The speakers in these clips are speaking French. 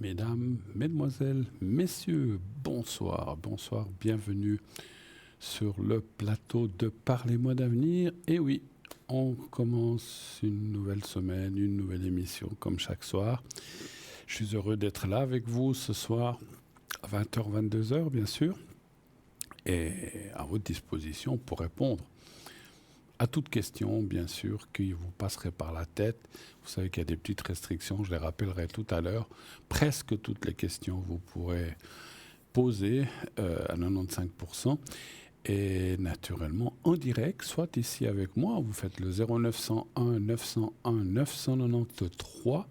Mesdames, Mesdemoiselles, Messieurs, bonsoir, bonsoir, bienvenue sur le plateau de Parlez-moi d'avenir. Et oui, on commence une nouvelle semaine, une nouvelle émission comme chaque soir. Je suis heureux d'être là avec vous ce soir à 20h, 22h bien sûr, et à votre disposition pour répondre à toute question, bien sûr, qui vous passerait par la tête. Vous savez qu'il y a des petites restrictions, je les rappellerai tout à l'heure. Presque toutes les questions vous pourrez poser à 95%. Et naturellement, en direct, soit ici avec moi, vous faites le 0901 901 993,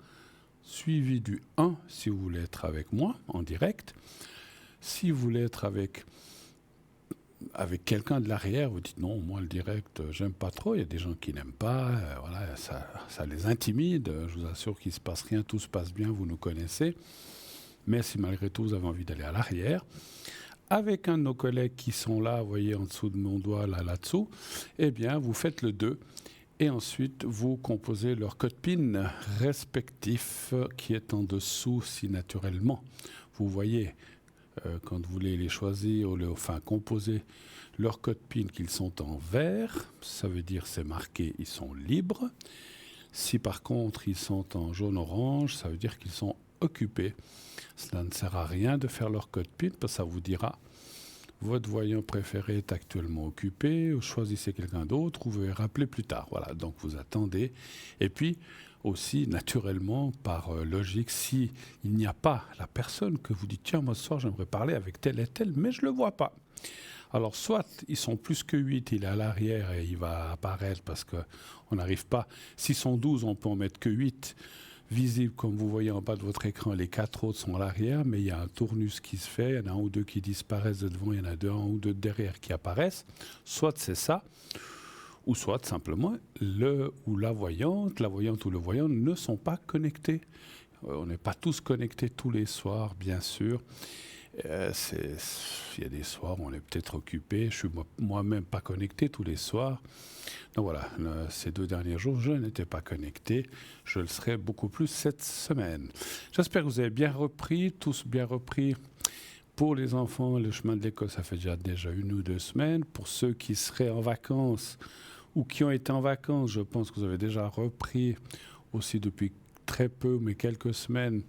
suivi du 1 si vous voulez être avec moi en direct. Si vous voulez être avec quelqu'un de l'arrière, vous dites non, moi le direct, j'aime pas trop. Il y a des gens qui n'aiment pas, voilà, ça les intimide. Je vous assure qu'il se passe rien, tout se passe bien, vous nous connaissez. Mais si malgré tout vous avez envie d'aller à l'arrière, avec un de nos collègues qui sont là, vous voyez en dessous de mon doigt là-dessous, eh bien vous faites le 2 et ensuite vous composez leur code PIN respectif qui est en dessous si naturellement vous voyez. Quand vous voulez les choisir, enfin composer leur code PIN qu'ils sont en vert, ça veut dire c'est marqué ils sont libres. Si par contre ils sont en jaune-orange, ça veut dire qu'ils sont occupés. Cela ne sert à rien de faire leur code PIN parce que ça vous dira votre voyant préféré est actuellement occupé, choisissez quelqu'un d'autre ou vous pouvez rappeler plus tard. Voilà, donc vous attendez. Et puis aussi, naturellement, par logique, s'il n'y a pas la personne que vous dites, tiens, moi ce soir j'aimerais parler avec tel et tel, mais je ne le vois pas. Alors soit ils sont plus que 8, il est à l'arrière et il va apparaître parce qu'on n'arrive pas. S'ils sont 12, on peut en mettre que 8. Visible, comme vous voyez en bas de votre écran, les 4 autres sont à l'arrière, mais il y a un tournus qui se fait, il y en a un ou deux qui disparaissent de devant, il y en a un ou deux derrière qui apparaissent. Soit c'est ça, ou soit simplement le ou la voyante ou le voyant ne sont pas connectés. On n'est pas tous connectés tous les soirs, bien sûr. Il y a des soirs où on est peut-être occupé. Je suis moi-même pas connecté tous les soirs. Donc voilà, ces 2 derniers jours, je n'étais pas connecté. Je le serai beaucoup plus cette semaine. J'espère que vous avez bien repris, tous bien repris. Pour les enfants, le chemin de l'école, ça fait déjà 1 ou 2 semaines. Pour ceux qui seraient en vacances ou qui ont été en vacances, je pense que vous avez déjà repris aussi depuis très peu, mais quelques semaines.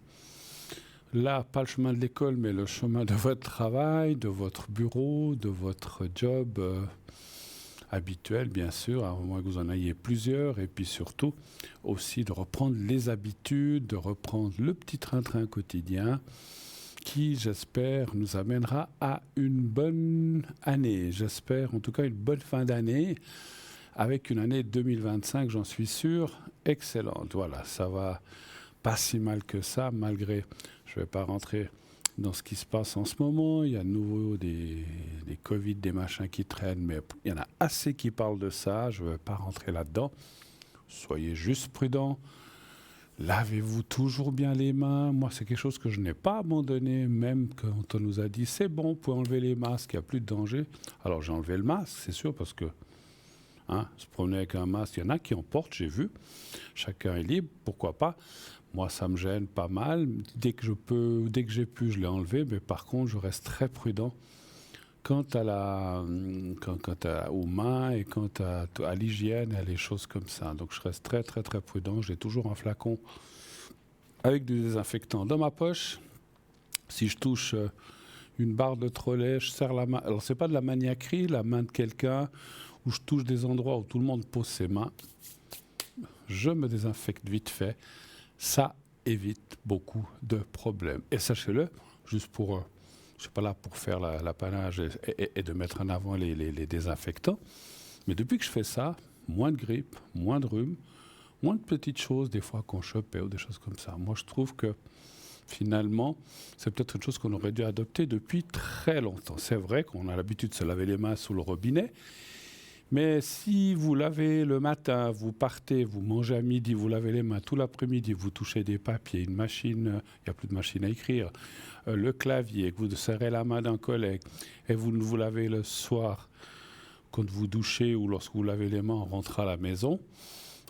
Là, pas le chemin de l'école, mais le chemin de votre travail, de votre bureau, de votre job habituel, bien sûr, à moins que vous en ayez plusieurs, et puis surtout aussi de reprendre les habitudes, de reprendre le petit train-train quotidien qui, j'espère, nous amènera à une bonne année. J'espère, en tout cas, une bonne fin d'année, avec une année 2025, j'en suis sûr, excellente. Voilà, ça va pas si mal que ça, malgré... Je ne vais pas rentrer dans ce qui se passe en ce moment. Il y a de nouveau des Covid, des machins qui traînent, mais il y en a assez qui parlent de ça. Je ne vais pas rentrer là-dedans. Soyez juste prudents. Lavez-vous toujours bien les mains. Moi, c'est quelque chose que je n'ai pas abandonné, même quand on nous a dit c'est bon, vous pouvez enlever les masques, il n'y a plus de danger. Alors j'ai enlevé le masque, c'est sûr, parce que se promener avec un masque, il y en a qui en portent, j'ai vu. Chacun est libre, pourquoi pas. Moi, ça me gêne pas mal. Dès que j'ai pu, je l'ai enlevé. Mais par contre, je reste très prudent quant aux mains et quant à l'hygiène et à les choses comme ça. Donc, je reste très, très, très prudent. J'ai toujours un flacon avec du désinfectant dans ma poche. Si je touche une barre de trolley, je serre la main. Alors, c'est pas de la maniaquerie, la main de quelqu'un, où je touche des endroits où tout le monde pose ses mains. Je me désinfecte vite fait. Ça évite beaucoup de problèmes. Et sachez-le, juste pour... je ne suis pas là pour faire l'apanage et de mettre en avant les désinfectants. Mais depuis que je fais ça, moins de grippe, moins de rhume, moins de petites choses, des fois qu'on chopait ou des choses comme ça. Moi, je trouve que finalement, c'est peut-être une chose qu'on aurait dû adopter depuis très longtemps. C'est vrai qu'on a l'habitude de se laver les mains sous le robinet. Mais si vous lavez le matin, vous partez, vous mangez à midi, vous lavez les mains tout l'après-midi, vous touchez des papiers, une machine, il n'y a plus de machine à écrire, le clavier, que vous serrez la main d'un collègue et vous vous lavez le soir quand vous douchez ou lorsque vous lavez les mains en rentrant à la maison,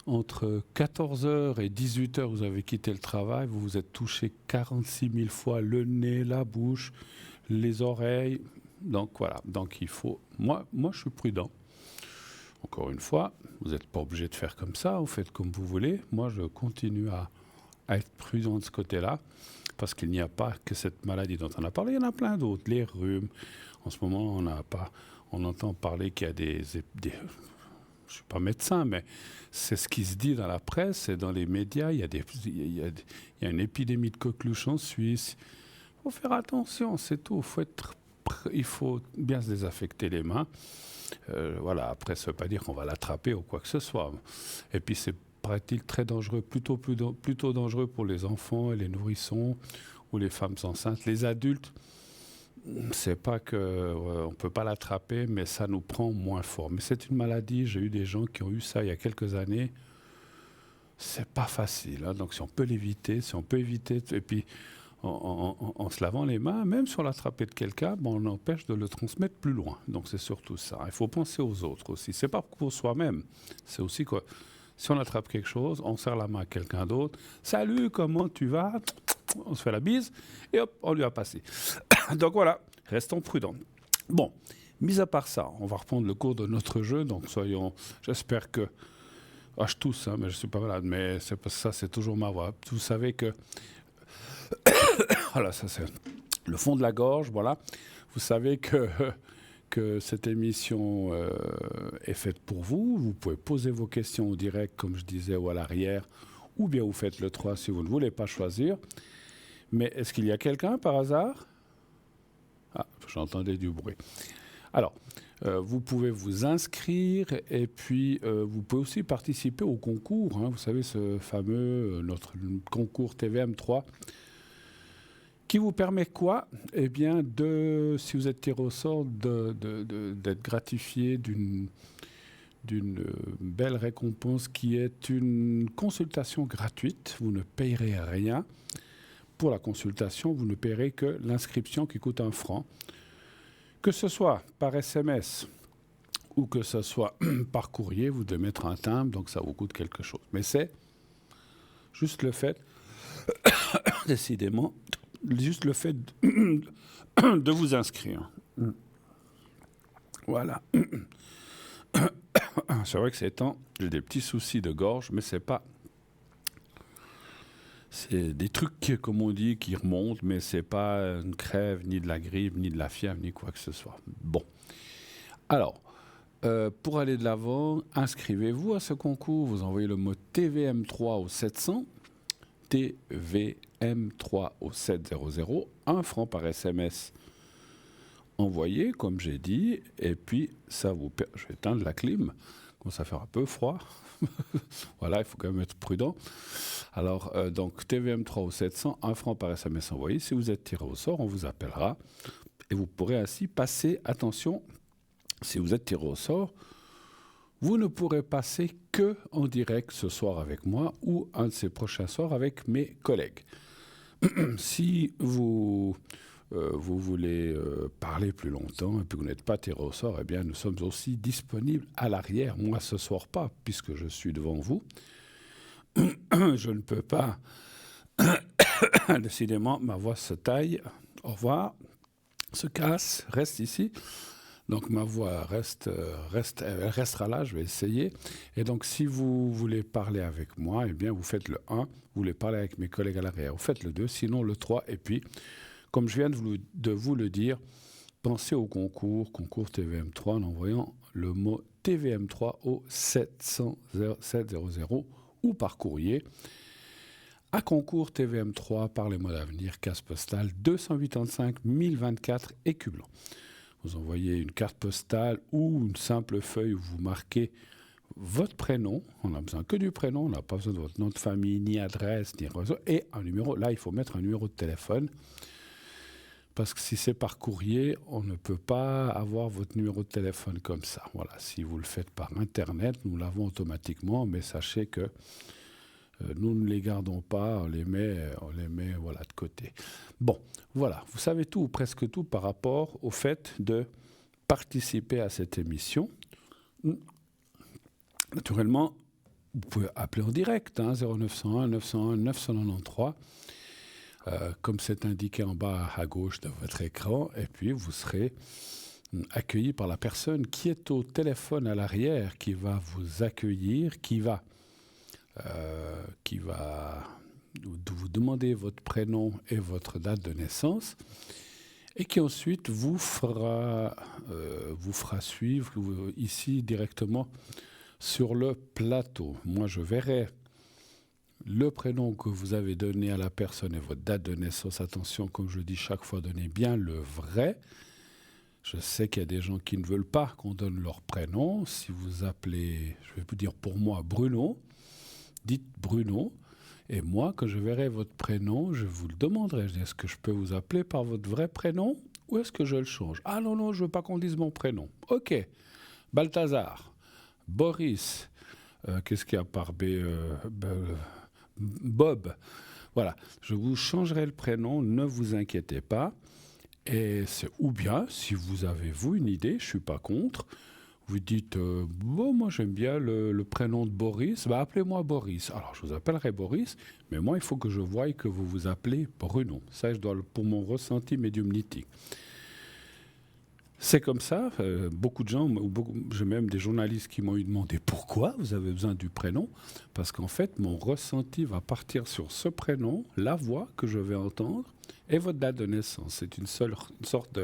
entre 14 heures et 18 heures, vous avez quitté le travail, vous vous êtes touché 46 000 fois le nez, la bouche, les oreilles. Donc voilà, donc il faut... Moi je suis prudent. Encore une fois, vous n'êtes pas obligé de faire comme ça, vous faites comme vous voulez. Moi, je continue à être prudent de ce côté-là, parce qu'il n'y a pas que cette maladie dont on a parlé, il y en a plein d'autres, les rhumes. En ce moment, on entend parler qu'il y a je ne suis pas médecin, mais c'est ce qui se dit dans la presse et dans les médias. Il y a une épidémie de coqueluche en Suisse. Il faut faire attention, c'est tout. Il faut bien se désinfecter les mains. Voilà, après, ça ne veut pas dire qu'on va l'attraper ou quoi que ce soit. Et puis, c'est, paraît-il, très dangereux, plutôt dangereux pour les enfants et les nourrissons ou les femmes enceintes. Les adultes, c'est pas que on peut pas l'attraper, mais ça nous prend moins fort. Mais c'est une maladie. J'ai eu des gens qui ont eu ça il y a quelques années. C'est pas facile. Hein. Donc si on peut l'éviter, et puis en se lavant les mains, même si on l'attrapait de quelqu'un, on empêche de le transmettre plus loin. Donc c'est surtout ça. Il faut penser aux autres aussi. C'est pas pour soi-même. C'est aussi quoi. Si on attrape quelque chose, on serre la main à quelqu'un d'autre. Salut, comment tu vas? On se fait la bise et hop, on lui a passé. Donc voilà, restons prudents. Bon, mis à part ça, on va reprendre le cours de notre jeu. Donc j'espère que... je tousse, hein, mais je suis pas malade, mais c'est parce que ça, c'est toujours ma voix. Vous savez que... Voilà, ça c'est le fond de la gorge, voilà. Vous savez que cette émission est faite pour vous. Vous pouvez poser vos questions au direct, comme je disais, ou à l'arrière, ou bien vous faites le 3 si vous ne voulez pas choisir. Mais est-ce qu'il y a quelqu'un par hasard? Ah, j'entendais du bruit. Alors, vous pouvez vous inscrire et puis vous pouvez aussi participer au concours. Hein, vous savez, ce fameux, notre concours TVM3 qui vous permet quoi? Eh bien, si vous êtes tiré au sort, d'être gratifié d'une belle récompense qui est une consultation gratuite. Vous ne payerez rien. Pour la consultation, vous ne payerez que l'inscription qui coûte 1 franc. Que ce soit par SMS ou que ce soit par courrier, vous devez mettre un timbre, donc ça vous coûte quelque chose. Mais c'est juste le fait, décidément, juste le fait de vous inscrire. Voilà. C'est vrai que ces temps, j'ai des petits soucis de gorge, mais c'est pas... C'est des trucs, comme on dit, qui remontent, mais c'est pas une crève, ni de la grippe, ni de la fièvre, ni quoi que ce soit. Bon. Alors, pour aller de l'avant, inscrivez-vous à ce concours. Vous envoyez le mot TVM3 au 700, TVM3 au 700, 1 franc par SMS envoyé, comme j'ai dit, et puis ça vous... Je vais éteindre la clim, commence à faire un peu froid. Voilà, il faut quand même être prudent. Alors, donc, TVM3 au 700, 1 franc par SMS envoyé. Si vous êtes tiré au sort, on vous appellera. Et vous pourrez ainsi passer, attention, si vous êtes tiré au sort, vous ne pourrez passer que en direct ce soir avec moi ou un de ces prochains soirs avec mes collègues. Si vous voulez parler plus longtemps et puis vous n'êtes pas tiré au sort, eh bien, nous sommes aussi disponibles à l'arrière. Moi, ce soir pas, puisque je suis devant vous. Je ne peux pas. Décidément, ma voix se taille. Au revoir. Se casse. Reste ici. Donc, ma voix elle restera là. Je vais essayer. Et donc, si vous voulez parler avec moi, eh bien, vous faites le 1. Vous voulez parler avec mes collègues à l'arrière. Vous faites le 2. Sinon, le 3. Et puis, comme je viens de vous le dire, pensez au concours TVM3 en envoyant le mot TVM3 au 700 ou par courrier à concours TVM3 par les mois d'avenir, case postale 285 1024 Écublens. Vous envoyez une carte postale ou une simple feuille où vous marquez votre prénom. On n'a besoin que du prénom, on n'a pas besoin de votre nom de famille, ni adresse, ni réseau, et un numéro. Là, il faut mettre un numéro de téléphone. Parce que si c'est par courrier, on ne peut pas avoir votre numéro de téléphone comme ça. Voilà, si vous le faites par Internet, nous l'avons automatiquement, mais sachez que nous ne les gardons pas, on les met voilà, de côté. Bon, voilà, vous savez tout, ou presque tout, par rapport au fait de participer à cette émission. Naturellement, vous pouvez appeler en direct, 0901 901 993, comme c'est indiqué en bas à gauche de votre écran, et puis vous serez accueilli par la personne qui est au téléphone à l'arrière, qui va vous accueillir, qui va vous demander votre prénom et votre date de naissance, et qui ensuite vous fera suivre ici directement sur le plateau. Moi, je verrai le prénom que vous avez donné à la personne et votre date de naissance. Attention, comme je dis chaque fois, donnez bien le vrai. Je sais qu'il y a des gens qui ne veulent pas qu'on donne leur prénom. Si vous appelez, je vais vous dire pour moi, Bruno, dites Bruno. Et moi, quand je verrai votre prénom, je vous le demanderai. Je dis, est-ce que je peux vous appeler par votre vrai prénom ou est-ce que je le change? Ah non, je ne veux pas qu'on dise mon prénom. Ok. Balthazar, Boris, qu'est-ce qu'il y a par B Bob. Voilà. Je vous changerai le prénom, ne vous inquiétez pas. Et ou bien, si vous avez, vous, une idée, je ne suis pas contre, vous dites, bon, moi j'aime bien le prénom de Boris, appelez-moi Boris. Alors je vous appellerai Boris, mais moi il faut que je voie que vous vous appelez Bruno. Ça, je dois pour mon ressenti médiumnitique. C'est comme ça, beaucoup de gens, j'ai même des journalistes qui m'ont demandé pourquoi vous avez besoin du prénom, parce qu'en fait mon ressenti va partir sur ce prénom, la voix que je vais entendre et votre date de naissance. C'est une sorte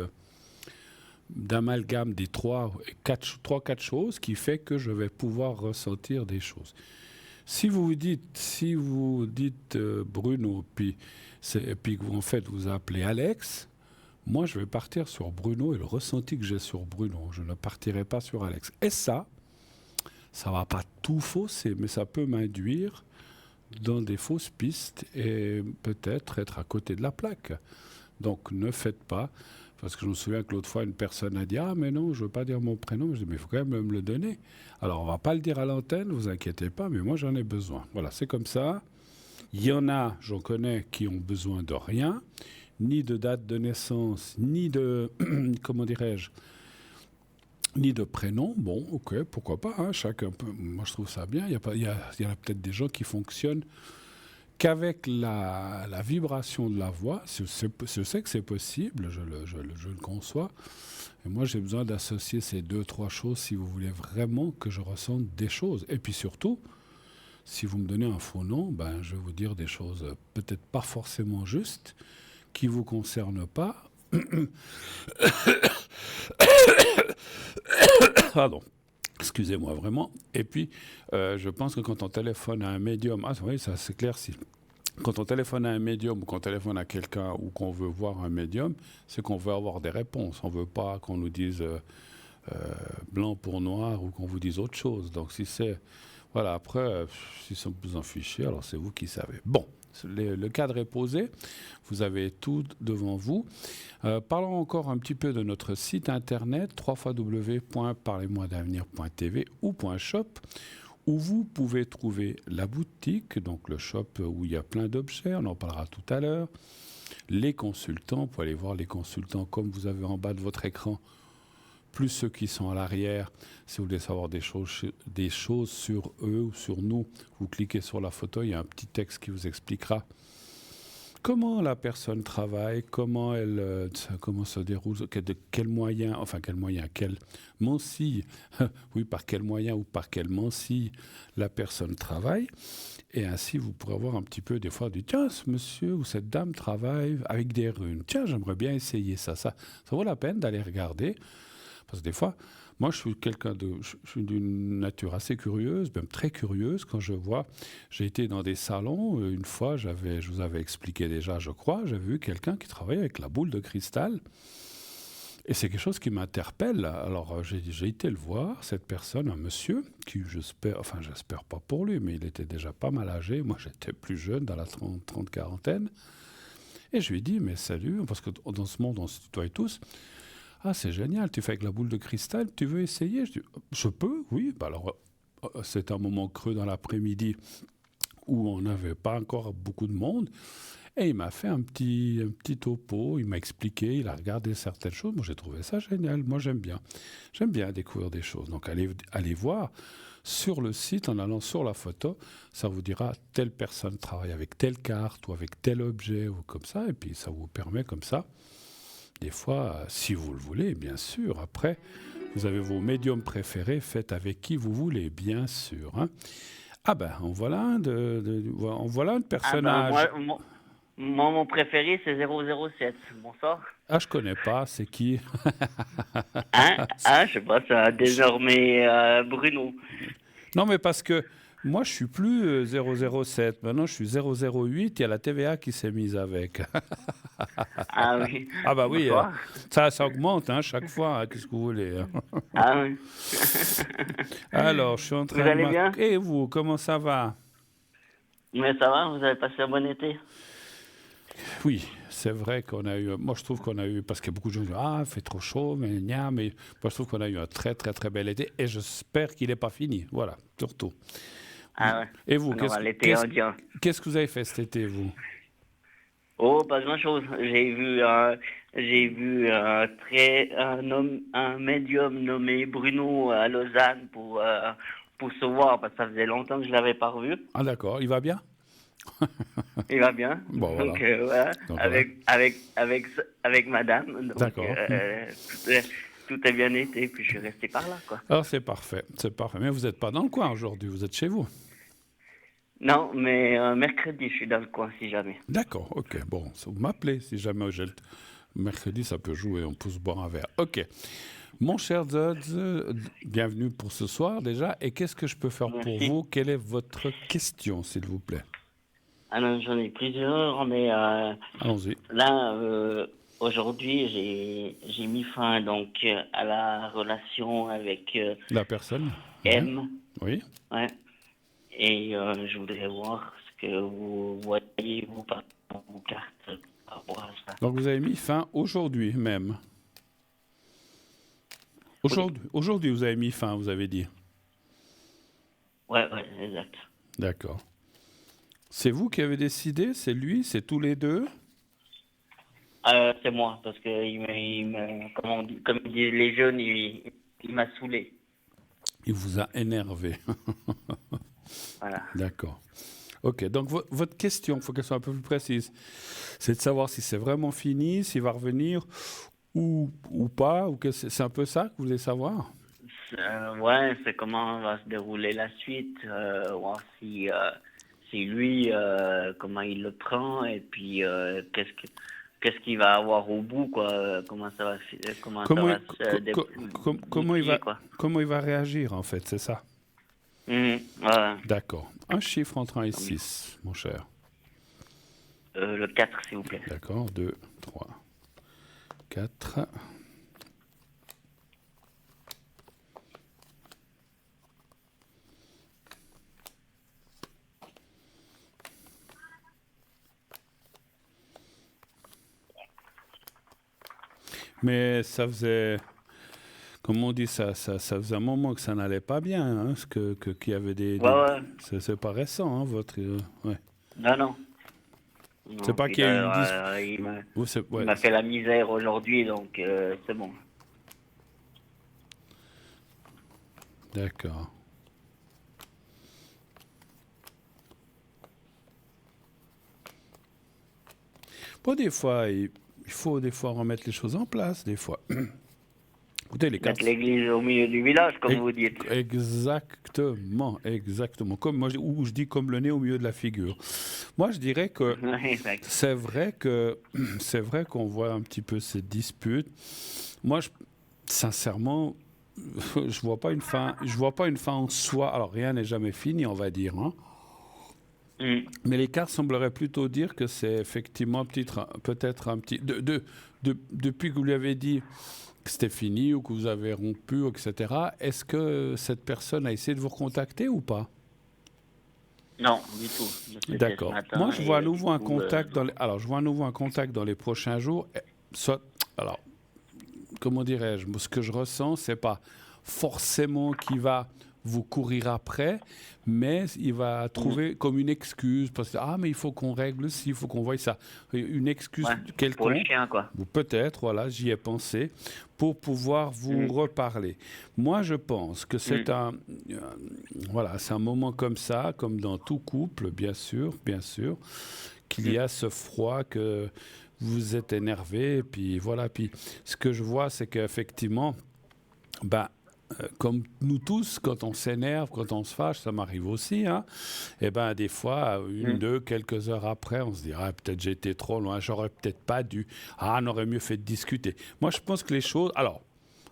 d'amalgame des 3-4 choses qui fait que je vais pouvoir ressentir des choses. Si vous dites Bruno, puis que vous, en fait, vous appelez Alex, moi, je vais partir sur Bruno et le ressenti que j'ai sur Bruno. Je ne partirai pas sur Alex. Et ça ne va pas tout fausser, mais ça peut m'induire dans des fausses pistes et peut-être être à côté de la plaque. Donc, ne faites pas. Parce que je me souviens que l'autre fois, une personne a dit « Ah, mais non, je ne veux pas dire mon prénom. » Je dis « Mais il faut quand même me le donner. » Alors, on ne va pas le dire à l'antenne, ne vous inquiétez pas, mais moi, j'en ai besoin. Voilà, c'est comme ça. Il y en a, j'en connais, qui ont besoin de rien, ni de date de naissance, ni de, comment dirais-je, ni de prénom. Bon, ok, pourquoi pas, hein, chacun peut. Moi, je trouve ça bien. Il y a peut-être des gens qui fonctionnent qu'avec la vibration de la voix. Je sais que c'est possible, je le conçois. Et moi, j'ai besoin d'associer ces 2-3 choses si vous voulez vraiment que je ressente des choses. Et puis surtout, si vous me donnez un faux nom, je vais vous dire des choses peut-être pas forcément justes, qui ne vous concernent pas. Pardon. Excusez-moi vraiment. Et puis, je pense que quand on téléphone à un médium, oui, ça s'éclaircit. Quand on téléphone à un médium ou qu'on téléphone à quelqu'un ou qu'on veut voir un médium, c'est qu'on veut avoir des réponses. On ne veut pas qu'on nous dise blanc pour noir ou qu'on vous dise autre chose. Donc, si c'est... Voilà, après, si vous en fichez, alors c'est vous qui savez. Bon, le cadre est posé. Vous avez tout devant vous. Parlons encore un petit peu de notre site internet, www.parlez-moi-d'avenir.tv ou .shop, où vous pouvez trouver la boutique, donc le shop où il y a plein d'objets, on en parlera tout à l'heure, les consultants, vous pouvez aller voir les consultants comme vous avez en bas de votre écran, plus ceux qui sont à l'arrière. Si vous voulez savoir des choses sur eux ou sur nous, vous cliquez sur la photo, il y a un petit texte qui vous expliquera comment la personne travaille, comment se déroule, quel mancille, oui, par quel moyen ou par quelle mancille la personne travaille. Et ainsi, vous pourrez voir un petit peu, des fois, tiens, ce monsieur ou cette dame travaille avec des runes. Tiens, j'aimerais bien essayer ça. Ça vaut la peine d'aller regarder. Parce que des fois, moi, je suis d'une nature assez curieuse, même très curieuse. Quand j'ai été dans des salons, une fois, je vous avais expliqué déjà, je crois, j'avais vu quelqu'un qui travaillait avec la boule de cristal. Et c'est quelque chose qui m'interpelle. Alors, j'ai été le voir, cette personne, un monsieur, qui j'espère pas pour lui, mais il était déjà pas mal âgé. Moi, j'étais plus jeune, dans la quarantaine. Et je lui ai dit, mais salut, parce que dans ce monde, on se tutoie tous. Ah, c'est génial, tu fais avec la boule de cristal, tu veux essayer? Je dis, je peux, oui. Alors, c'est un moment creux dans l'après-midi où on n'avait pas encore beaucoup de monde. Et il m'a fait un petit topo, il m'a expliqué, il a regardé certaines choses. Moi, j'ai trouvé ça génial. Moi, j'aime bien. J'aime bien découvrir des choses. Donc, allez voir. sur le site, en allant sur la photo, ça vous dira telle personne travaille avec telle carte ou avec tel objet ou comme ça, et puis ça vous permet comme ça, des fois, si vous le voulez, bien sûr, après, vous avez vos médiums préférés, faites avec qui vous voulez, bien sûr. Hein. Ah ben, en voilà en voilà un Ah ben, personnage. mon préféré, c'est 007. Bonsoir. Ah, je connais pas, c'est qui? Hein? Ah, je sais pas, ça, désormais Bruno. Non, mais parce que moi, je suis plus 007. Maintenant, je suis 008. Il y a la TVA qui s'est mise avec. Ah oui, Ah bah oui, bonsoir. ça augmente hein, chaque fois. Hein, qu'est-ce que vous voulez? Hein. Ah oui. Alors, je suis en Vous train de allez bien? marquer. Et vous, comment ça va? Mais ça va, vous avez passé un bon été? Oui, c'est vrai qu'on a eu. Moi, je trouve qu'on a eu. Parce que beaucoup de gens disent ah, il fait trop chaud, mais gna, mais moi, je trouve qu'on a eu un très, très, très bel été. Et j'espère qu'il n'est pas fini. Voilà, surtout. Ah ouais, Et vous, on aura l'été indien. qu'est-ce que vous avez fait cet été, vous? Oh, pas grand-chose. Un médium nommé Bruno à Lausanne pour se voir, parce que ça faisait longtemps que je l'avais pas revu. Ah, d'accord, il va bien? Il va bien. Bon, voilà. Donc voilà, Donc, voilà. avec madame. Donc D'accord. tout a bien été, puis je suis resté par là, quoi. Alors, c'est parfait, c'est parfait. Mais vous n'êtes pas dans le coin aujourd'hui, vous êtes chez vous. Non, mais mercredi, je suis dans le coin, si jamais. D'accord, ok. Bon, vous m'appelez si jamais j'ai mercredi, ça peut jouer, on peut se boire un verre. Ok. Mon cher Zod, bienvenue pour ce soir déjà. Et qu'est-ce que je peux faire pour Merci. vous? Quelle est votre question, s'il vous plaît? Alors, j'en ai plusieurs, mais Allons-y. là, aujourd'hui, j'ai mis fin donc à la relation avec La personne? Ouais. M. Oui. Ouais. Et je voudrais voir ce que vous voyez, vous, par vos cartes par rapport à ça. Donc, vous avez mis fin aujourd'hui même. Oui. Aujourd'hui, vous avez mis fin, vous avez dit. Ouais, exact. D'accord. C'est vous qui avez décidé? C'est lui? C'est tous les deux? C'est moi, parce que comme disent les jeunes, il m'a saoulé. Il vous a énervé. Voilà. D'accord. Ok, donc votre question, il faut qu'elle soit un peu plus précise. C'est de savoir si c'est vraiment fini, s'il va revenir ou pas, ou que c'est un peu ça que vous voulez savoir? Ouais, c'est comment va se dérouler la suite, voir si lui, comment il le prend, et puis qu'est-ce qu'il va avoir au bout, quoi, comment ça va, Comment, se goupiller, quoi. comment il va réagir, en fait, c'est ça? Voilà. D'accord. Un chiffre entre 1 et 6, mon cher. Le 4, s'il vous plaît. D'accord, 2, 3, 4. Mais ça faisait, comme on dit, ça faisait un moment que ça n'allait pas bien, hein, qu'il y avait Ouais. c'est pas récent, hein, votre... ouais. Non. C'est Non, pas puis qu'il y a eu une là, dispute. il m'a fait la misère aujourd'hui, donc c'est bon. D'accord. Bon, des fois, il faut des fois remettre les choses en place, des fois. Écoutez, les cartes... Mettre l'église au milieu du village, comme vous dites. Exactement, exactement. Comme moi, ou je dis comme le nez au milieu de la figure. Moi, je dirais que Exact. c'est vrai qu'on voit un petit peu ces disputes. Moi, sincèrement, je vois pas une fin. Je vois pas une fin en soi. Alors, rien n'est jamais fini, on va dire. Hein. Mais les cartes sembleraient plutôt dire que c'est effectivement peut-être un petit... depuis que vous lui avez dit que c'était fini ou que vous avez rompu, etc., est-ce que cette personne a essayé de vous recontacter ou pas? Non, du tout. D'accord. Moi, je vois à nouveau un contact alors, je vois à nouveau un contact dans les prochains jours. Alors, comment dirais-je? Ce que je ressens, c'est pas forcément qu'il va vous courir après, mais il va trouver comme une excuse, parce que, mais il faut qu'on règle ci, il faut qu'on voie ça. Une excuse Ouais, pour le quelconque, chien, quoi. ou peut-être, voilà, j'y ai pensé, pour pouvoir vous reparler. Moi, je pense que c'est voilà, c'est un moment comme ça, comme dans tout couple, bien sûr, qu'il y a ce froid, que vous êtes énervé, et puis voilà. Puis ce que je vois, c'est qu'effectivement, comme nous tous, quand on s'énerve, quand on se fâche, ça m'arrive aussi, hein, et des fois, quelques heures après, on se dit, peut-être j'ai été trop loin, j'aurais peut-être pas dû, on aurait mieux fait de discuter. Moi, je pense que les choses... Alors,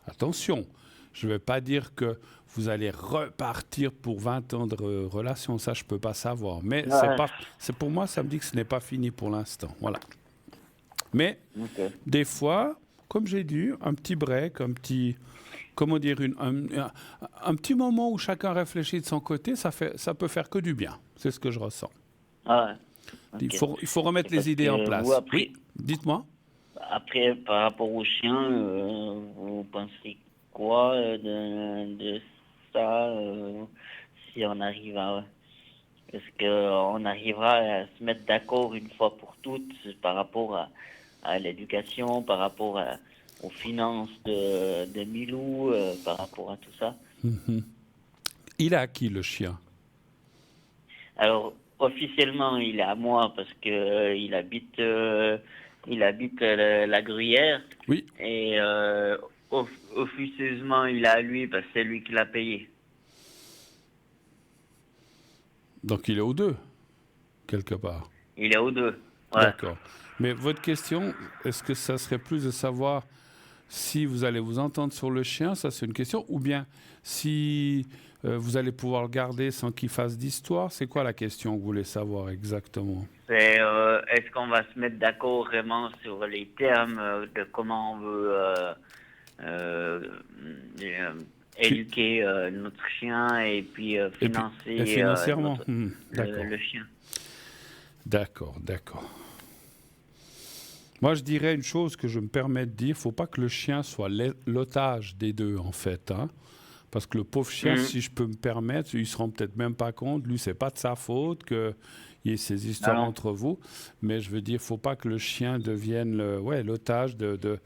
attention, je ne vais pas dire que vous allez repartir pour 20 ans de relation, ça, je ne peux pas savoir. Mais c'est pour moi, ça me dit que ce n'est pas fini pour l'instant, voilà. Mais, des fois, comme j'ai dit, un petit break, comment dire, un petit moment où chacun réfléchit de son côté, ça peut faire que du bien. C'est ce que je ressens. Il faut remettre les idées en place. Après, oui, dites-moi. Après, par rapport au chien, vous pensez quoi de ça si on arrive à... Est-ce qu'on arrivera à se mettre d'accord une fois pour toutes par rapport à l'éducation, par rapport aux finances de Milou, par rapport à tout ça? Il est à qui, le chien? Alors, officiellement, il est à moi parce que il habite la Gruyère. Oui. Et officieusement, il est à lui parce que c'est lui qui l'a payé. Donc, il est aux deux, quelque part. Il est aux deux. Ouais. D'accord. Mais votre question, est-ce que ça serait plus de savoir si vous allez vous entendre sur le chien, ça c'est une question, ou bien si vous allez pouvoir le garder sans qu'il fasse d'histoire? C'est quoi la question que vous voulez savoir exactement? C'est est-ce qu'on va se mettre d'accord vraiment sur les termes de comment on veut éduquer notre chien et puis financer et financièrement le chien? D'accord. Moi, je dirais une chose que je me permets de dire, il ne faut pas que le chien soit l'otage des deux, en fait. Hein, parce que le pauvre chien, si je peux me permettre, il ne se rend peut-être même pas compte. Lui, ce n'est pas de sa faute qu'il y ait ces histoires entre vous. Mais je veux dire, il ne faut pas que le chien devienne l'otage de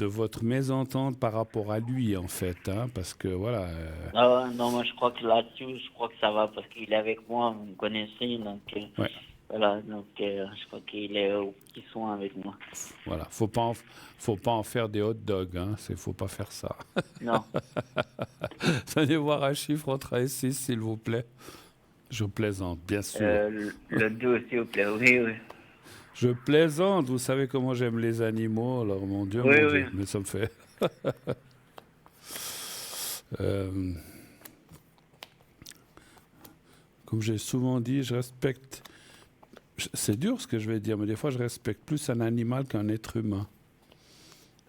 votre mésentente par rapport à lui, en fait. Hein, parce que, voilà... non, moi, je crois que là-dessus, ça va parce qu'il est avec moi, vous me connaissez, donc... Voilà, donc je crois qu'il est au petit soin avec moi. Voilà, faut pas en faire des hot dogs, hein. Faut pas faire ça. Non. Allez voir un chiffre entre 1 et 6, s'il vous plaît. Je plaisante, bien sûr. Le 2, s'il vous plaît, oui. Je plaisante, vous savez comment j'aime les animaux, alors mon Dieu, Dieu, mais ça me fait... Comme j'ai souvent dit, je respecte... C'est dur ce que je vais dire, mais des fois, je respecte plus un animal qu'un être humain.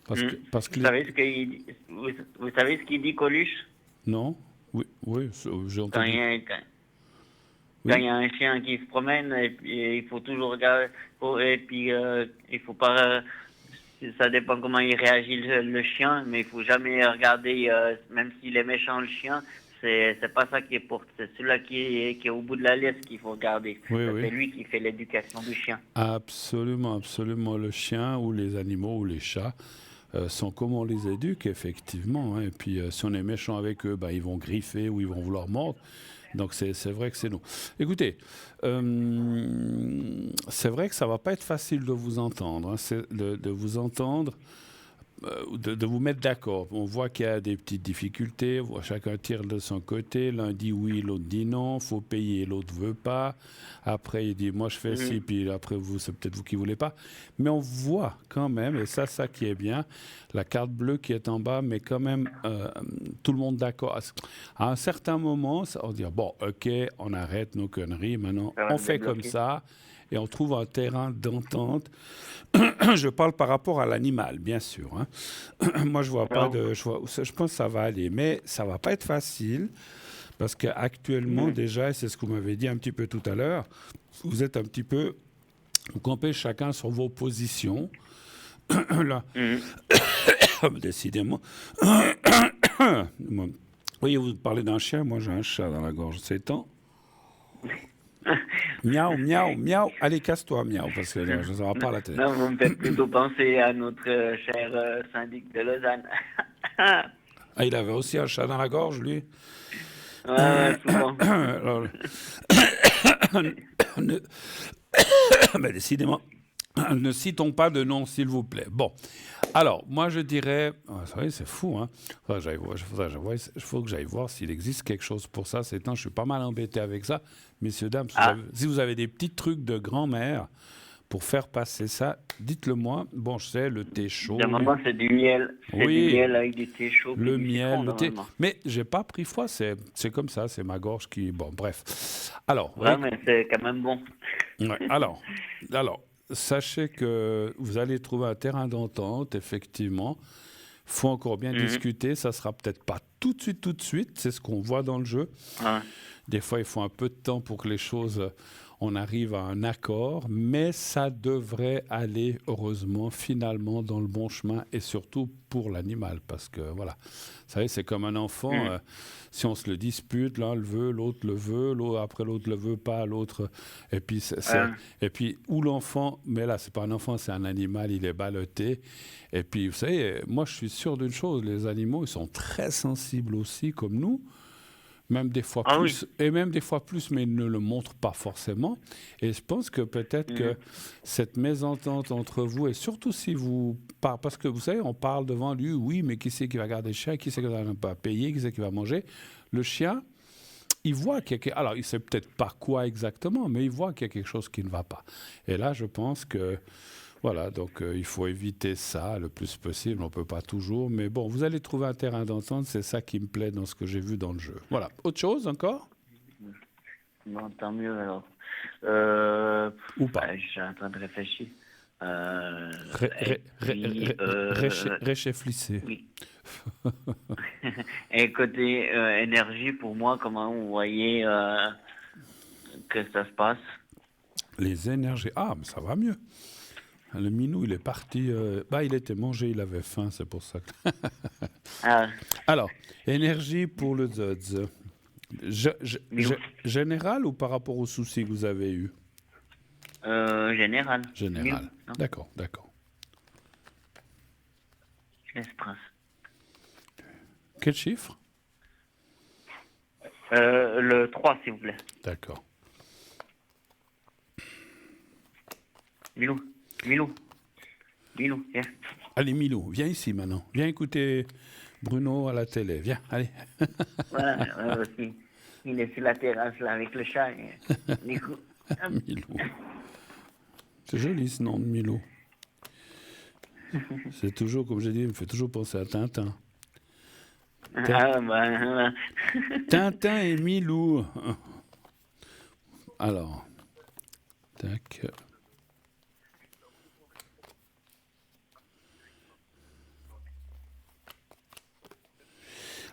Parce que vous savez ce qu'il dit, Coluche? Non. Oui, j'ai entendu. Quand il y a un chien qui se promène, et puis, il faut toujours regarder, et puis il faut pas... ça dépend comment il réagit le chien, mais il faut jamais regarder, même s'il est méchant le chien, c'est pas ça qui est pour... C'est celui-là qui est au bout de la liste qu'il faut regarder. C'est lui qui fait l'éducation du chien. Absolument. Le chien ou les animaux ou les chats sont comme on les éduque, effectivement. Hein. Et puis, si on est méchant avec eux, ils vont griffer ou ils vont vouloir mordre. Donc, c'est vrai que c'est nous. Écoutez, c'est vrai que ça ne va pas être facile de vous entendre. Hein. De vous entendre... De vous mettre d'accord. On voit qu'il y a des petites difficultés, chacun tire de son côté, l'un dit oui, l'autre dit non, il faut payer, l'autre ne veut pas. Après, il dit moi je fais ci, puis après c'est peut-être vous qui ne voulez pas. Mais on voit quand même, et ça qui est bien, la carte bleue qui est en bas, mais quand même tout le monde d'accord. À un certain moment, on va dire bon, ok, on arrête nos conneries, maintenant on fait comme ça. Et on trouve un terrain d'entente. Je parle par rapport à l'animal, bien sûr. Hein. Moi, je vois pas de... Je pense que ça va aller. Mais ça va pas être facile parce qu'actuellement, déjà, et c'est ce que vous m'avez dit un petit peu tout à l'heure, vous êtes un petit peu... Vous campez chacun sur vos positions. Là, décidément... Oui, vous parlez d'un chien, moi j'ai un chat dans la gorge. C'est temps. Miaou, miaou, miaou. Allez, casse-toi, miaou, parce que là, je ne serai Non, pas à la télé. non, vous me faites plutôt penser à notre cher syndic de Lausanne. Ah, il avait aussi un chat dans la gorge, lui. Ouais, souvent. Alors, ne- mais décidément, ne citons pas de nom, s'il vous plaît. Bon, alors, moi je dirais, vous savez, c'est fou, hein. Faut que j'aille voir s'il existe quelque chose pour ça. Ces temps, je suis pas mal embêté avec ça. Messieurs, dames, Ah, si vous avez des petits trucs de grand-mère pour faire passer ça, dites-le moi. Bon, je sais, le thé chaud. normalement, c'est du miel. C'est du Oui, miel avec du thé chaud puis le du miel, citron, le thé. normalement. Mais j'ai pas pris froid, c'est comme ça, c'est ma gorge qui. Bon, bref. Alors, vous Ouais, voyez, mais c'est quand même bon. ouais, alors, sachez que vous allez trouver un terrain d'entente, effectivement. Faut encore bien Mhm. discuter. Ça sera peut-être pas tout de suite. C'est ce qu'on voit dans le jeu. Ouais. Des fois, il faut un peu de temps pour que les choses, on arrive à un accord, mais ça devrait aller, heureusement, finalement, dans le bon chemin, et surtout pour l'animal, parce que, voilà, vous savez, c'est comme un enfant, Mhm. si on se le dispute, l'un le veut, après l'autre le veut pas, l'autre, et puis, Ouais. et puis, où l'enfant, mais là, c'est pas un enfant, c'est un animal, il est ballotté, et puis, vous savez, moi, je suis sûr d'une chose, les animaux, ils sont très sensibles aussi, comme nous, même des fois Ah oui. plus, et même des fois plus, mais ils ne le montrent pas forcément. Et je pense que peut-être que Mhm. cette mésentente entre vous, et surtout si vous parce que vous savez, on parle devant lui, oui, mais qui c'est qui va garder le chien, qui c'est qui va pas payer, qui c'est qui va manger. Le chien, il voit qu'il y a alors il sait peut-être pas quoi exactement, mais il voit qu'il y a quelque chose qui ne va pas. Et là, je pense que voilà, donc il faut éviter ça le plus possible. On ne peut pas toujours, mais bon, vous allez trouver un terrain d'entente. C'est ça qui me plaît dans ce que j'ai vu dans le jeu. Voilà. Autre chose encore Bon, tant mieux alors. ou pas Je suis en train de réfléchir. Ré- Et ré- ré- puis, réchéflissez. oui. Et côté énergie, pour moi, comment vous voyez que ça se passe? Les énergies. Ah, mais ça va mieux. Le minou, il est parti. Bah, il était mangé, il avait faim, c'est pour ça. Ah, Alors, énergie pour le Zodz. Milou. Général ou par rapport aux soucis que vous avez eus Général. Milou, Général. non? D'accord, d'accord. L'espace. Quel chiffre Le 3 s'il vous plaît. D'accord. Milou. Milou. Milou, viens. Allez, Milou, viens ici maintenant. Viens écouter Bruno à la télé. Viens, allez. Voilà, aussi. Il est sur la terrasse là avec le chat. Nico. Milou. C'est joli ce nom de Milou. C'est toujours, comme j'ai dit, il me fait toujours penser à Tintin. Ah, bah, Tintin et Milou. Alors, tac.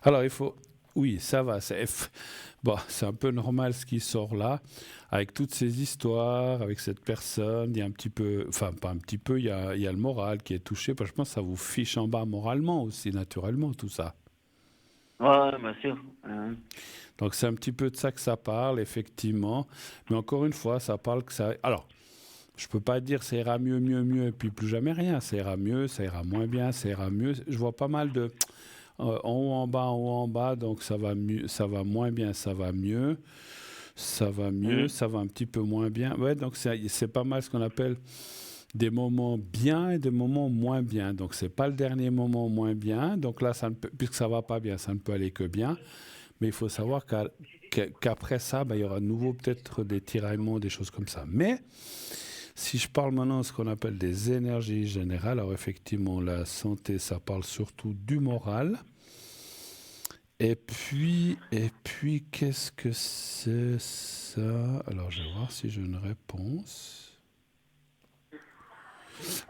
Alors, il faut... Oui, ça va. Bon, c'est un peu normal ce qui sort là. Avec toutes ces histoires, avec cette personne, il y a un petit peu... Enfin, pas un petit peu, il y a le moral qui est touché. Parce que je pense que ça vous fiche en bas moralement aussi, naturellement, tout ça. ouais, bien sûr. Donc, c'est un petit peu de ça que ça parle, effectivement. Mais encore une fois, ça parle que ça... Alors, je peux pas dire ça ira mieux, mieux, mieux, et puis plus jamais rien. Ça ira mieux, ça ira moins bien, ça ira mieux. Je vois pas mal de... en haut, en bas, donc ça va mieux, ça va moins bien, ça va mieux, ça va mieux, ça va un petit peu moins bien. Ouais, donc c'est pas mal ce qu'on appelle des moments bien et des moments moins bien. Donc c'est pas le dernier moment moins bien. Donc là, puisque ça va pas bien, ça ne peut aller que bien. Mais il faut savoir qu'après ça, il y aura de nouveau peut-être des tiraillements, des choses comme ça. Mais si je parle maintenant de ce qu'on appelle des énergies générales, alors effectivement, la santé, ça parle surtout du moral. Et puis, qu'est-ce que c'est ça? Alors, je vais voir si j'ai une réponse.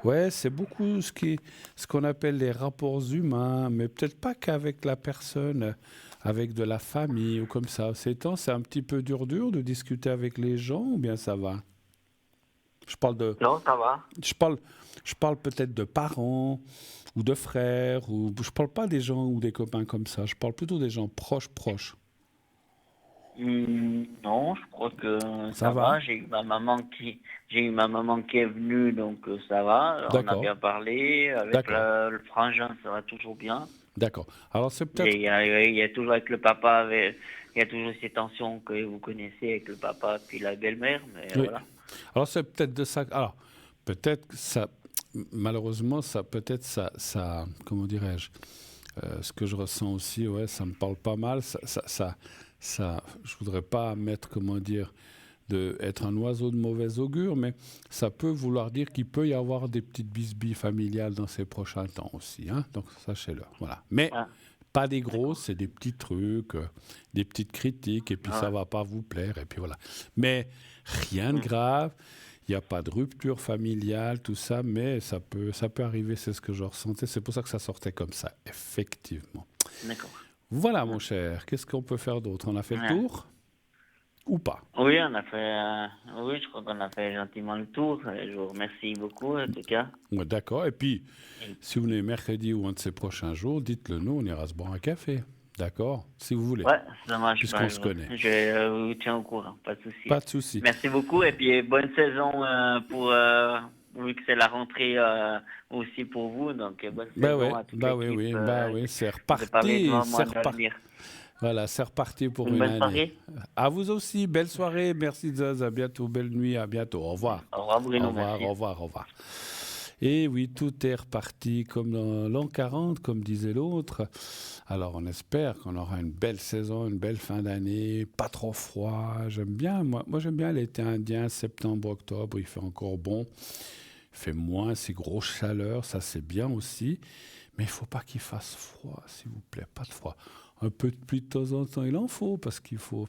Ouais, c'est beaucoup ce qu'on appelle les rapports humains, mais peut-être pas qu'avec la personne, avec de la famille ou comme ça. C'est un petit peu dur de discuter avec les gens ou bien ça va? Je parle de, Non, ça va. je parle peut-être de parents ou de frères, ou je parle pas des gens ou des copains comme ça. Je parle plutôt des gens proches. Non, je crois que Ça ça va? va. J'ai eu ma maman qui est venue, donc ça va. On a D'accord, bien parlé. Avec d'accord, le frangin, ça va toujours bien. d'accord. Alors c'est Et peut-être, il y a toujours avec le papa, il y a toujours ces tensions que vous connaissez avec le papa puis la belle-mère, mais oui. voilà. Alors c'est peut-être de ça. Alors peut-être que ça, malheureusement, ça peut-être comment dirais-je, ce que je ressens aussi, ouais, ça me parle pas mal. Je voudrais pas mettre, comment dire, être un oiseau de mauvais augure, mais ça peut vouloir dire qu'il peut y avoir des petites bisbilles familiales dans ces prochains temps aussi, hein. Donc sachez-le, voilà. Mais Ah, pas des grosses, d'accord. c'est des petits trucs, des petites critiques, et puis Ah ça ouais. va pas vous plaire, et puis voilà. Mais rien de Hmm. grave, il n'y a pas de rupture familiale, tout ça, mais ça peut arriver, c'est ce que je ressentais, c'est pour ça que ça sortait comme ça, effectivement. D'accord. Voilà, Hmm. mon cher, qu'est-ce qu'on peut faire d'autre? On a fait le Ouais. tour ou pas? Oui, on a fait, oui, je crois qu'on a fait gentiment le tour. Je vous remercie beaucoup, en tout cas. Ouais, d'accord, et puis, Et- si vous venez mercredi ou un de ces prochains jours, dites-le nous, on ira se boire un café, d'accord? Si vous voulez, Ouais, ça marche. puisqu'on se connaît. Je vous tiens au courant, pas de souci. Pas de souci. Merci beaucoup et puis bonne saison vu que c'est la rentrée aussi pour vous, donc bonne saison à toute l'équipe Bah ouais, c'est de Paris reparti, devant c'est moi reparti. d'avenir. Voilà, c'est reparti pour Une une bonne année. soirée. À vous aussi, belle soirée, merci Zaz, à bientôt, belle nuit, à bientôt, au revoir. Au revoir Au Bruno, revoir, merci. au revoir, au revoir. Et oui, tout est reparti comme dans l'an 40, comme disait l'autre. Alors on espère qu'on aura une belle saison, une belle fin d'année, pas trop froid. J'aime bien, moi j'aime bien l'été indien, septembre, octobre, il fait encore bon. Il fait moins ces grosses chaleurs, ça c'est bien aussi. Mais il ne faut pas qu'il fasse froid, s'il vous plaît, pas de froid. Un peu de pluie de temps en temps, il en faut, parce qu'il faut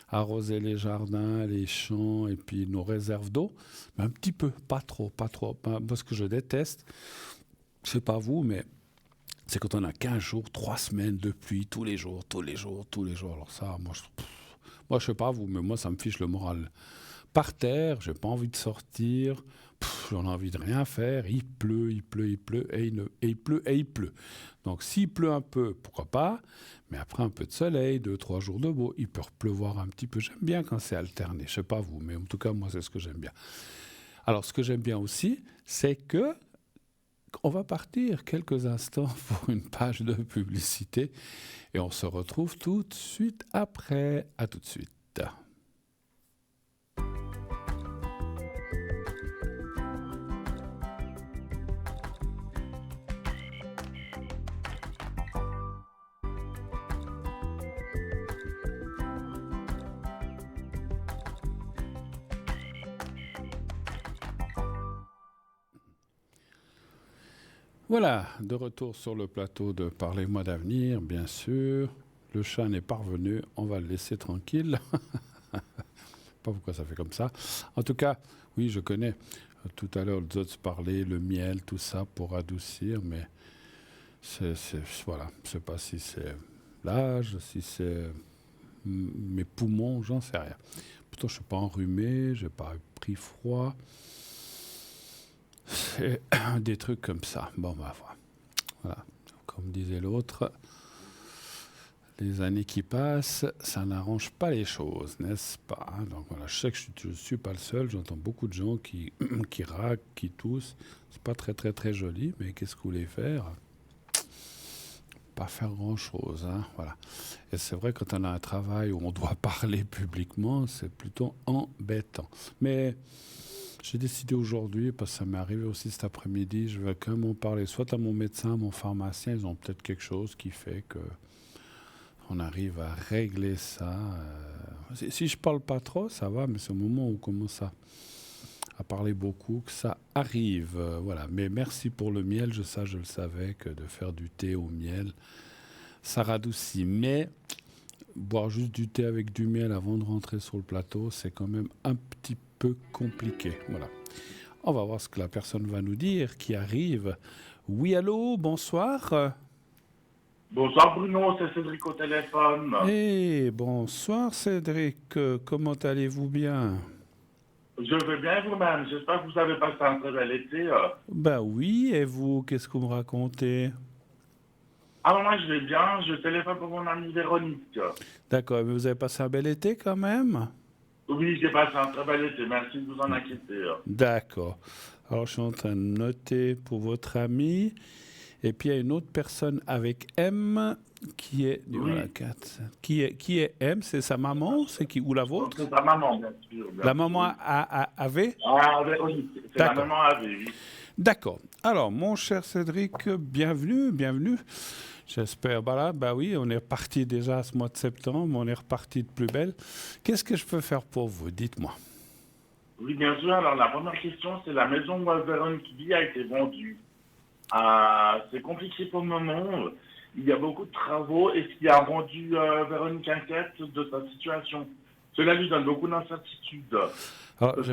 arroser les jardins, les champs et puis nos réserves d'eau. Mais un petit peu, pas trop, pas trop. Moi, ce que je déteste, je sais pas vous, mais c'est quand on a 15 jours, 3 semaines de pluie, tous les jours, tous les jours, tous les jours. Alors ça, moi je sais pas vous, mais moi, ça me fiche le moral. Par terre, j'ai pas envie de sortir, j'en ai envie de rien faire, il pleut, et il pleut, et il pleut. Donc s'il pleut un peu, pourquoi pas, mais après un peu de soleil, 2, 3 jours de beau, il peut pleuvoir un petit peu. J'aime bien quand c'est alterné, je sais pas vous, mais en tout cas moi c'est ce que j'aime bien. Alors ce que j'aime bien aussi, c'est que on va partir quelques instants pour une page de publicité et on se retrouve tout de suite après. À tout de suite. Voilà, de retour sur le plateau de Parlez-moi d'avenir, bien sûr. Le chat n'est pas revenu, on va le laisser tranquille. Pas pourquoi ça fait comme ça. En tout cas, oui, je connais. Tout à l'heure, les autres parlaient, le miel, tout ça pour adoucir, mais voilà, je ne sais pas si c'est l'âge, si c'est mes poumons, j'en sais rien. Pourtant, je ne suis pas enrhumé, je n'ai pas pris froid. C'est des trucs comme ça. Bon, bah voilà. Comme disait l'autre, les années qui passent, ça n'arrange pas les choses, n'est-ce pas? Donc voilà, je sais que je ne suis pas le seul, j'entends beaucoup de gens qui, qui raquent, qui toussent. C'est pas très très très joli, mais qu'est-ce que vous voulez faire? Pas faire grand-chose, hein, voilà. Et c'est vrai, quand on a un travail où on doit parler publiquement, c'est plutôt embêtant. Mais j'ai décidé aujourd'hui, parce que ça m'est arrivé aussi cet après-midi, je vais quand même en parler soit à mon médecin, à mon pharmacien, ils ont peut-être quelque chose qui fait que on arrive à régler ça. Si je parle pas trop, ça va, mais c'est au moment où on commence à parler beaucoup que ça arrive. Voilà. Mais merci pour le miel, je le savais, que de faire du thé au miel, ça radoucit. Mais boire juste du thé avec du miel avant de rentrer sur le plateau, c'est quand même un petit peu compliqué. Voilà. On va voir ce que la personne va nous dire qui arrive. Oui, allô, bonsoir. Bonsoir Bruno, c'est Cédric au téléphone. Eh, bonsoir Cédric, comment allez-vous bien? Je vais bien vous-même. J'espère que vous avez passé un très bel été. Ben oui, et vous, qu'est-ce que vous me racontez? Ah, moi, je vais bien. Je téléphone pour mon amie Véronique. D'accord, mais vous avez passé un bel été quand même? Oui, j'ai passé un très bel été. Merci de vous en inquiéter. D'accord. Alors, je suis en train de noter pour votre ami. Et puis, il y a une autre personne avec M qui est... Voilà, Oui, 4. Qui est M? C'est sa maman? C'est qui? Ou la vôtre? c'est sa maman, bien sûr. La Bien sûr, maman oui. avait? Ah, Véronique, c'est la D'accord. maman AV, oui. D'accord. Alors, mon cher Cédric, bienvenue, bienvenue. J'espère, voilà, bah oui, on est reparti déjà ce mois de septembre, on est reparti de plus belle. Qu'est-ce que je peux faire pour vous? Dites-moi. Oui, bien sûr. Alors, la première question, c'est la maison où Véronique vit a été vendue. C'est compliqué pour le moment. Il y a beaucoup de travaux et ce qui a rendu Véronique inquiète de sa situation. Cela lui donne beaucoup d'incertitudes. Alors, Parce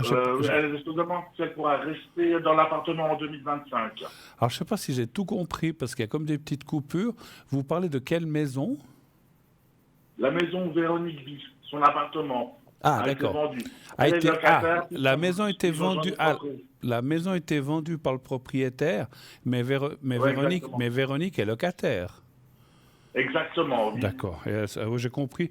que ah, elle se demande si elle pourra rester dans l'appartement en 2025. alors, je sais pas si j'ai tout compris, parce qu'il y a comme des petites coupures. Vous parlez de quelle maison? La maison où Véronique vit, son appartement, Ah, a été d'accord. vendu. Elle est locataire. La maison était ils ont changé vendue. de Ah, propriétaire. la maison était vendue par le propriétaire, mais, Ouais, exactement. Véronique est locataire. Exactement, oui. D'accord. Oui, j'ai compris.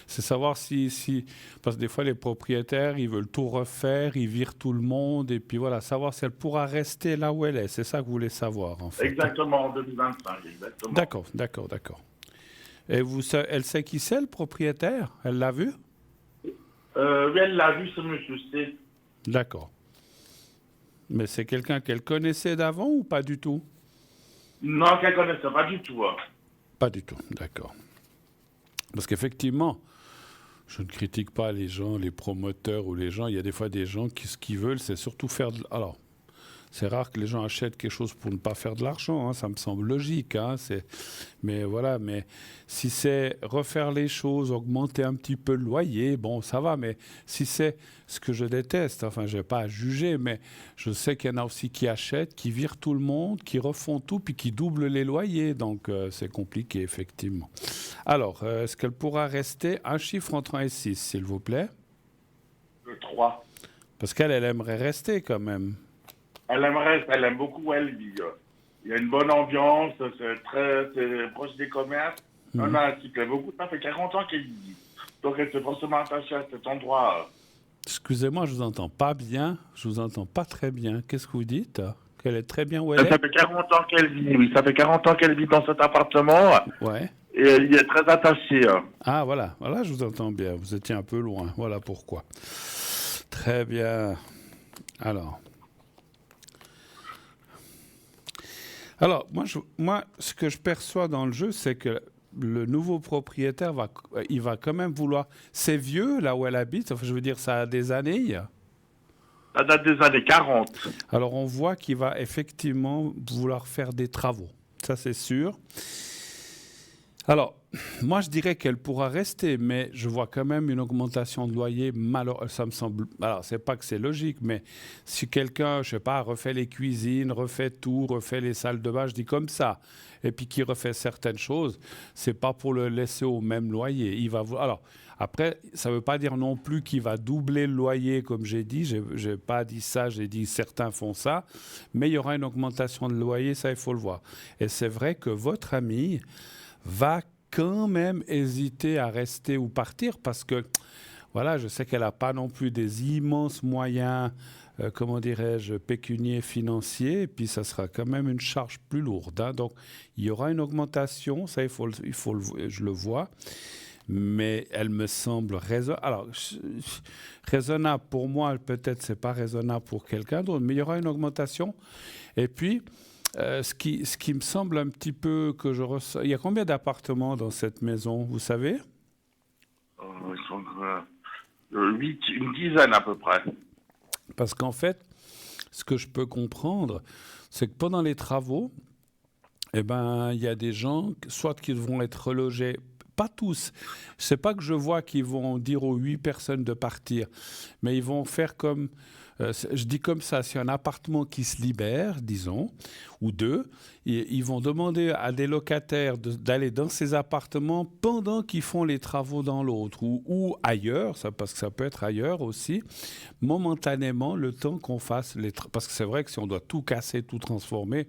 C'est savoir parce que des fois les propriétaires, ils veulent tout refaire, ils virent tout le monde, et puis voilà, savoir si elle pourra rester là où elle est. C'est ça que vous voulez savoir, en fait. Exactement, en 2025, exactement. D'accord, d'accord, d'accord. Et elle sait qui c'est, le propriétaire? Elle l'a vu? Oui, elle l'a vu, ce monsieur C. D'accord. Mais c'est quelqu'un qu'elle connaissait d'avant ou pas du tout? Non, qu'elle connaissait pas du tout. Pas du tout, d'accord. Parce qu'effectivement, je ne critique pas les gens, les promoteurs ou les gens. Il y a des fois des gens qui, ce qu'ils veulent, c'est surtout faire de... Alors, c'est rare que les gens achètent quelque chose pour ne pas faire de l'argent, hein, ça me semble logique. Hein, mais voilà, mais si c'est refaire les choses, augmenter un petit peu le loyer, bon, ça va. Mais si c'est ce que je déteste, enfin, je n'ai pas à juger, mais je sais qu'il y en a aussi qui achètent, qui virent tout le monde, qui refont tout, puis qui doublent les loyers. Donc, c'est compliqué, effectivement. Alors, est-ce qu'elle pourra rester un chiffre entre 1 et 6, s'il vous plaît? Le 3. Parce qu'elle aimerait rester quand même. Elle aime beaucoup où elle vit. Il y a une bonne ambiance, c'est proche des commerces. On a qui plaît beaucoup. Ça fait 40 ans qu'elle y vit. Donc elle s'est forcément attachée à cet endroit. Excusez-moi, je vous entends pas bien. Je vous entends pas très bien. Qu'est-ce que vous dites? Qu'elle est très bien où elle Ça est? fait 40 ans qu'elle vit, oui. Ça fait 40 ans qu'elle vit dans cet appartement. Ouais. Et elle y est très attachée. Ah, voilà. Voilà, je vous entends bien. Vous étiez un peu loin. Voilà pourquoi. Très bien. Alors, moi, ce que je perçois dans le jeu, c'est que le nouveau propriétaire il va quand même vouloir... C'est vieux, là où elle habite. Enfin, je veux dire, ça a des années. Ça date des années 40. Alors, on voit qu'il va effectivement vouloir faire des travaux. Ça, c'est sûr. Alors, moi, je dirais qu'elle pourra rester, mais je vois quand même une augmentation de loyer. Ça me semble... Alors, c'est pas que c'est logique, mais si quelqu'un, je sais pas, refait les cuisines, refait tout, refait les salles de bain, je dis comme ça, et puis qui refait certaines choses, c'est pas pour le laisser au même loyer. Il va... Alors, après, ça veut pas dire non plus qu'il va doubler le loyer, comme j'ai dit. J'ai pas dit ça, j'ai dit certains font ça, mais il y aura une augmentation de loyer, ça, il faut le voir. Et c'est vrai que votre ami va quand même hésiter à rester ou partir parce que, voilà, je sais qu'elle n'a pas non plus des immenses moyens, comment dirais-je, pécuniaires, financiers, et puis ça sera quand même une charge plus lourde. Hein. Donc, il y aura une augmentation, ça, je le vois, mais elle me semble raisonnable. Alors, raisonnable pour moi, peut-être c'est pas raisonnable pour quelqu'un d'autre, mais il y aura une augmentation. Et puis, ce qui me semble un petit peu que je ressens... Il y a combien d'appartements dans cette maison, vous savez? Ils sont 8, une dizaine à peu près. Parce qu'en fait, ce que je peux comprendre, c'est que pendant les travaux, eh ben, il y a des gens, soit qui vont être relogés pas tous. C'est pas que je vois qu'ils vont dire aux 8 personnes de partir, mais ils vont faire comme, je dis comme ça, si un appartement qui se libère, disons, ou 2, ils vont demander à des locataires d'aller dans ces appartements pendant qu'ils font les travaux dans l'autre, ou ailleurs, parce que ça peut être ailleurs aussi, momentanément, le temps qu'on fasse parce que c'est vrai que si on doit tout casser, tout transformer,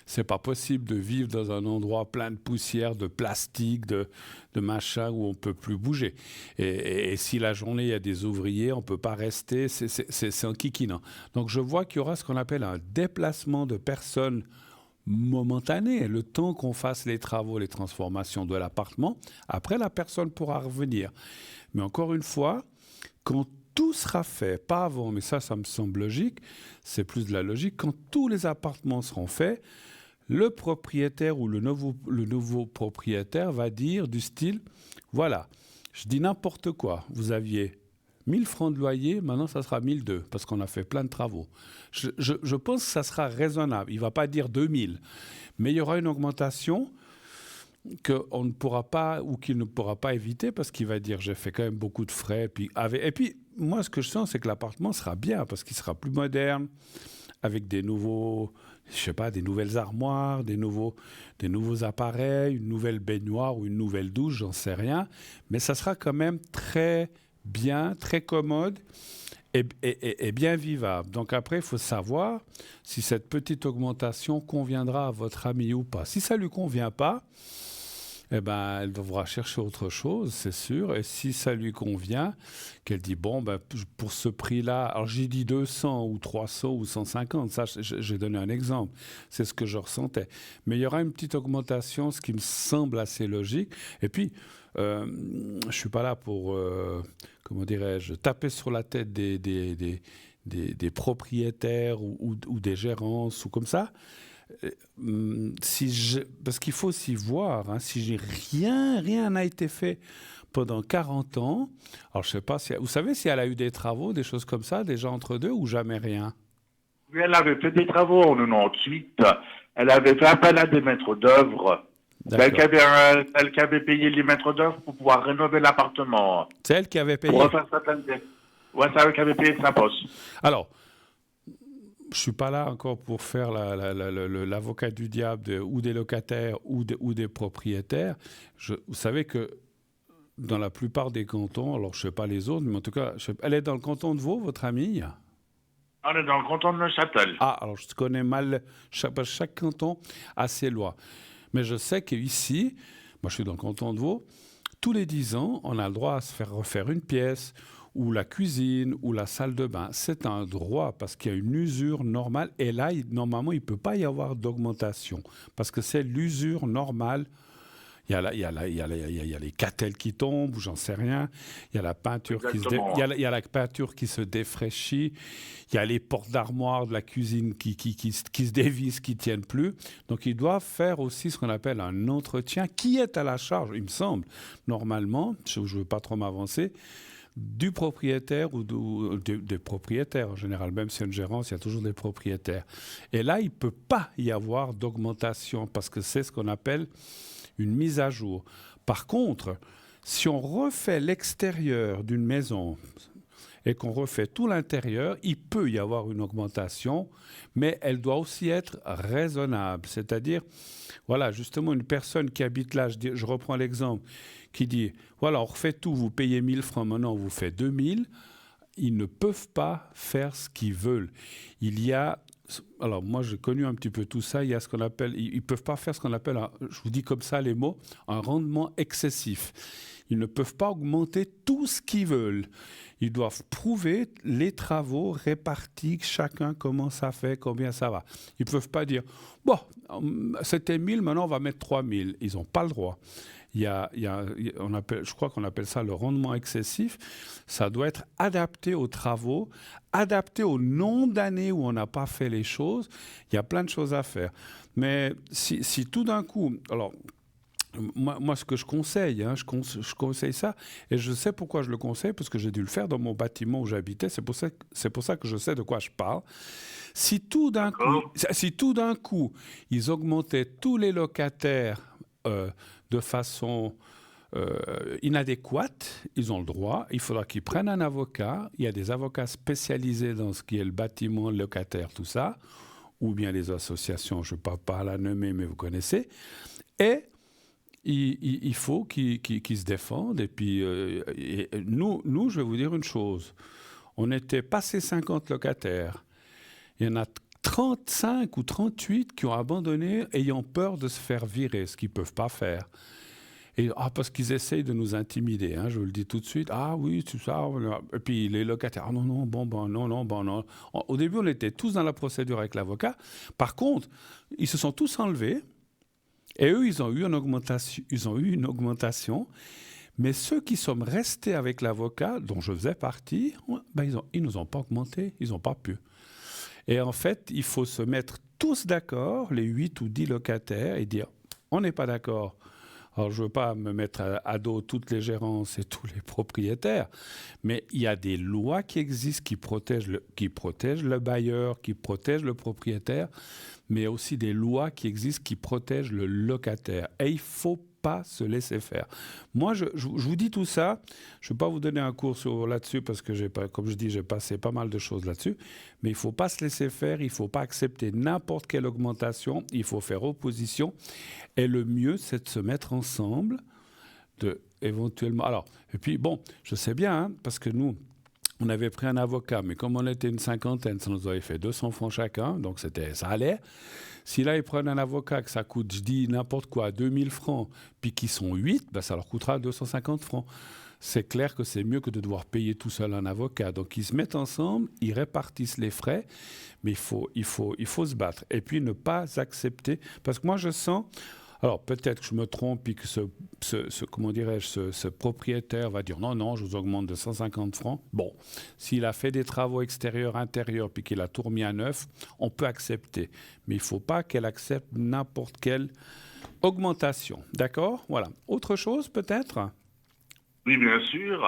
c'est pas possible de vivre dans un endroit plein de poussière, de plastique, de machin où on peut plus bouger. Et si la journée, il y a des ouvriers, on peut pas rester, c'est un kikinant. Donc je vois qu'il y aura ce qu'on appelle un déplacement de personnes momentané, le temps qu'on fasse les travaux, les transformations de l'appartement. Après, la personne pourra revenir. Mais encore une fois, quand tout sera fait, pas avant, mais ça me semble logique, c'est plus de la logique, quand tous les appartements seront faits, le propriétaire ou le nouveau propriétaire va dire du style, voilà, je dis n'importe quoi, vous aviez 1000 francs de loyer, maintenant ça sera 1002 parce qu'on a fait plein de travaux. Je pense que ça sera raisonnable. Il ne va pas dire 2000, mais il y aura une augmentation qu'on ne pourra pas ou qu'il ne pourra pas éviter parce qu'il va dire j'ai fait quand même beaucoup de frais. Et puis moi ce que je sens c'est que l'appartement sera bien parce qu'il sera plus moderne avec des nouveaux, je sais pas, des nouvelles armoires, des nouveaux appareils, une nouvelle baignoire ou une nouvelle douche, j'en sais rien, mais ça sera quand même très bien, très commode et bien vivable. Donc après, il faut savoir si cette petite augmentation conviendra à votre ami ou pas. Si ça ne lui convient pas, eh ben, elle devra chercher autre chose, c'est sûr. Et si ça lui convient, qu'elle dit, bon, ben, pour ce prix-là, alors j'ai dit 200 ou 300 ou 150, ça, j'ai donné un exemple. C'est ce que je ressentais. Mais il y aura une petite augmentation, ce qui me semble assez logique. Et puis, je ne suis pas là pour, comment dirais-je, taper sur la tête des propriétaires ou des gérances ou comme ça. Parce qu'il faut s'y voir, hein, si rien n'a été fait pendant 40 ans, alors je sais pas, vous savez si elle a eu des travaux, des choses comme ça, déjà entre deux ou jamais rien? Oui, elle avait fait des travaux en 98. Elle avait fait appel à des maîtres d'œuvre. Celle qui avait payé les maîtres d'œuvre pour pouvoir rénover l'appartement. C'est elle qui avait payé? Pour refaire certaines... Ouais, c'est elle qui avait payé de sa poche. Alors, je ne suis pas là encore pour faire l'avocat du diable ou des locataires ou des propriétaires. Vous savez que dans la plupart des cantons, alors je ne sais pas les autres, mais en tout cas, elle est dans le canton de Vaud, votre amie? On est dans le canton de Neuchâtel. Ah, alors je connais mal, chaque canton a ses lois. Mais je sais qu'ici, moi je suis dans le canton de Vaud, tous les 10 ans, on a le droit à se faire refaire une pièce, ou la cuisine, ou la salle de bain. C'est un droit parce qu'il y a une usure normale. Et là, normalement, il ne peut pas y avoir d'augmentation parce que c'est l'usure normale. Il y a les catelles qui tombent, ou j'en sais rien. Il y a la peinture il y a la peinture qui se défraîchit. Il y a les portes d'armoire de la cuisine qui se dévissent, qui ne tiennent plus. Donc, ils doivent faire aussi ce qu'on appelle un entretien qui est à la charge, il me semble, normalement. Je ne veux pas trop m'avancer. Du propriétaire ou des propriétaires en général, même si y a une gérance, il y a toujours des propriétaires. Et là, il ne peut pas y avoir d'augmentation parce que c'est ce qu'on appelle une mise à jour. Par contre, si on refait l'extérieur d'une maison et qu'on refait tout l'intérieur, il peut y avoir une augmentation, mais elle doit aussi être raisonnable. C'est-à-dire, voilà, justement, une personne qui habite là, je reprends l'exemple, qui dit, voilà, on refait tout, vous payez 1000 francs, maintenant on vous fait 2000, ils ne peuvent pas faire ce qu'ils veulent. Il y a, alors moi j'ai connu un petit peu tout ça, il y a ce qu'on appelle, ils ne peuvent pas faire ce qu'on appelle, je vous dis comme ça les mots, un rendement excessif. Ils ne peuvent pas augmenter tout ce qu'ils veulent. Ils doivent prouver les travaux répartis, chacun comment ça fait, combien ça va. Ils ne peuvent pas dire, bon, c'était 1000, maintenant on va mettre 3000. Ils n'ont pas le droit. Je crois qu'on appelle ça le rendement excessif. Ça doit être adapté aux travaux, adapté au nombre d'années où on n'a pas fait les choses. Il y a plein de choses à faire. Mais si tout d'un coup... Alors, moi, ce que je conseille, hein, je conseille ça, et je sais pourquoi je le conseille, parce que j'ai dû le faire dans mon bâtiment où j'habitais, c'est pour ça que je sais de quoi je parle. Si tout d'un coup, ils augmentaient tous les locataires de façon inadéquate, ils ont le droit, il faudra qu'ils prennent un avocat, il y a des avocats spécialisés dans ce qui est le bâtiment, le locataire, tout ça, ou bien les associations, je ne vais pas la nommer, mais vous connaissez, et il faut qu'ils se défendent. Et puis, nous, je vais vous dire une chose. On était passé 50 locataires. Il y en a 35 ou 38 qui ont abandonné, ayant peur de se faire virer, ce qu'ils ne peuvent pas faire. Et, parce qu'ils essayent de nous intimider, hein, je vous le dis tout de suite. Ah oui, c'est ça. Et puis les locataires, ah non, non, non. Au début, on était tous dans la procédure avec l'avocat. Par contre, ils se sont tous enlevés. Et eux, ils ont eu une augmentation. Mais ceux qui sont restés avec l'avocat, dont je faisais partie, ils nous ont pas augmenté, ils n'ont pas pu. Et en fait, il faut se mettre tous d'accord, les 8 ou 10 locataires, et dire, on n'est pas d'accord. Alors, je ne veux pas me mettre à dos toutes les gérances et tous les propriétaires, mais il y a des lois qui existent qui protègent le bailleur, qui protègent le propriétaire, mais il y a aussi des lois qui existent qui protègent le locataire. Et il ne faut pas se laisser faire. Moi, je vous dis tout ça. Je ne vais pas vous donner un cours là-dessus parce que, comme je dis, j'ai passé pas mal de choses là-dessus. Mais il ne faut pas se laisser faire. Il ne faut pas accepter n'importe quelle augmentation. Il faut faire opposition. Et le mieux, c'est de se mettre ensemble, éventuellement. Alors, et puis, bon, je sais bien, hein, parce que nous, on avait pris un avocat, mais comme on était une cinquantaine, ça nous avait fait 200 francs chacun, donc ça allait. Si là, ils prennent un avocat que ça coûte, je dis n'importe quoi, 2000 francs, puis qu'ils sont 8, ça leur coûtera 250 francs. C'est clair que c'est mieux que de devoir payer tout seul un avocat. Donc, ils se mettent ensemble, ils répartissent les frais, mais il faut se battre. Et puis, ne pas accepter, parce que moi, je sens... Alors, peut-être que je me trompe et que ce propriétaire va dire non, je vous augmente de 150 francs. Bon, s'il a fait des travaux extérieurs, intérieurs, puis qu'il a tout remis à neuf, on peut accepter. Mais il ne faut pas qu'elle accepte n'importe quelle augmentation. D'accord ? Voilà. Autre chose, peut-être ? Oui, bien sûr.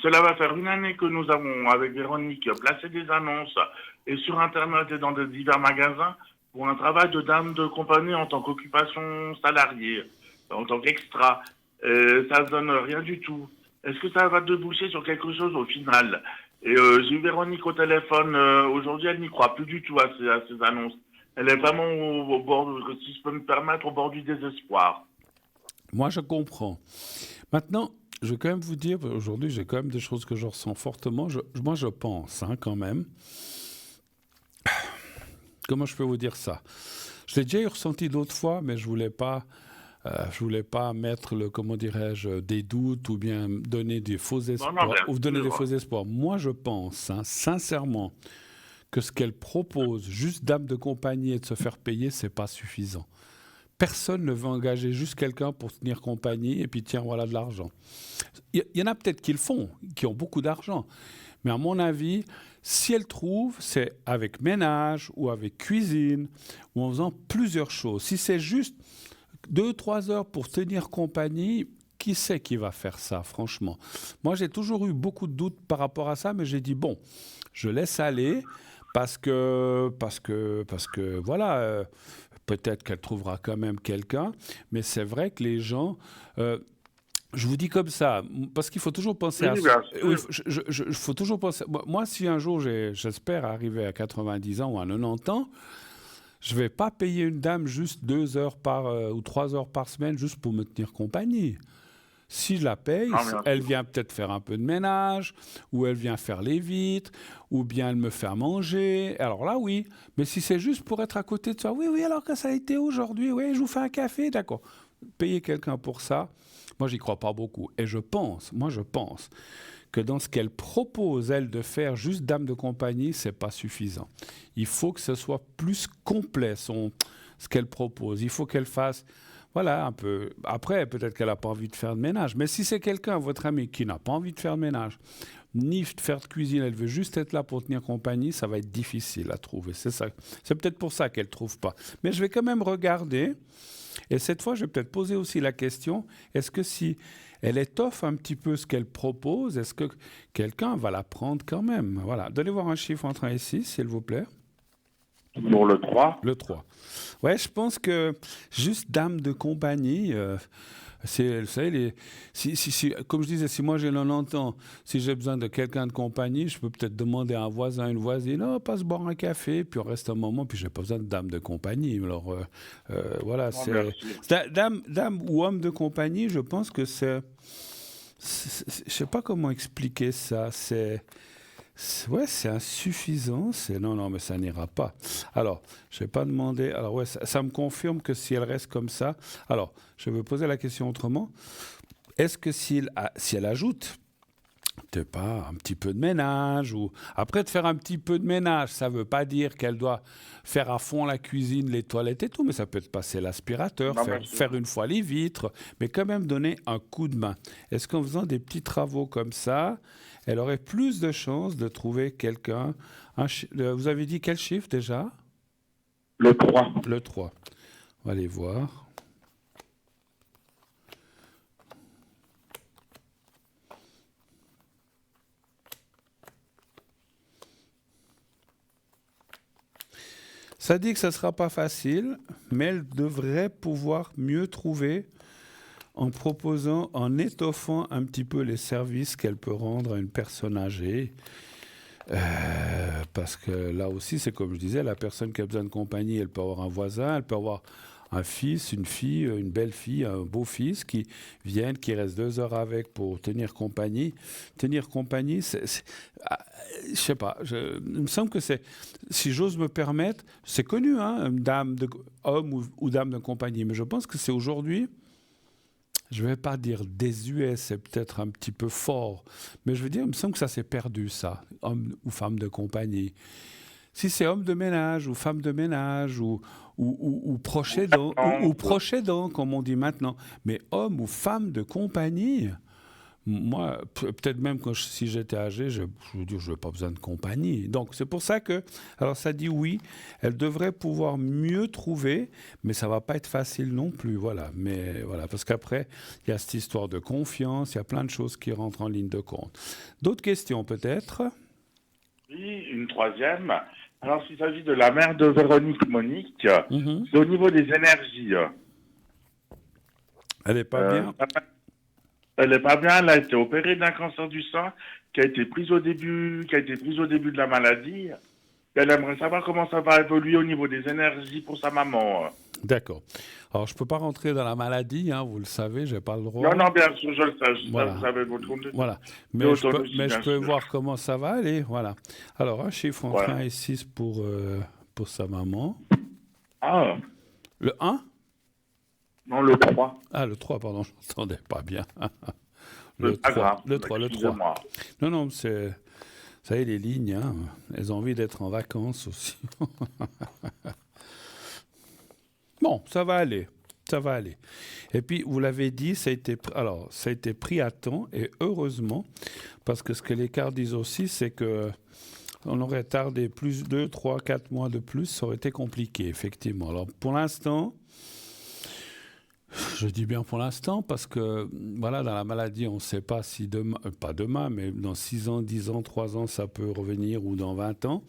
Cela va faire une année que nous avons, avec Véronique, placé des annonces et sur Internet et dans de divers magasins pour un travail de dame de compagnie en tant qu'occupation salariée, en tant qu'extra. Ça ne donne rien du tout. Est-ce que ça va déboucher sur quelque chose au final ? Et j'ai eu Véronique au téléphone aujourd'hui, elle n'y croit plus du tout à ces annonces. Elle est vraiment au bord, si je peux me permettre, au bord du désespoir. Moi, je comprends. Maintenant, je vais quand même vous dire, aujourd'hui, j'ai quand même des choses que je ressens fortement. Moi, je pense, hein, quand même. Comment je peux vous dire ça ? Je l'ai déjà ressenti d'autres fois, mais je voulais pas mettre des doutes ou bien donner des faux espoirs. Moi, je pense, hein, sincèrement, que ce qu'elle propose, juste dame de compagnie et de se faire payer, c'est pas suffisant. Personne ne veut engager juste quelqu'un pour tenir compagnie et puis tiens, voilà de l'argent. Il y en a peut-être qui le font, qui ont beaucoup d'argent. Mais à mon avis, si elle trouve, c'est avec ménage ou avec cuisine ou en faisant plusieurs choses. Si c'est juste 2-3 heures pour tenir compagnie, qui c'est qui va faire ça, franchement ? Moi, j'ai toujours eu beaucoup de doutes par rapport à ça, mais j'ai dit, bon, je laisse aller parce que voilà, peut-être qu'elle trouvera quand même quelqu'un, mais c'est vrai que les gens... je vous dis comme ça, parce qu'il faut toujours penser à ça. Il faut toujours penser... Moi, si un jour, j'espère arriver à 90 ans ou à 90 ans, je ne vais pas payer une dame juste 2 heures ou 3 heures par semaine juste pour me tenir compagnie. Si je la paye, elle vient peut-être faire un peu de ménage, ou elle vient faire les vitres, ou bien elle me fait à manger. Alors là, oui. Mais si c'est juste pour être à côté de ça, oui, alors que ça a été aujourd'hui, oui, je vous fais un café, d'accord. Payer quelqu'un pour ça, moi, j'y crois pas beaucoup. Et je pense que dans ce qu'elle propose, elle, de faire juste dame de compagnie, c'est pas suffisant. Il faut que ce soit plus complet, ce qu'elle propose. Il faut qu'elle fasse... Voilà, un peu. Après, peut-être qu'elle n'a pas envie de faire de ménage. Mais si c'est quelqu'un, votre ami, qui n'a pas envie de faire de ménage, ni de faire de cuisine, elle veut juste être là pour tenir compagnie, ça va être difficile à trouver. C'est ça. C'est peut-être pour ça qu'elle ne trouve pas. Mais je vais quand même regarder. Et cette fois, je vais peut-être poser aussi la question, est-ce que si elle étoffe un petit peu ce qu'elle propose, est-ce que quelqu'un va la prendre quand même ? Voilà. Donnez voir un chiffre entre 1 et 6, s'il vous plaît. Pour le 3. Le 3. Ouais, je pense que juste dame de compagnie, Vous savez, comme je disais, si moi j'ai 90 ans, si j'ai besoin de quelqu'un de compagnie, je peux peut-être demander à un voisin, une voisine, oh, passe boire un café, puis on reste un moment, puis j'ai pas besoin de dame de compagnie. Alors voilà, Non, merci. dame ou homme de compagnie, je pense que je sais pas comment expliquer ça. Ouais, c'est insuffisant. Non, mais ça n'ira pas. Alors, je vais pas demander. Alors ouais, ça me confirme que si elle reste comme ça. Alors, je vais poser la question autrement. Est-ce que si elle ajoute, peut-être pas un petit peu de ménage ou après de faire un petit peu de ménage, ça veut pas dire qu'elle doit faire à fond la cuisine, les toilettes et tout, mais ça peut être passer l'aspirateur, Non, faire une fois les vitres, mais quand même donner un coup de main. Est-ce qu'en faisant des petits travaux comme ça, elle aurait plus de chances de trouver quelqu'un? Vous avez dit quel chiffre déjà? Le 3. Le 3. On va aller voir. Ça dit que ça ne sera pas facile, mais elle devrait pouvoir mieux trouver en proposant, en étoffant un petit peu les services qu'elle peut rendre à une personne âgée. Parce que là aussi, c'est comme je disais, la personne qui a besoin de compagnie, elle peut avoir un voisin, elle peut avoir un fils, une fille, une belle-fille, un beau-fils qui viennent, qui restent 2 heures avec pour tenir compagnie. Tenir compagnie, je sais pas, il me semble que c'est, si j'ose me permettre, c'est connu, hein, homme ou dame de compagnie, mais je pense que c'est aujourd'hui, je ne vais pas dire désuet, c'est peut-être un petit peu fort, mais je veux dire, il me semble que ça s'est perdu, ça, homme ou femme de compagnie. Si c'est homme de ménage ou femme de ménage ou proche aidant, ou proche aidant, comme on dit maintenant, mais homme ou femme de compagnie, moi, peut-être même si j'étais âgé, je veux dire, je n'ai pas besoin de compagnie. Donc, c'est pour ça que, alors ça dit oui, elle devrait pouvoir mieux trouver, mais ça ne va pas être facile non plus, voilà. Mais voilà, parce qu'après, il y a cette histoire de confiance, il y a plein de choses qui rentrent en ligne de compte. D'autres questions peut-être? Oui, une troisième. Alors, s'il s'agit de la mère de Véronique Monique, Mhm. c'est au niveau des énergies. Elle n'est pas bien? Elle n'est pas bien, elle a été opérée d'un cancer du sein qui a été prise au début de la maladie. Elle aimerait savoir comment ça va évoluer au niveau des énergies pour sa maman. D'accord. Alors, je ne peux pas rentrer dans la maladie, hein, vous le savez, je n'ai pas le droit. Non, bien sûr, je le sais, Voilà. vous avez votre compte. Voilà. Mais je peux voir comment ça va aller. Voilà. Alors, un chiffre entre 1 et 6 pour sa maman. Ah. Le 1? Non, le 3. Ah, le 3, pardon, je n'entendais pas bien. Le 3. Le 3. Non, c'est... Vous savez, les lignes, hein, elles ont envie d'être en vacances aussi. Bon, ça va aller. Ça va aller. Et puis, vous l'avez dit, ça a été pris à temps, et heureusement, parce que ce que les cartes disent aussi, c'est que on aurait tardé 2, 3, 4 mois de plus, ça aurait été compliqué, effectivement. Alors, pour l'instant, je dis bien pour l'instant, parce que, voilà, dans la maladie, on ne sait pas si demain, pas demain, mais dans 6 ans, 10 ans, 3 ans, ça peut revenir, ou dans 20 ans.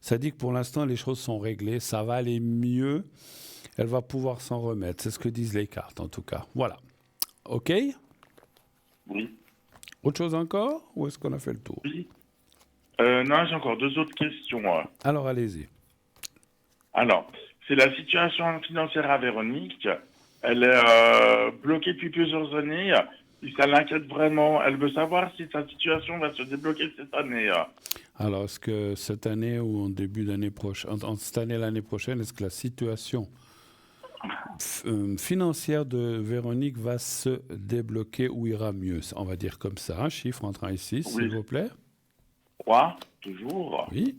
Ça dit que pour l'instant, les choses sont réglées, ça va aller mieux. Elle va pouvoir s'en remettre. C'est ce que disent les cartes, en tout cas. Voilà. OK? Oui. Autre chose encore? Ou est-ce qu'on a fait le tour? Oui. Non, j'ai encore 2 autres questions. Alors, allez-y. Alors, c'est la situation financière à Véronique. Elle est bloquée depuis plusieurs années. Et ça l'inquiète vraiment. Elle veut savoir si sa situation va se débloquer cette année. Alors, est-ce que cette année ou en début d'année prochaine, en cette année, l'année prochaine, est-ce que la situation financière de Véronique va se débloquer ou ira mieux? On va dire comme ça. Un chiffre entre 1 et 6, s'il vous plaît. 3, toujours. Oui.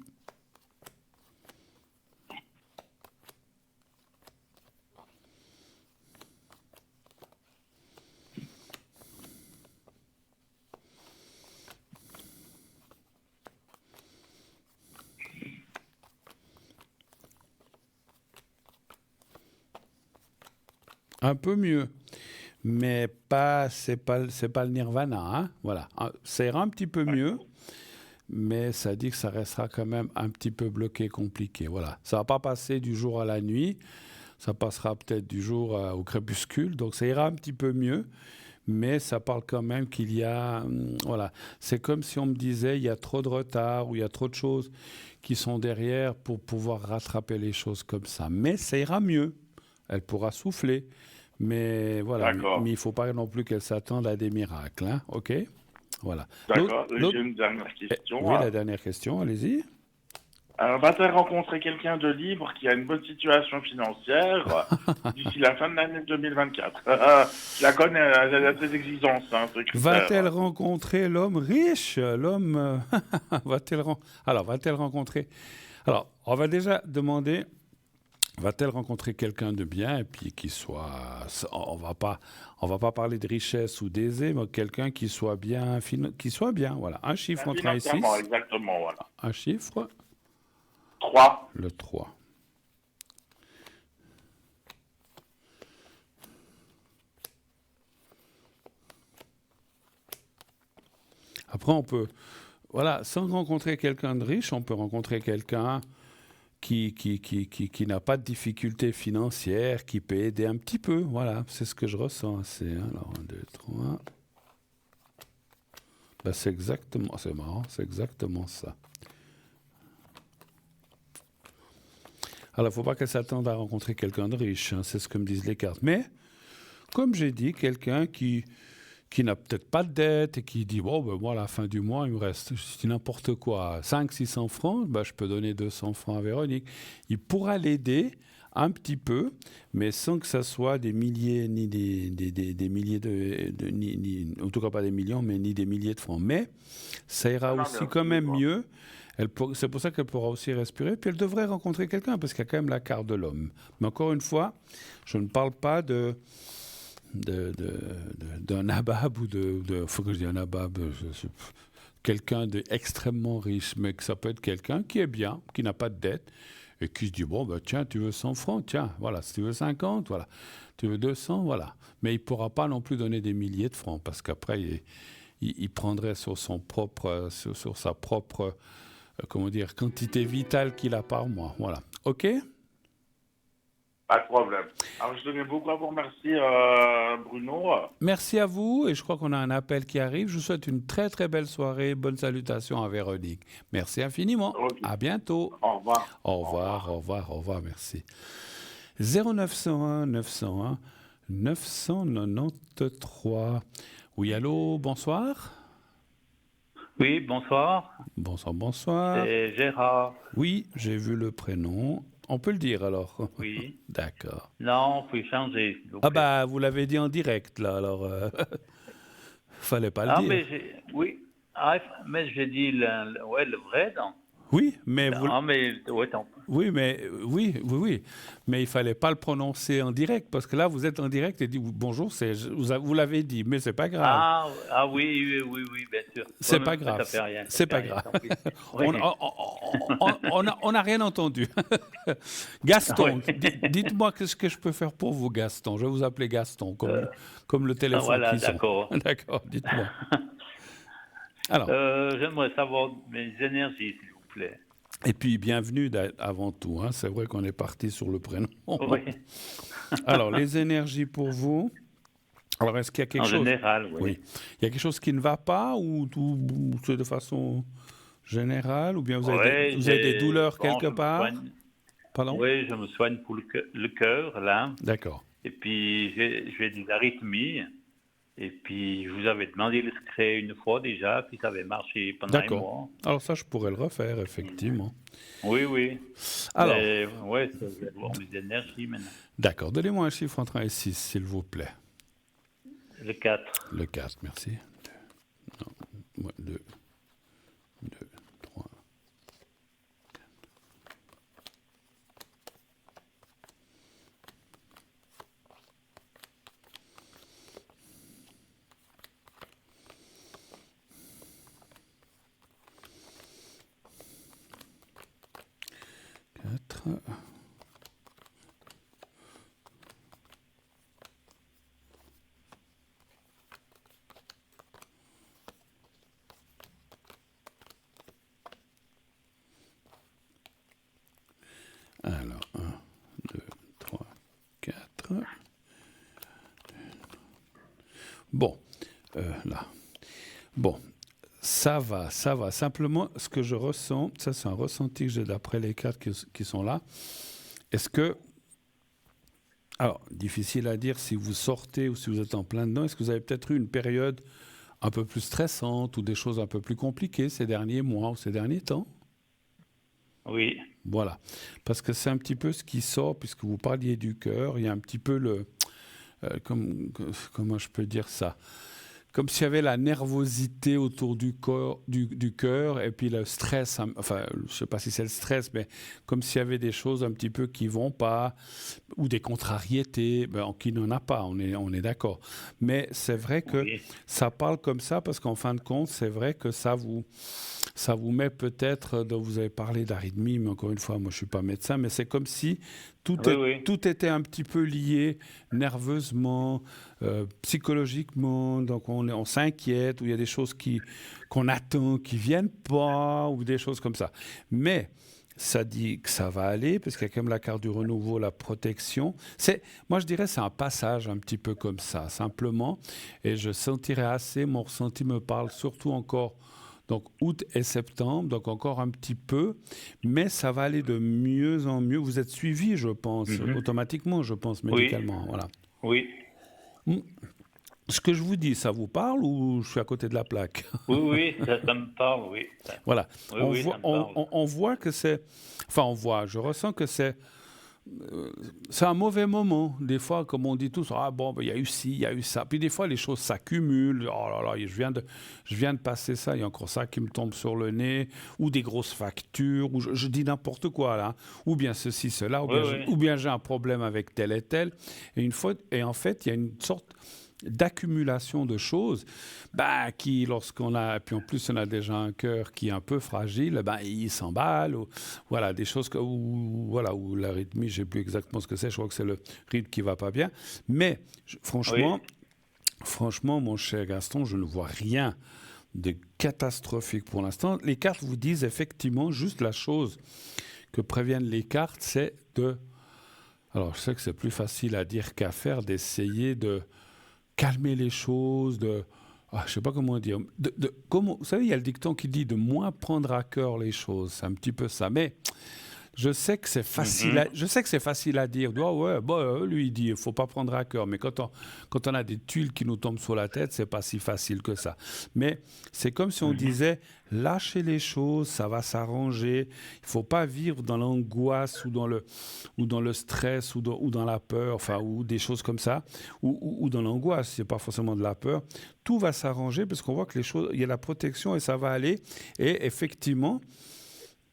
Un peu mieux, mais c'est pas le nirvana, hein? Voilà, ça ira un petit peu mieux, mais ça dit que ça restera quand même un petit peu bloqué, compliqué. Voilà, ça va pas passer du jour à la nuit. ça passera peut-être du jour au crépuscule, donc ça ira un petit peu mieux. Mais ça parle quand même qu'il y a... voilà. C'est comme si on me disait il y a trop de retard ou il y a trop de choses qui sont derrière pour pouvoir rattraper les choses comme ça. Mais ça ira mieux. Elle pourra souffler. Mais voilà. D'accord. Mais il ne faut pas non plus qu'elle s'attende à des miracles. Hein, OK? Voilà. D'accord. J'ai une dernière question. Oui, la dernière question, allez-y. Alors, va-t-elle rencontrer quelqu'un de libre qui a une bonne situation financière d'ici la fin de l'année 2024? Je la connais, elle a ses exigences. Hein, va-t-elle rencontrer l'homme riche? L'homme... va-t-elle rencontrer... Alors, on va déjà demander... Va-t-elle rencontrer quelqu'un de bien et puis qui soit... On va pas parler de richesse ou d'aisé, mais quelqu'un qui soit bien, voilà. Un chiffre entre 1 et 6. Exactement, voilà. Un chiffre. 3. Le 3. Après, on peut... Voilà, sans rencontrer quelqu'un de riche, on peut rencontrer quelqu'un qui n'a pas de difficultés financières, qui peut aider un petit peu. Voilà, c'est ce que je ressens. Alors, 1, 2, 3... Ben, c'est marrant, c'est exactement ça. Alors, il ne faut pas qu'elle s'attende à rencontrer quelqu'un de riche, hein, c'est ce que me disent les cartes. Mais, comme j'ai dit, quelqu'un qui n'a peut-être pas de dette et qui dit, bon, ben, moi, à la fin du mois, il me reste n'importe quoi, 500-600 francs, ben, je peux donner 200 francs à Véronique. Il pourra l'aider un petit peu, mais sans que ça soit des milliers, ni des milliers en tout cas pas des millions, mais ni des milliers de francs. Mais ça ira aussi quand même mieux. C'est pour ça qu'elle pourra aussi respirer. Puis elle devrait rencontrer quelqu'un, parce qu'il y a quand même la carte de l'homme. Mais encore une fois, je ne parle pas d'un nabab ou faut que je dise un nabab, quelqu'un d'extrêmement riche, mais que ça peut être quelqu'un qui est bien, qui n'a pas de dette, et qui se dit, bon, ben, tiens, tu veux 100 francs, tiens, voilà, si tu veux 50, voilà, tu veux 200, voilà. Mais il ne pourra pas non plus donner des milliers de francs, parce qu'après, il prendrait sur sa propre, comment dire, quantité vitale qu'il a par mois. Voilà. OK? Pas de problème. Alors, je tenais beaucoup à vous remercier, Bruno. Merci à vous, et je crois qu'on a un appel qui arrive. Je vous souhaite une très, très belle soirée. Bonne salutation à Véronique. Merci infiniment. Okay. À bientôt. Au revoir. Au revoir, au revoir, au revoir, merci. 0901 901 993. Oui, allô, bonsoir. Oui, bonsoir. Bonsoir, bonsoir. C'est Gérard. Oui, j'ai vu le prénom. On peut le dire alors. Oui. D'accord. Non, vous pouvez changer. Ah bah, vous l'avez dit en direct là, alors fallait pas le dire. Oui, mais j'ai dit le vrai, non. Oui, mais oui, mais il fallait pas le prononcer en direct parce que là vous êtes en direct et dit bonjour, vous l'avez dit, mais c'est pas grave. Oui, bien sûr. C'est pas grave. C'est pas grave. On n'a rien entendu. Gaston, dites-moi ce que je peux faire pour vous, Gaston. Je vais vous appeler Gaston, comme le téléphone. Voilà, d'accord. D'accord, dites-moi. Alors, j'aimerais savoir mes énergies, s'il vous plaît. Et puis, bienvenue avant tout. Hein. C'est vrai qu'on est parti sur le prénom. Oui. Alors, les énergies pour vous. Alors, est-ce qu'il y a quelque chose... En général, oui. Il y a quelque chose qui ne va pas ou c'est de façon générale ou bien vous avez des douleurs quelque part? Pardon? Oui, je me soigne pour le cœur, là. D'accord. Et puis, j'ai des arythmies. Et puis, je vous avais demandé de le créer une fois déjà, puis ça avait marché pendant un mois. Alors ça, je pourrais le refaire, effectivement. Oui. Alors, oui, ça va avoir mes énergies maintenant. D'accord. Donnez-moi un chiffre entre 1 et 6, s'il vous plaît. Le 4. Le 4, merci. 2, 3. Alors, 1, 2, 3, Là. Bon, ça va. Simplement, ce que je ressens, ça c'est un ressenti que j'ai d'après les cartes qui sont là. Est-ce que... Alors, difficile à dire si vous sortez ou si vous êtes en plein dedans. Est-ce que vous avez peut-être eu une période un peu plus stressante ou des choses un peu plus compliquées ces derniers mois ou ces derniers temps? Oui. Voilà. Parce que c'est un petit peu ce qui sort, puisque vous parliez du cœur. Il y a un petit peu le... comment je peux dire ça? Comme s'il y avait la nervosité autour du cœur et puis le stress, enfin, je ne sais pas si c'est le stress, mais comme s'il y avait des choses un petit peu qui ne vont pas, ou des contrariétés, qui n'en a pas, on est d'accord. Mais c'est vrai que ça parle comme ça, parce qu'en fin de compte, c'est vrai que ça vous met peut-être, vous avez parlé d'arythmie, mais encore une fois, moi je ne suis pas médecin, mais c'est comme si tout était un petit peu lié nerveusement, psychologiquement, donc on s'inquiète, ou il y a des choses qu'on attend, qui ne viennent pas, ou des choses comme ça. Mais ça dit que ça va aller, parce qu'il y a quand même la carte du renouveau, la protection. Moi, je dirais c'est un passage un petit peu comme ça, simplement, et je sentirais assez, mon ressenti me parle surtout encore donc août et septembre, donc encore un petit peu, mais ça va aller de mieux en mieux. Vous êtes suivi, je pense, automatiquement, je pense, médicalement. Oui. Voilà. Oui. Ce que je vous dis, ça vous parle ou je suis à côté de la plaque? Oui, ça me parle, oui. Voilà. Oui, on voit que c'est... Enfin, je ressens que c'est un mauvais moment. Des fois, comme on dit tous, il y a eu ci, il y a eu ça. Puis des fois, les choses s'accumulent. Oh là là, je viens de passer ça, il y a encore ça qui me tombe sur le nez, ou des grosses factures, ou je dis n'importe quoi là, ou bien ceci, cela, ou bien j'ai un problème avec tel et tel. Et en fait, il y a une sorte d'accumulation de choses qui, lorsqu'on a, puis en plus on a déjà un cœur qui est un peu fragile, il s'emballe, voilà, des choses où l'arythmie, je ne sais plus exactement ce que c'est, je crois que c'est le rythme qui ne va pas bien, mais franchement, mon cher Gaston, je ne vois rien de catastrophique pour l'instant. Les cartes vous disent effectivement juste la chose que préviennent les cartes, c'est alors je sais que c'est plus facile à dire qu'à faire, d'essayer de calmer les choses, je ne sais pas comment dire. Vous savez, il y a le dicton qui dit de moins prendre à cœur les choses. C'est un petit peu ça. Mais je sais que c'est facile à dire. Lui, il dit, il ne faut pas prendre à cœur. Mais quand on a des tuiles qui nous tombent sur la tête, ce n'est pas si facile que ça. Mais c'est comme si on disait, lâchez les choses, ça va s'arranger. Il ne faut pas vivre dans l'angoisse ou dans le stress ou dans la peur, ou des choses comme ça, ou dans l'angoisse, ce n'est pas forcément de la peur. Tout va s'arranger parce qu'on voit que les choses, il y a la protection et ça va aller. Et effectivement,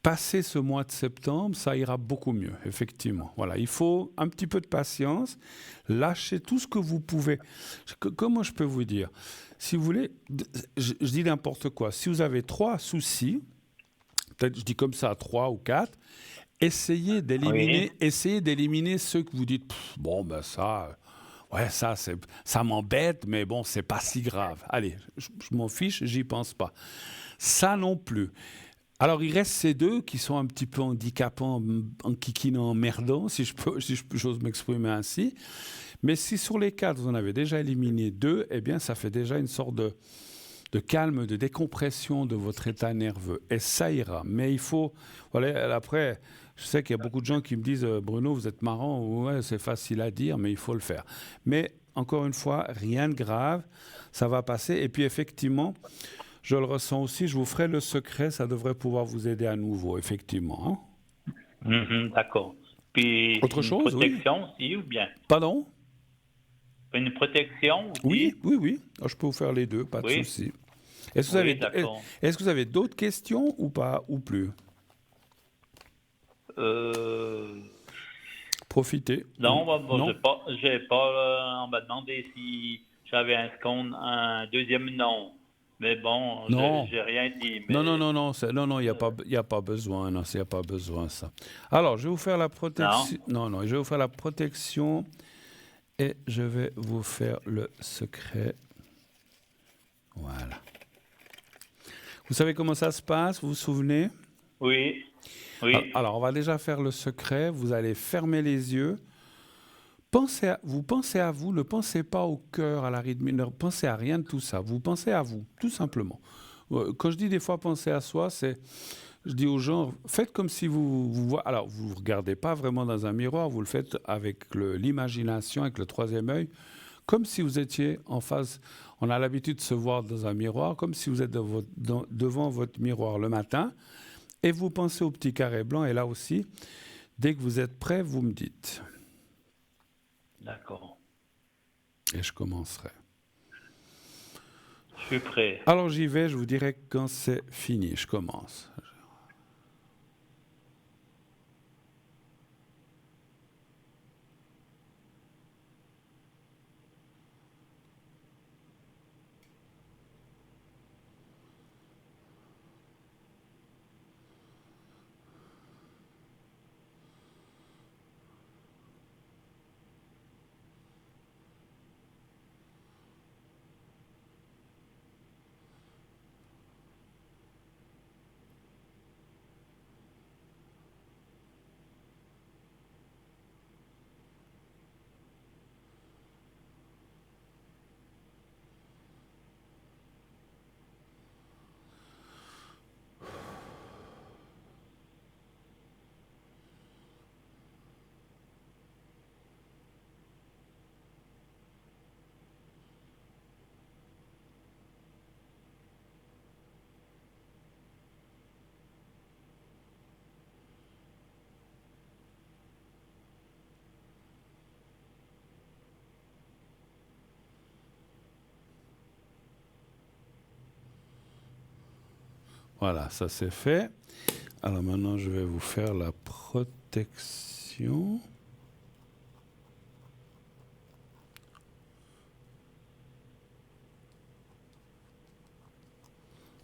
passer ce mois de septembre, ça ira beaucoup mieux, effectivement. Voilà, il faut un petit peu de patience, lâcher tout ce que vous pouvez. Comment je peux vous dire? Si vous voulez, je dis n'importe quoi. Si vous avez 3 soucis, peut-être je dis comme ça 3 ou 4, essayez d'éliminer ceux que vous dites, ça m'embête, mais bon, c'est pas si grave. Allez, je m'en fiche, j'y pense pas. Ça non plus. Alors, il reste ces 2 qui sont un petit peu handicapants, enquiquinants, emmerdants, si j'ose m'exprimer ainsi. Mais si sur les 4, vous en avez déjà éliminé 2, eh bien, ça fait déjà une sorte de calme, de décompression de votre état nerveux. Et ça ira. Mais il faut... Voilà, après, je sais qu'il y a beaucoup de gens qui me disent « Bruno, vous êtes marrant. » Ouais, c'est facile à dire, mais il faut le faire. Mais, encore une fois, rien de grave. Ça va passer. Et puis, effectivement... Je le ressens aussi, je vous ferai le secret, ça devrait pouvoir vous aider à nouveau, effectivement. D'accord. Puis autre chose, protection aussi, ou bien? Pardon? Une protection aussi? Oui. Alors, je peux vous faire les 2, pas de souci. Est-ce que vous avez d'autres questions ou pas, ou plus? Profitez. Non, j'ai pas. On m'a demandé si j'avais un deuxième nom. Mais bon, j'ai rien dit. Mais... Non, il n'y a pas besoin. Non, il n'y a pas besoin, ça. Alors, je vais vous faire la protection. Non, je vais vous faire la protection et je vais vous faire le secret. Voilà. Vous savez comment ça se passe? Vous vous souvenez? Oui. Alors, on va déjà faire le secret. Vous allez fermer les yeux, Vous pensez à vous, ne pensez pas au cœur, à la rythmie, ne pensez à rien de tout ça. Vous pensez à vous, tout simplement. Quand je dis des fois penser à soi, je dis aux gens, faites comme si alors vous ne regardez pas vraiment dans un miroir, vous le faites avec l'imagination, avec le troisième œil, comme si vous étiez en face. On a l'habitude de se voir dans un miroir, comme si vous êtes devant votre miroir le matin, et vous pensez au petit carré blanc, et là aussi, dès que vous êtes prêt, vous me dites. D'accord. Et je commencerai. Je suis prêt. Alors j'y vais, je vous dirai quand c'est fini. Je commence. Voilà, ça c'est fait. Alors maintenant, je vais vous faire la protection.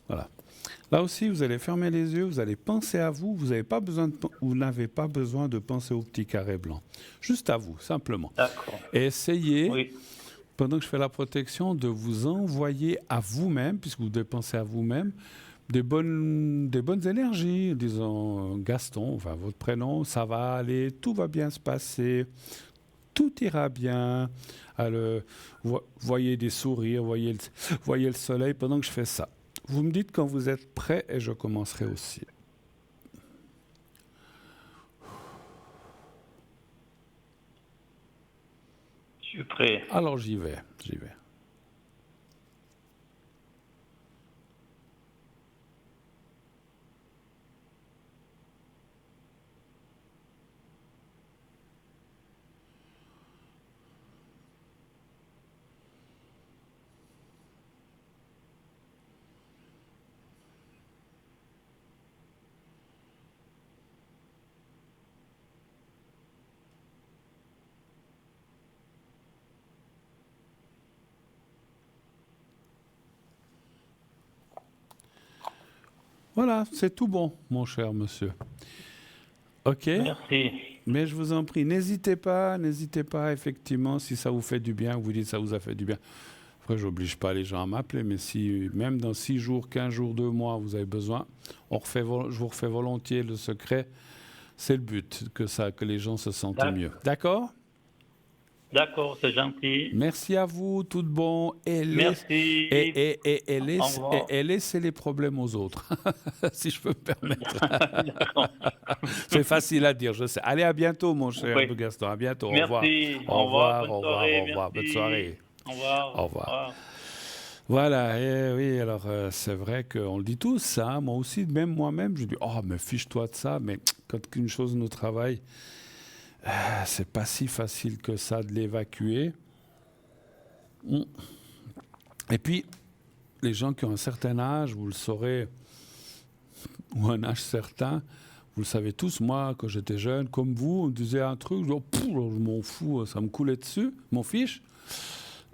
Voilà. Là aussi, vous allez fermer les yeux, vous allez penser à vous. Vous n'avez pas besoin de penser au petit carré blanc. Juste à vous, simplement. D'accord. Et essayez, Oui. pendant que je fais la protection, de vous envoyer à vous-même, puisque vous devez penser à vous-même, des bonnes énergies, disons Gaston, enfin votre prénom, ça va aller, tout va bien se passer, tout ira bien. Voyez des sourires, voyez le soleil pendant que je fais ça. Vous me dites quand vous êtes prêt et je commencerai aussi. Je suis prêt. Alors j'y vais. Voilà, c'est tout bon, mon cher monsieur. OK. Merci. Mais je vous en prie, n'hésitez pas, effectivement, si ça vous fait du bien, vous dites ça vous a fait du bien. Après, j'oblige pas les gens à m'appeler, mais si même dans 6 jours, 15 jours, 2 mois, vous avez besoin, je vous refais volontiers le secret. C'est le but, que les gens se sentent mieux. D'accord ? D'accord, c'est gentil. Merci à vous, tout de bon. Merci. Et laissez les problèmes aux autres, si je peux me permettre. C'est facile à dire, je sais. Allez, à bientôt, mon cher Gaston. À bientôt. Merci. Au revoir. Bonne soirée. Bonne soirée. Au revoir. Au revoir. Voilà, et oui, alors c'est vrai qu'on le dit tous, ça. Moi aussi, même moi-même, je dis, oh, mais fiche-toi de ça. Mais quand une chose nous travaille, c'est pas si facile que ça de l'évacuer. Et puis, les gens qui ont un certain âge, vous le saurez, ou un âge certain, vous le savez tous, moi, quand j'étais jeune, comme vous, on me disait un truc, je m'en fous, ça me coulait dessus, m'en fiche.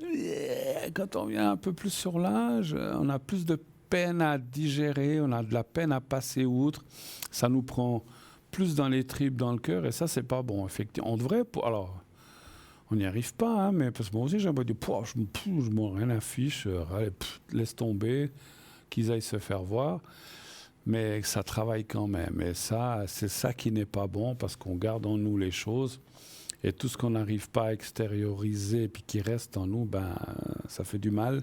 Et quand on vient un peu plus sur l'âge, on a plus de peine à digérer, on a de la peine à passer outre, ça nous prend plus dans les tripes, dans le cœur, et ça, c'est pas bon. Effectivement, on devrait... Alors, on n'y arrive pas, hein, mais parce que moi aussi, j'ai envie de dire, je m'en rien affiche, laisse tomber, qu'ils aillent se faire voir. Mais ça travaille quand même. Et ça, c'est ça qui n'est pas bon, parce qu'on garde en nous les choses. Et tout ce qu'on n'arrive pas à extérioriser puis qui reste en nous, ça fait du mal.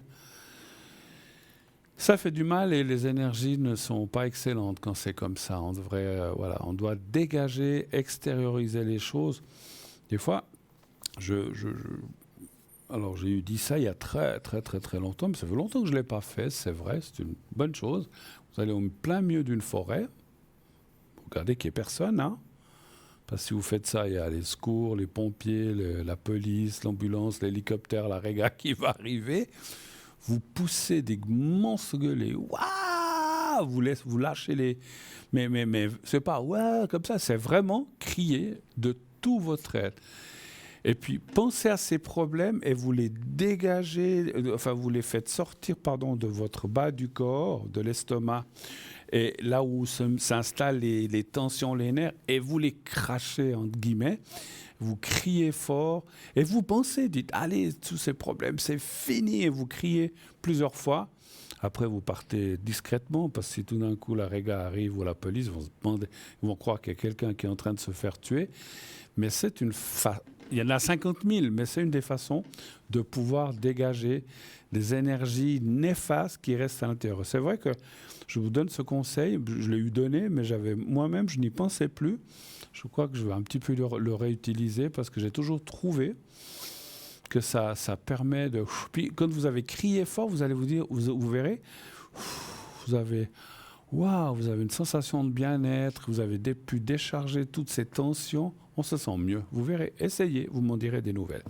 Ça fait du mal et les énergies ne sont pas excellentes quand c'est comme ça. On devrait, on doit dégager, extérioriser les choses. Des fois, alors j'ai dit ça il y a très très très très longtemps, mais ça fait longtemps que je ne l'ai pas fait, c'est vrai, c'est une bonne chose. Vous allez au plein milieu d'une forêt, vous regardez qu'il n'y ait personne, hein. Parce que si vous faites ça, il y a les secours, les pompiers, la police, l'ambulance, l'hélicoptère, la réga qui va arriver. Vous poussez des monstres gueulés. Waouh! Vous lâchez les... Mais c'est pas ouais comme ça, c'est vraiment crier de tout votre être. Et puis, pensez à ces problèmes et vous les dégagez, vous les faites sortir, de votre bas du corps, de l'estomac, et là où s'installent les tensions, les nerfs, et vous les crachez, entre guillemets, vous criez fort, et vous pensez, dites, allez, tous ces problèmes, c'est fini, et vous criez plusieurs fois. Après, vous partez discrètement, parce que si tout d'un coup la réga arrive ou la police, ils vont croire qu'il y a quelqu'un qui est en train de se faire tuer. Mais c'est il y en a 50 000, mais c'est une des façons de pouvoir dégager des énergies néfastes qui restent à l'intérieur. C'est vrai que je vous donne ce conseil, je l'ai eu donné, mais moi-même, je n'y pensais plus. Je crois que je vais un petit peu le réutiliser parce que j'ai toujours trouvé que ça permet de... Puis quand vous avez crié fort, vous allez vous dire, vous verrez, vous avez une sensation de bien-être, vous avez pu décharger toutes ces tensions, on se sent mieux. Vous verrez, essayez, vous m'en direz des nouvelles.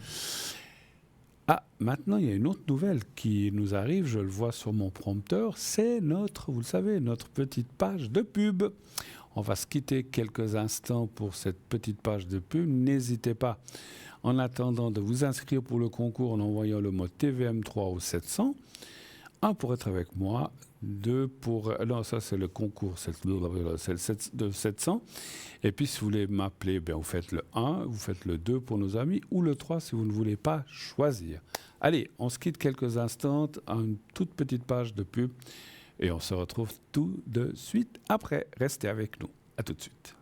Ah, maintenant, il y a une autre nouvelle qui nous arrive, je le vois sur mon prompteur, c'est vous le savez, notre petite page de pub. On va se quitter quelques instants pour cette petite page de pub. N'hésitez pas, en attendant, de vous inscrire pour le concours en envoyant le mot TVM3 au 700. 1 pour être avec moi, 2 pour... Non, ça c'est le concours, c'est le de 700. Et puis si vous voulez m'appeler, vous faites le 1, vous faites le 2 pour nos amis, ou le 3 si vous ne voulez pas choisir. Allez, on se quitte quelques instants, une toute petite page de pub, et on se retrouve tout de suite après. Restez avec nous. À tout de suite.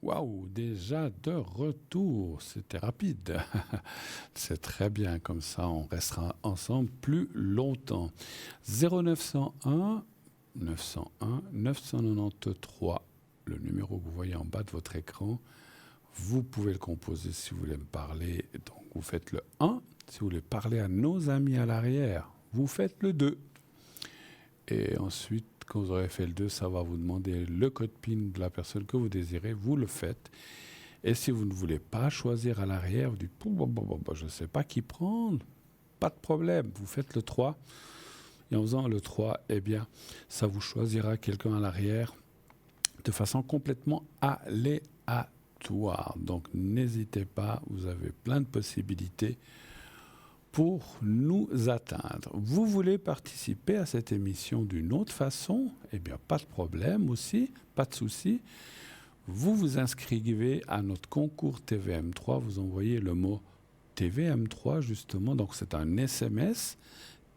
Waouh, déjà de retour, c'était rapide. C'est très bien, comme ça on restera ensemble plus longtemps. 0901 901 993, le numéro que vous voyez en bas de votre écran. Vous pouvez le composer si vous voulez me parler. Donc vous faites le 1. Si vous voulez parler à nos amis à l'arrière, vous faites le 2. Et ensuite, quand vous aurez fait le 2, ça va vous demander le code PIN de la personne que vous désirez. Vous le faites. Et si vous ne voulez pas choisir à l'arrière, vous dites je ne sais pas qui prendre. Pas de problème. Vous faites le 3. Et en faisant le 3, ça vous choisira quelqu'un à l'arrière de façon complètement aléatoire. Donc n'hésitez pas. Vous avez plein de possibilités pour nous atteindre. Vous voulez participer à cette émission d'une autre façon? Pas de problème aussi, pas de souci. Vous vous inscrivez à notre concours TVM3, vous envoyez le mot TVM3 justement, donc c'est un SMS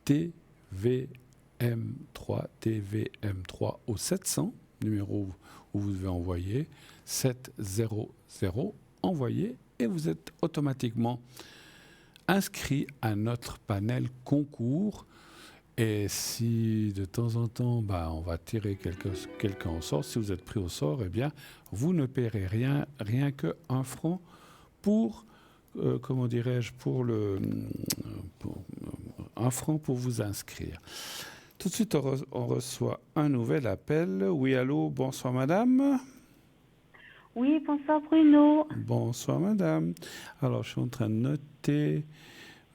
TVM3 au 700, numéro où vous devez envoyer 700, envoyé et vous êtes automatiquement inscrit à notre panel concours. Et si de temps en temps, on va tirer quelqu'un au sort, si vous êtes pris au sort, vous ne paierez rien que 1 franc pour, pour 1 franc pour vous inscrire. Tout de suite, on reçoit un nouvel appel. Oui, allô, bonsoir madame. Oui, bonsoir Bruno. Bonsoir madame. Alors, je suis en train de noter...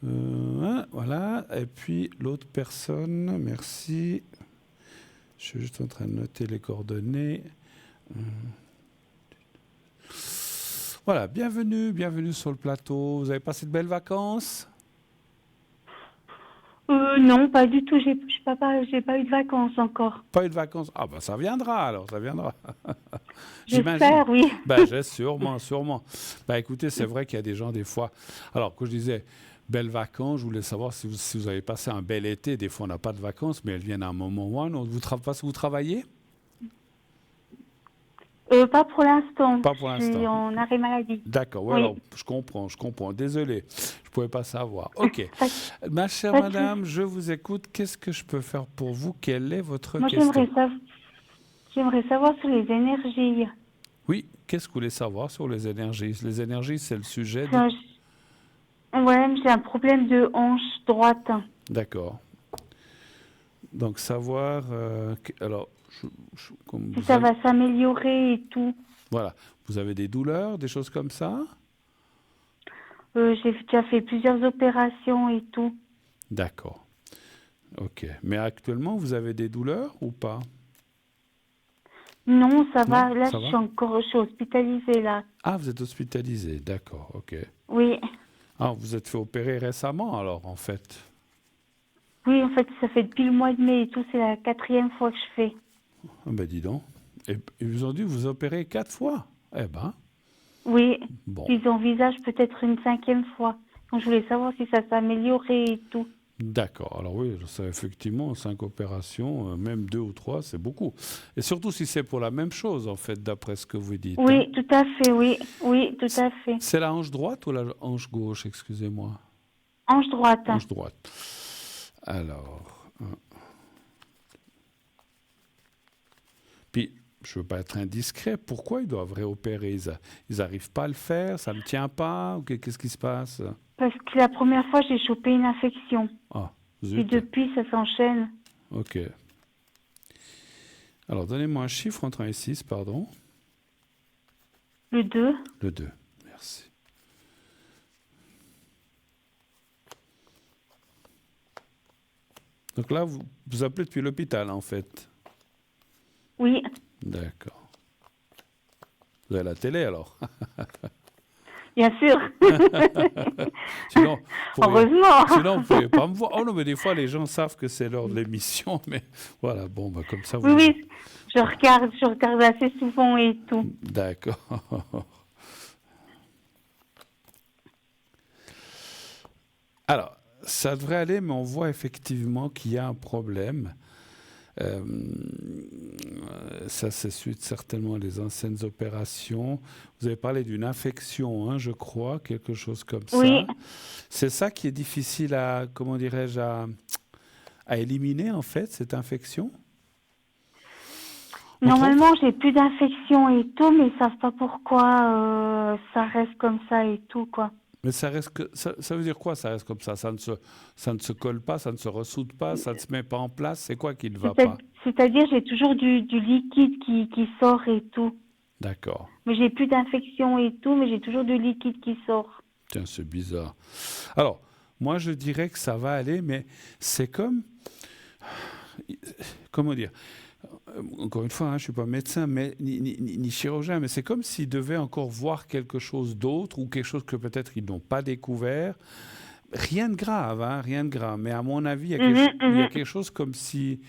voilà, et puis l'autre personne, merci. Je suis juste en train de noter les coordonnées. Voilà, bienvenue sur le plateau. Vous avez passé de belles vacances? Non, pas du tout. J'ai pas eu de vacances encore. Pas eu de vacances? Ah ben ça viendra alors, ça viendra. J'espère, oui. Ben sûrement, sûrement. Ben écoutez, c'est vrai qu'il y a des gens des fois... Alors, quand je disais belles vacances, je voulais savoir si vous avez passé un bel été. Des fois, on n'a pas de vacances, mais elles viennent à un moment ou à un autre. Vous travaillez? Pas pour l'instant. Pas pour Je suis l'instant. en arrêt maladie. D'accord, ouais, Oui. alors je comprends. Désolé, je ne pouvais pas savoir. Ok. Ma chère pas de madame, je vous écoute. Qu'est-ce que je peux faire pour vous? Quelle est votre Moi, question? j'aimerais savoir sur les énergies. Oui, qu'est-ce que vous voulez savoir sur les énergies? Les énergies, c'est le sujet. Ouais, j'ai un problème de hanche droite. D'accord. Donc, savoir... alors, comme Si vous ça avez... va s'améliorer et tout. Voilà. Vous avez des douleurs, des choses comme ça? J'ai déjà fait plusieurs opérations et tout. D'accord. Ok. Mais actuellement, vous avez des douleurs ou pas? Non, ça va. Non, Là, ça va? je suis hospitalisée, là. Ah, vous êtes hospitalisé. D'accord, ok. Oui. Ah, vous êtes fait opérer récemment alors, en fait? Oui, en fait, ça fait depuis le mois de mai et tout. C'est la 4e fois que je fais. Ah ben dis donc. Et ils vous ont dû vous opérer 4 fois? Eh ben, Oui. bon. Ils envisagent peut-être une 5e fois. Donc, je voulais savoir si ça s'améliorait et tout. D'accord. Alors oui, ça, effectivement, 5 opérations, même 2 ou 3, c'est beaucoup. Et surtout si c'est pour la même chose, en fait, d'après ce que vous dites. Hein. Oui, tout à fait, oui. Oui, tout à fait. C'est la hanche droite ou la hanche gauche, excusez-moi? Hanche droite. Hanche droite. Alors... Puis, je ne veux pas être indiscret, pourquoi ils doivent réopérer? Ils n'arrivent pas à le faire, ça ne tient pas, ou qu'est-ce qui se passe? Parce que la première fois, j'ai chopé une infection. Ah, Et zut. depuis, ça s'enchaîne. Ok. Alors, donnez-moi un chiffre entre 1 et 6, pardon. Le 2. Le 2, merci. Donc là, vous appelez depuis l'hôpital, en fait. Oui. D'accord. Vous avez la télé, alors? Bien sûr. Sinon, Heureusement. sinon, vous ne pouvez pas me voir. Oh non, mais des fois, les gens savent que c'est l'heure de l'émission, mais voilà, bon, bah, comme ça, vous... Oui, oui. Je regarde assez souvent et tout. D'accord. Alors, ça devrait aller, mais on voit effectivement qu'il y a un problème. Ça, c'est suite certainement des anciennes opérations. Vous avez parlé d'une infection, hein, je crois, quelque chose comme Oui. ça. C'est ça qui est difficile à, comment dirais-je, à éliminer, en fait, cette infection? Normalement, j'ai plus d'infection et tout, mais ils savent pas pourquoi ça reste comme ça et tout, quoi. Mais ça reste que ça veut dire quoi, ça reste comme ça? Ça ne se colle pas, ça ne se ressoude pas, ça ne se met pas en place. C'est quoi qui ne va pas? C'est-à-dire, j'ai toujours du liquide qui sort et tout. D'accord. Mais j'ai plus d'infection et tout, mais j'ai toujours du liquide qui sort. Tiens, c'est bizarre. Alors, moi, je dirais que ça va aller, mais c'est comme... Comment dire? Encore une fois, hein, je ne suis pas médecin mais, ni chirurgien, mais c'est comme s'ils devaient encore voir quelque chose d'autre ou quelque chose que peut-être ils n'ont pas découvert. Rien de grave, hein, rien de grave. Mais à mon avis, il y a quelque chose comme si...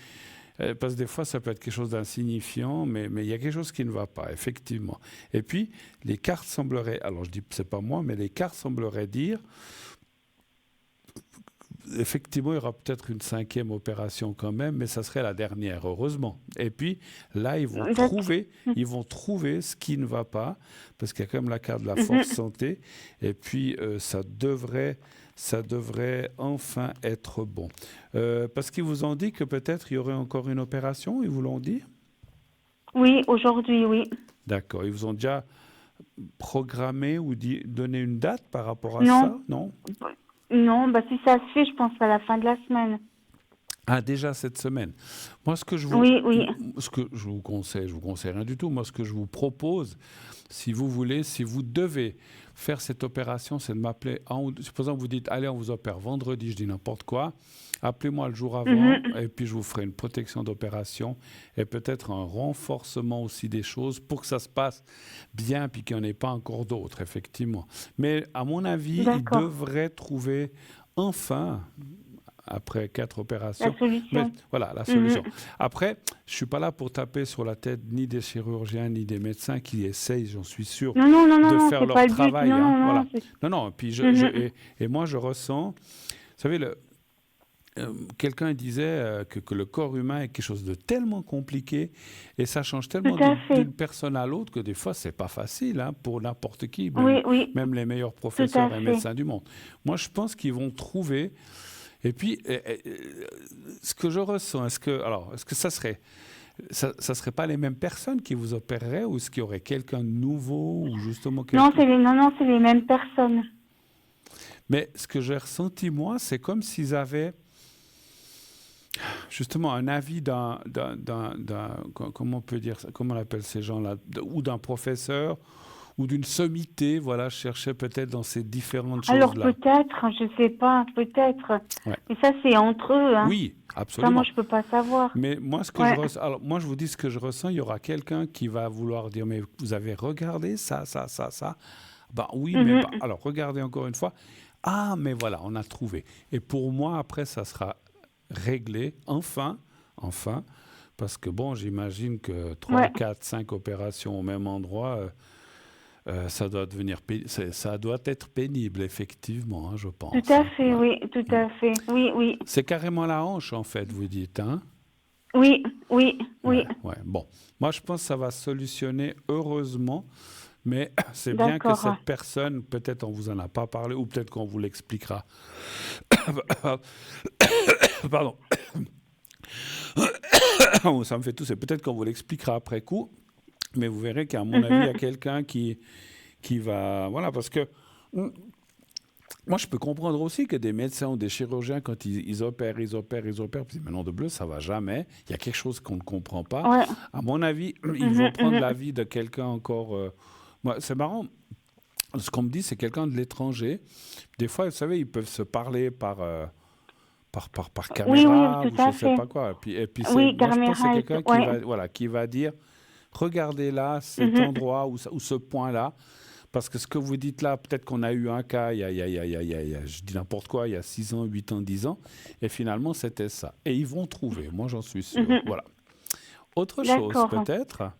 parce que des fois, ça peut être quelque chose d'insignifiant, mais il y a quelque chose qui ne va pas, effectivement. Et puis, les cartes sembleraient... Alors, je dis, c'est pas moi, mais les cartes sembleraient dire... Effectivement, il y aura peut-être une 5e opération quand même, mais ça serait la dernière, heureusement. Et puis, là, ils vont trouver ce qui ne va pas, parce qu'il y a quand même la carte de la force santé. Et puis, ça devrait enfin être bon. Parce qu'ils vous ont dit que peut-être il y aurait encore une opération, ils vous l'ont dit? Oui, aujourd'hui, oui. D'accord. Ils vous ont déjà programmé ou donné une date par rapport à ça? Non. Non, bah si ça se fait, je pense à la fin de la semaine. Ah, déjà cette semaine. Moi, ce que je vous, ce que je vous conseille rien du tout. Moi, ce que je vous propose, si vous voulez, si vous devez faire cette opération, c'est de m'appeler. Supposons que vous dites, allez, on vous opère vendredi, je dis n'importe quoi. Appelez-moi le jour avant et puis je vous ferai une protection d'opération et peut-être un renforcement aussi des choses pour que ça se passe bien puis qu'il n'y en ait pas encore d'autres, effectivement. Mais à mon avis, ils devraient trouver enfin après 4 opérations. La solution. Mais, voilà, la solution. Après, je ne suis pas là pour taper sur la tête ni des chirurgiens ni des médecins qui essayent, j'en suis sûr, de faire c'est leur pas le but. travail. Non, Hein, non, voilà. c'est- Non, puis et moi, je ressens... Vous savez, quelqu'un disait que le corps humain est quelque chose de tellement compliqué et ça change tellement Tout à fait. d'une personne à l'autre que des fois, c'est pas facile hein, pour n'importe qui, même les meilleurs professeurs et fait. médecins du monde. Moi, je pense qu'ils vont trouver... Et puis, ce que je ressens, est-ce que ça serait pas les mêmes personnes qui vous opéreraient ou est-ce qu'il y aurait quelqu'un de nouveau ou justement quelqu'un... Non, c'est les mêmes personnes. Mais ce que j'ai ressenti, moi, c'est comme s'ils avaient justement un avis comment on peut dire ça, comment on appelle ces gens-là, ou d'un professeur ou d'une sommité, voilà, je cherchais peut-être dans ces différentes choses-là. Alors peut-être, je sais pas, peut-être. Ouais. Mais ça, c'est entre eux. Hein. Oui, absolument. Ça, moi, je peux pas savoir. Mais moi, ce que je ressens, alors moi, je vous dis ce que je ressens, il y aura quelqu'un qui va vouloir dire, mais vous avez regardé ça. Ben oui, mais alors regardez encore une fois. Ah, mais voilà, on a trouvé. Et pour moi, après, ça sera réglé, enfin, parce que bon, j'imagine que 3, 4, 5 opérations au même endroit, ça doit être pénible, effectivement, hein, je pense. Tout à fait, oui, tout à fait, oui. C'est carrément la hanche, en fait, vous dites, hein? Oui. Ouais. Bon, moi, je pense que ça va se solutionner, heureusement. Mais c'est bien que cette personne, peut-être on ne vous en a pas parlé, ou peut-être qu'on vous l'expliquera. Pardon. Ça me fait tousser. Peut-être qu'on vous l'expliquera après coup. Mais vous verrez qu'à mon avis, il y a quelqu'un qui va... Voilà, parce que... Moi, je peux comprendre aussi que des médecins ou des chirurgiens, quand ils opèrent, puis mais non de bleu, ça ne va jamais. Il y a quelque chose qu'on ne comprend pas. Ouais. À mon avis, ils vont prendre l'avis de quelqu'un encore... Moi, c'est marrant. Ce qu'on me dit, c'est quelqu'un de l'étranger. Des fois, vous savez, ils peuvent se parler par caméra ou je ne sais pas quoi. Et puis moi, je pense que c'est quelqu'un qui va dire, regardez là, cet endroit ou ce point-là. Parce que ce que vous dites là, peut-être qu'on a eu un cas, je dis n'importe quoi, il y a 6 ans, 8 ans, 10 ans. Et finalement, c'était ça. Et ils vont trouver, moi j'en suis sûr. Voilà. Autre chose peut-être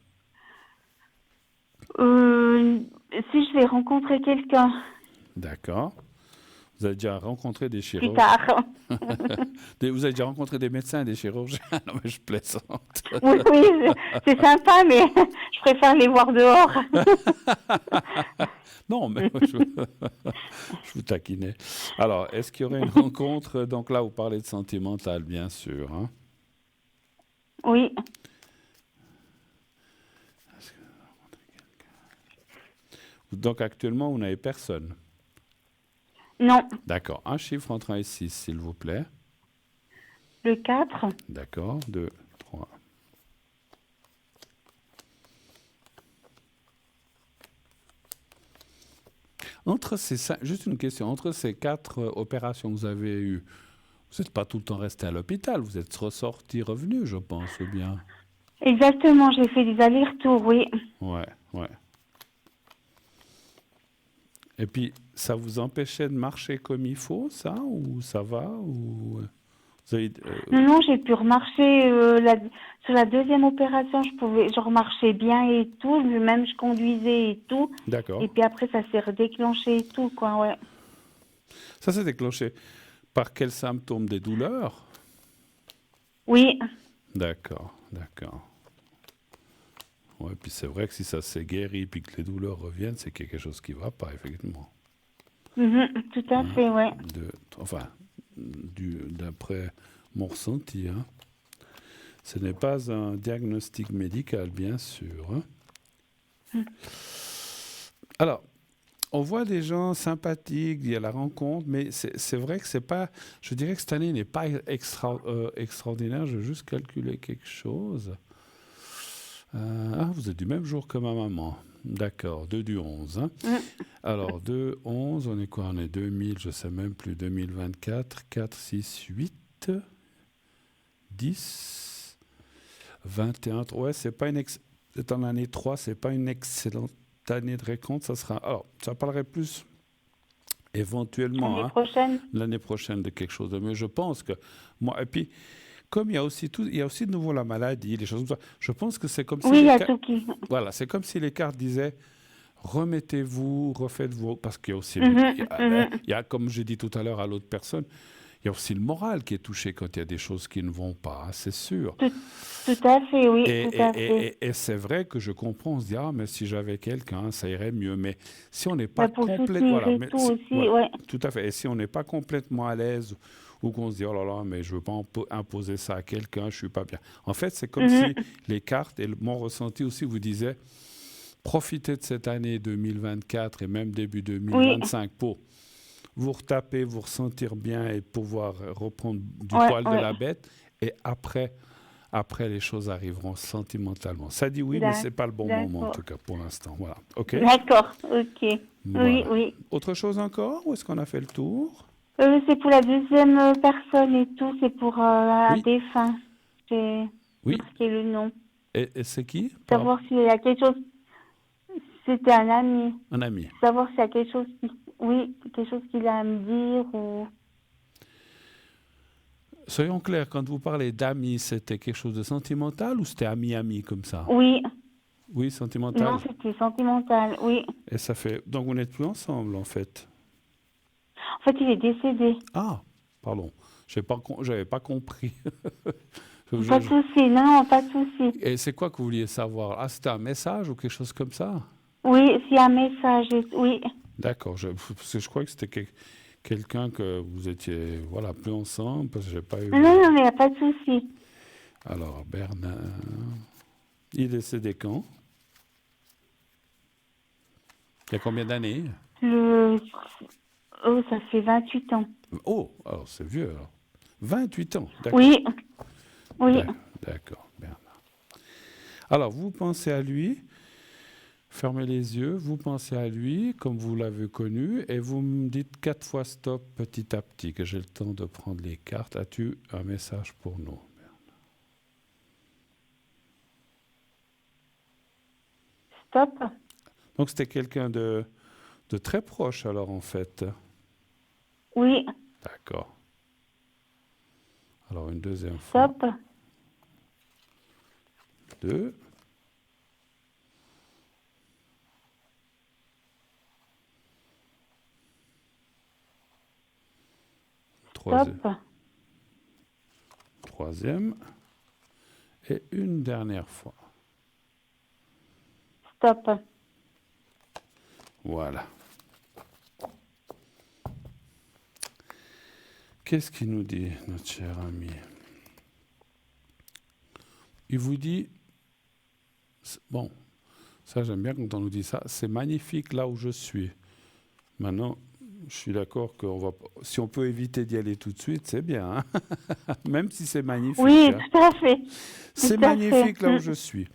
si je vais rencontrer quelqu'un. D'accord. Vous avez déjà rencontré des chirurgiens? Plus tard. Vous avez déjà rencontré des médecins et des chirurgiens? Non, mais je plaisante. Oui, c'est sympa, mais je préfère les voir dehors. Non, mais je vous taquinais. Alors, est-ce qu'il y aurait une rencontre? Donc là, vous parlez de sentimental, bien sûr. Hein? Oui. Donc actuellement, vous n'avez personne? Non. D'accord. Un chiffre entre 1 et 6, s'il vous plaît. Le 4. D'accord. 2, 3. Juste une question. Entre ces 4 opérations que vous avez eues, vous n'êtes pas tout le temps resté à l'hôpital. Vous êtes ressorti, revenu, je pense, ou bien? Exactement. J'ai fait des allers-retours, oui. Ouais. Et puis, ça vous empêchait de marcher comme il faut, ça? Ou ça va? Ou... Non, j'ai pu remarcher. Sur la deuxième opération, je remarchais bien et tout. Même je conduisais et tout. D'accord. Et puis après, ça s'est redéclenché et tout, quoi, ouais. Ça s'est déclenché par quels symptômes? Des douleurs? Oui. D'accord. Ouais, puis c'est vrai que si ça s'est guéri puis que les douleurs reviennent, c'est quelque chose qui ne va pas, effectivement. Tout à fait, ouais. D'après mon ressenti, hein, ce n'est pas un diagnostic médical, bien sûr. Hein. Alors, on voit des gens sympathiques, il y a la rencontre, mais c'est vrai que c'est pas... Je dirais que cette année n'est pas extraordinaire. Je vais juste calculer quelque chose. Vous êtes du même jour que ma maman. D'accord, 2 du 11. Hein. Alors, 2, 11, on est quoi? On est 2000, je ne sais même plus, 2024, 4, 6, 8, 10, 21. Ouais, c'est en année 3, c'est pas une excellente année de récompte. Ça parlerait plus Éventuellement, L'année prochaine. l'année prochaine, de quelque chose de mieux. Je pense que moi, et puis, comme il y a aussi de nouveau la maladie, les choses comme ça, je pense que c'est comme si Oui, il y les a ca- tout qui. voilà, c'est comme si les cartes disaient remettez-vous, refaites-vous, parce qu'il y a aussi, il y a, comme j'ai dit tout à l'heure à l'autre personne, il y a aussi le moral qui est touché quand il y a des choses qui ne vont pas, hein, c'est sûr. Tout à fait, oui, Et, tout à fait. et c'est vrai que je comprends, on se dit, ah, mais si j'avais quelqu'un, ça irait mieux. Mais si on n'est pas Bah, pour complètement, soutenir voilà, et mais tout aussi, voilà, ouais. tout à fait. Et si on n'est pas complètement à l'aise ou qu'on se dit, oh là là, mais je ne veux pas imposer ça à quelqu'un, je ne suis pas bien. En fait, c'est comme si les cartes et mon ressenti aussi vous disaient, profitez de cette année 2024 et même début Oui, 2025 pour vous retaper, vous ressentir bien et pouvoir reprendre du ouais, poil de ouais. la bête. Et après, les choses arriveront sentimentalement. Ça dit oui, mais ce n'est pas le bon moment, en D'accord. tout cas, pour l'instant. Voilà. OK? D'accord, ok. Oui, Voilà. oui. Autre chose encore? Ou est-ce qu'on a fait le tour? C'est pour la deuxième personne et tout, c'est pour un Oui. défunt. J'ai Oui. marqué le nom. Et c'est qui? Savoir s'il y a quelque chose. C'était un ami. Un ami. Savoir s'il y a quelque chose qui. Oui, quelque chose qu'il a à me dire ou. Soyons clairs, quand vous parlez d'amis, c'était quelque chose de sentimental ou c'était ami-ami comme ça? Oui, Oui, sentimental. non, c'était sentimental, oui. Et ça fait... Donc, vous n'êtes plus ensemble, en fait. En fait, il est décédé. Ah, pardon. J'avais pas compris. Je- Pas de je- souci, non, pas de souci. Et c'est quoi que vous vouliez savoir? Ah, c'était un message ou quelque chose comme ça? Oui, s'il y a un message, oui. D'accord. Parce que je crois que c'était quelqu'un que vous étiez voilà, plus ensemble, parce que j'ai pas eu... Non, non, mais il n'y a pas de souci. Alors, Bernard... Il est décédé quand? Il y a combien d'années? Le... Oh, ça fait 28 ans. Oh, alors c'est vieux, alors. 28 ans, d'accord. Oui, oui. D'accord, Bernard. Alors, vous pensez à lui, fermez les yeux, vous pensez à lui comme vous l'avez connu et vous me dites 4 fois stop petit à petit, que j'ai le temps de prendre les cartes. As-tu un message pour nous, Bernard? Stop. Donc, c'était quelqu'un de très proche, alors, en fait. Oui, D'accord. Alors, une deuxième fois. stop. 2. Stop. Troisième. Et une dernière fois. Stop. Voilà. Qu'est-ce qu'il nous dit, notre cher ami? Il vous dit, bon, ça j'aime bien quand on nous dit ça, c'est magnifique là où je suis. Maintenant, je suis d'accord que si on peut éviter d'y aller tout de suite, c'est bien, hein. Même si c'est magnifique. Oui, hein. tout à fait. C'est Tout à magnifique fait. là où je suis.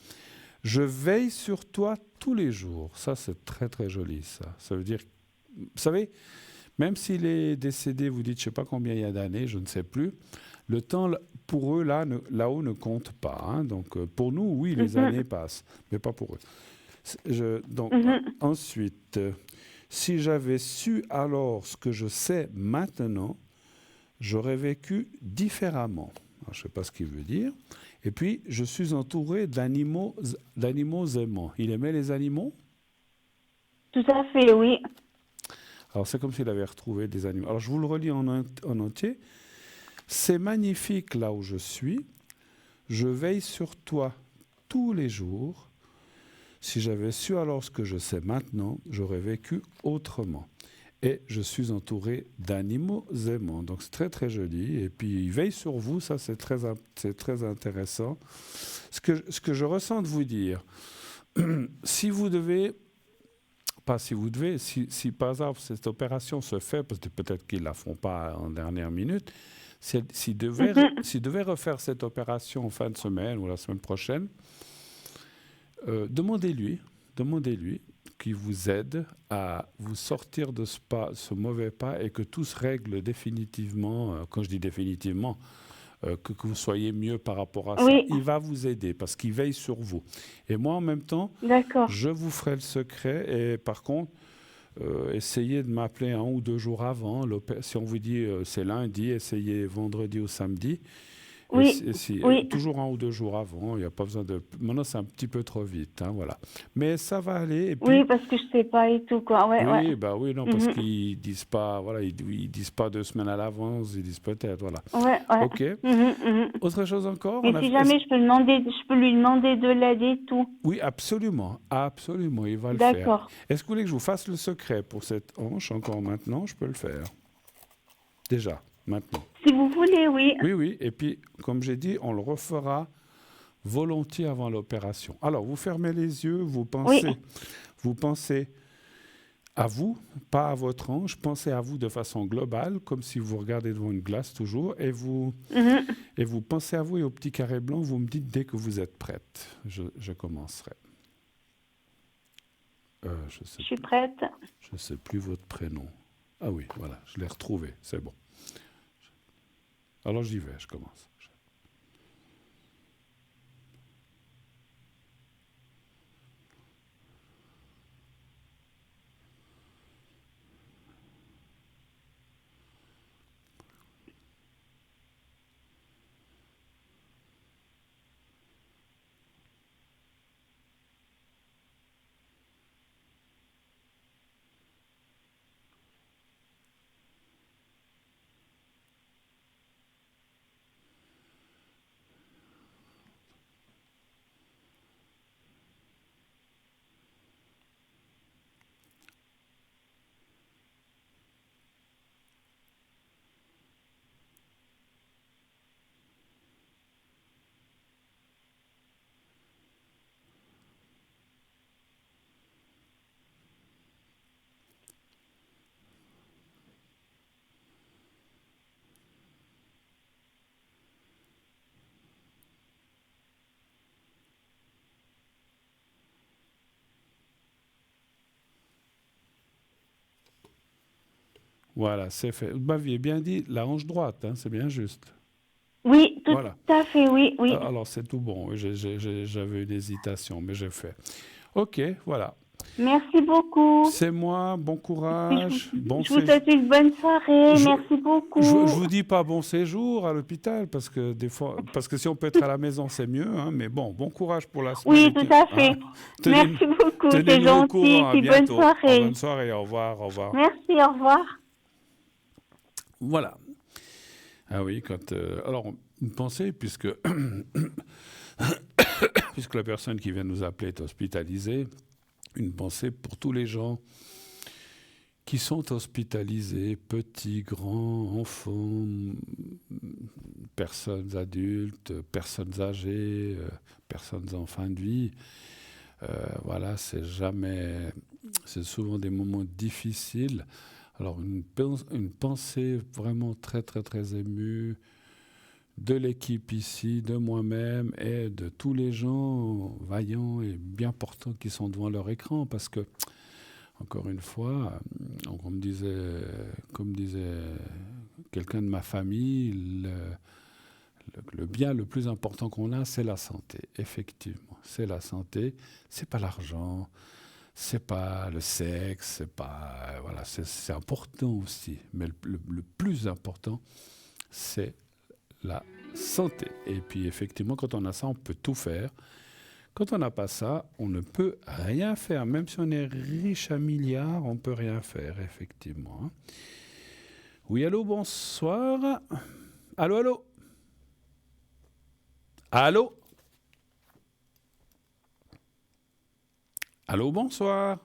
Je veille sur toi tous les jours. Ça, c'est très très joli, ça. Ça veut dire, vous savez, même s'il est décédé, vous dites, je ne sais pas combien il y a d'années, je ne sais plus, le temps, pour eux, là-haut, ne compte pas. hein. Donc, pour nous, oui, les années passent, mais pas pour eux. Donc, ensuite, si j'avais su alors ce que je sais maintenant, j'aurais vécu différemment. Alors, je ne sais pas ce qu'il veut dire. Et puis, je suis entouré d'animaux aimants. Il aimait les animaux? Tout à fait, oui. Alors, c'est comme s'il avait retrouvé des animaux. Alors, je vous le relis en entier. C'est magnifique là où je suis. Je veille sur toi tous les jours. Si j'avais su alors ce que je sais maintenant, j'aurais vécu autrement. Et je suis entouré d'animaux aimants. Donc, c'est très, très joli. Et puis, il veille sur vous. Ça, c'est très intéressant. Ce que je ressens de vous dire, si vous devez... Si par hasard cette opération se fait, parce que peut-être qu'ils ne la font pas en dernière minute, s'ils devaient refaire cette opération en fin de semaine ou la semaine prochaine, demandez-lui qu'il vous aide à vous sortir de ce mauvais pas et que tout se règle définitivement. Quand je dis définitivement, que vous soyez mieux par rapport à ça. Oui. Il va vous aider parce qu'il veille sur vous. Et moi, en même temps, D'accord. je vous ferai le secret. Et par contre, essayez de m'appeler 1 ou 2 jours avant. Si on vous dit c'est lundi, essayez vendredi ou samedi. Oui, oui. Toujours 1 ou 2 jours avant, il n'y a pas besoin de... Maintenant, c'est un petit peu trop vite, hein, voilà. Mais ça va aller. Et puis... Oui, parce que je ne sais pas et tout, quoi. Ouais, oui, ouais. bah oui, non, parce qu'ils disent pas, voilà, ils disent pas 2 semaines à l'avance, ils disent peut-être, voilà. Ouais, ouais. Ok. Autre chose encore? Mais si jamais je peux lui demander de l'aide et tout. Oui, absolument, absolument, il va le faire. D'accord. Est-ce que vous voulez que je vous fasse le secret pour cette hanche encore maintenant? Je peux le faire. Déjà, maintenant. Si vous voulez, oui. Oui, oui. Et puis, comme j'ai dit, on le refera volontiers avant l'opération. Alors, vous fermez les yeux, vous pensez à vous, pas à votre hanche. Pensez à vous de façon globale, comme si vous regardez devant une glace toujours, et vous pensez à vous et au petit carré blanc. Vous me dites dès que vous êtes prête. Je commencerai. Je suis prête. Je ne sais plus votre prénom. Ah oui, voilà, je l'ai retrouvé, c'est bon. Alors j'y vais, je commence. Voilà, c'est fait. Vous m'aviez bien dit la hanche droite, hein, c'est bien juste. Oui, tout Voilà. à fait, oui, oui. Alors c'est tout bon, j'avais une hésitation, mais j'ai fait. Ok, voilà. Merci beaucoup. C'est moi, bon courage. Je vous souhaite une bonne soirée, merci beaucoup. Je vous dis pas bon séjour à l'hôpital, parce que des fois, parce que si on peut être à la maison, c'est mieux, hein, mais bon courage pour la semaine. Oui, tout à fait. Merci beaucoup, c'est gentil. Puis bonne soirée. Bonne soirée, au revoir. Merci, au revoir. Voilà. Ah oui, alors, une pensée, puisque la personne qui vient nous appeler est hospitalisée, une pensée pour tous les gens qui sont hospitalisés, petits, grands, enfants, personnes adultes, personnes âgées, personnes en fin de vie. Voilà, c'est souvent des moments difficiles. Alors une pensée vraiment très très très émue de l'équipe ici, de moi-même et de tous les gens vaillants et bien portants qui sont devant leur écran, parce que encore une fois, comme disait quelqu'un de ma famille, le bien le plus important qu'on a, c'est la santé. Effectivement, c'est la santé, c'est pas l'argent. C'est pas le sexe, c'est pas... Voilà, c'est important aussi. Mais le plus important, c'est la santé. Et puis, effectivement, quand on a ça, on peut tout faire. Quand on n'a pas ça, on ne peut rien faire. Même si on est riche à milliards, on ne peut rien faire, effectivement. Oui, allô, bonsoir. Allô. Allô, bonsoir.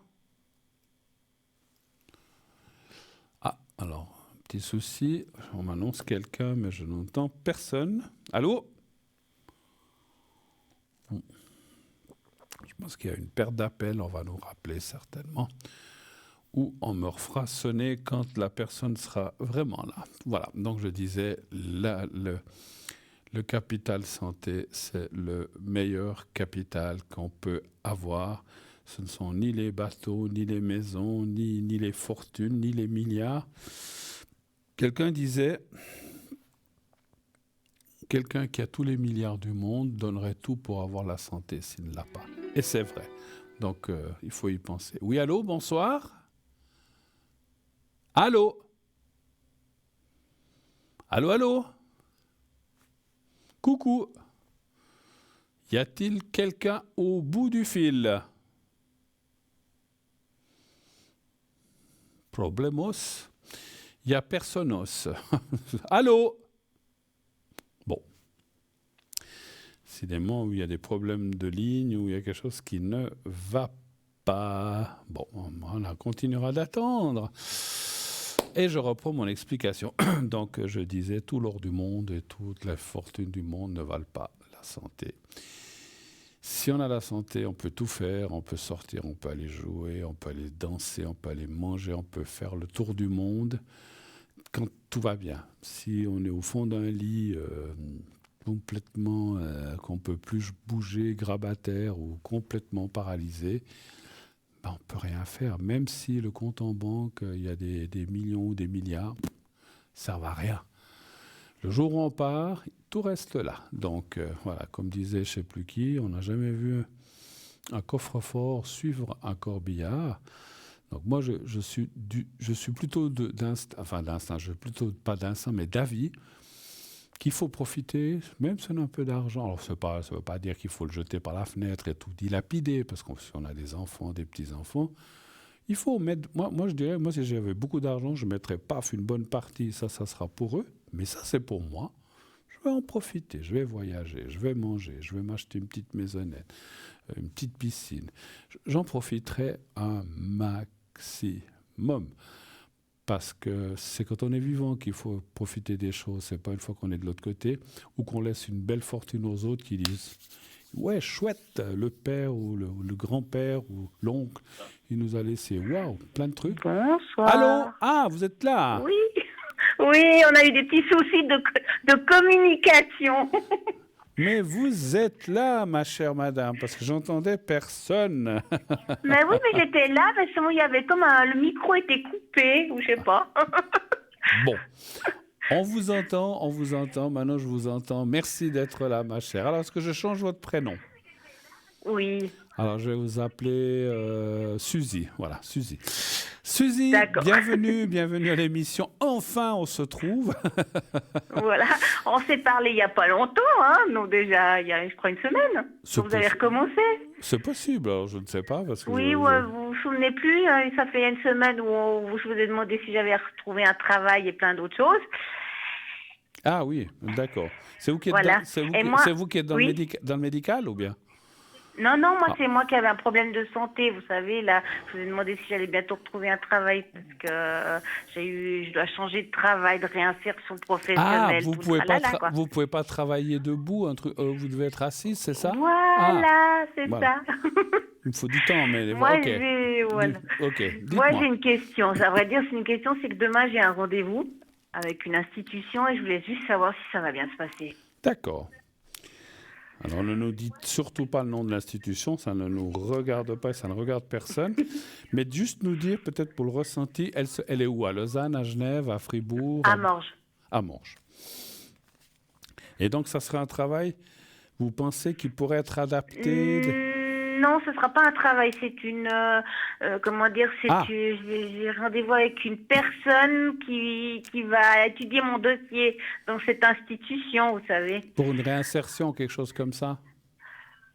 Ah, alors, petit souci. On m'annonce quelqu'un, mais je n'entends personne. Allô? Je pense qu'il y a une perte d'appel. On va nous rappeler certainement. Ou on me refera sonner quand la personne sera vraiment là. Voilà, donc je disais, le capital santé, c'est le meilleur capital qu'on peut avoir. Ce ne sont ni les bateaux, ni les maisons, ni les fortunes, ni les milliards. Quelqu'un disait, quelqu'un qui a tous les milliards du monde donnerait tout pour avoir la santé s'il ne l'a pas. Et c'est vrai. Donc, il faut y penser. Oui, allô, bonsoir. Allô? Allô, allô? Coucou. Y a-t-il quelqu'un au bout du fil? Problemos. Il n'y a personnos. Allô? Bon. Décidément, il y a des problèmes de ligne ou il y a quelque chose qui ne va pas. Bon, on continuera d'attendre. Et je reprends mon explication. Donc, je disais, tout l'or du monde et toute la fortune du monde ne valent pas la santé. Si on a la santé, on peut tout faire, on peut sortir, on peut aller jouer, on peut aller danser, on peut aller manger, on peut faire le tour du monde quand tout va bien. Si on est au fond d'un lit complètement, qu'on ne peut plus bouger, grabataire ou complètement paralysé, ben on ne peut rien faire. Même si le compte en banque, il y a des millions ou des milliards, ça ne va rien. Le jour où on part, tout reste là. Donc voilà, comme disait je ne sais plus qui, on n'a jamais vu un coffre-fort suivre un corbillard. Donc moi, je suis plutôt d'instinct, pas d'instinct, mais d'avis qu'il faut profiter, même si on a un peu d'argent. Alors ça ne veut pas dire qu'il faut le jeter par la fenêtre et tout dilapider, parce que si on a des enfants, des petits-enfants, il faut mettre... Moi, je dirais, si j'avais beaucoup d'argent, je mettrais une bonne partie, ça sera pour eux, mais ça, c'est pour moi. Je vais en profiter, je vais voyager, je vais manger, je vais m'acheter une petite maisonnette, une petite piscine. J'en profiterai un maximum. Parce que c'est quand on est vivant qu'il faut profiter des choses. C'est pas une fois qu'on est de l'autre côté ou qu'on laisse une belle fortune aux autres qui disent « Ouais, chouette, le père ou le grand-père ou l'oncle, il nous a laissé, waouh, plein de trucs. » Bonsoir. Allô? Ah, vous êtes là? Oui. Oui, on a eu des petits soucis de communication. Mais vous êtes là, ma chère madame, parce que j'entendais personne. Mais oui, mais j'étais là, parce que il y avait comme le micro était coupé, ou je sais pas. Bon, on vous entend, maintenant je vous entends. Merci d'être là, ma chère. Alors, est-ce que je change votre prénom? Oui. Alors, je vais vous appeler Suzy. Voilà, Suzy. Suzy, bienvenue à l'émission. Enfin, on se trouve. Voilà, on s'est parlé il n'y a pas longtemps, hein, donc déjà, il y a, je crois, une semaine. Vous avez recommencé. C'est possible, alors je ne sais pas. Parce que oui, ouais, vous vous souvenez plus, hein, ça fait une semaine où je vous ai demandé si j'avais retrouvé un travail et plein d'autres choses. Ah oui, d'accord. C'est vous qui êtes, voilà. vous qui êtes dans, dans le médical ou bien? Non, moi, c'est moi qui avais un problème de santé, vous savez, là, je vous ai demandé si j'allais bientôt retrouver un travail, parce que je dois changer de travail, de réinsertion professionnelle. Ah, vous pouvez pas travailler debout, vous devez être assise, c'est ça? Voilà, c'est ça. Il me faut du temps, mais... Moi, okay. Moi, j'ai une question, ça va dire, c'est que demain, j'ai un rendez-vous avec une institution, et je voulais juste savoir si ça va bien se passer. D'accord. Alors, ne nous dites surtout pas le nom de l'institution, ça ne nous regarde pas et ça ne regarde personne. Mais juste nous dire, peut-être pour le ressenti, elle est où? À Lausanne, à Genève, à Fribourg? À Morges. À Morges. Et donc, ça serait un travail, vous pensez qu'il pourrait être adapté Non, ce ne sera pas un travail, c'est une... j'ai rendez-vous avec une personne qui va étudier mon dossier dans cette institution, vous savez. Pour une réinsertion, quelque chose comme ça?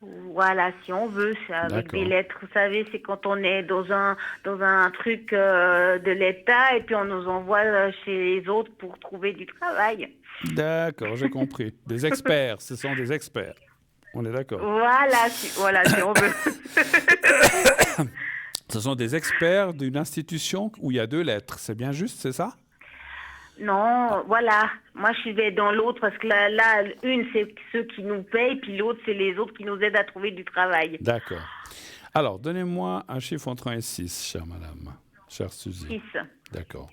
Voilà, si on veut, c'est avec des lettres, vous savez, c'est quand on est dans un truc de l'État et puis on nous envoie chez les autres pour trouver du travail. D'accord, j'ai compris. Des experts, ce sont des experts. On est d'accord. Voilà, si on veut. Ce sont des experts d'une institution où il y a 2 lettres. C'est bien juste, c'est ça? Non, voilà. Moi, je vais dans l'autre parce que là, une, c'est ceux qui nous payent, puis l'autre, c'est les autres qui nous aident à trouver du travail. D'accord. Alors, donnez-moi un chiffre entre 1 et 6, chère madame, chère Suzy. 6. D'accord.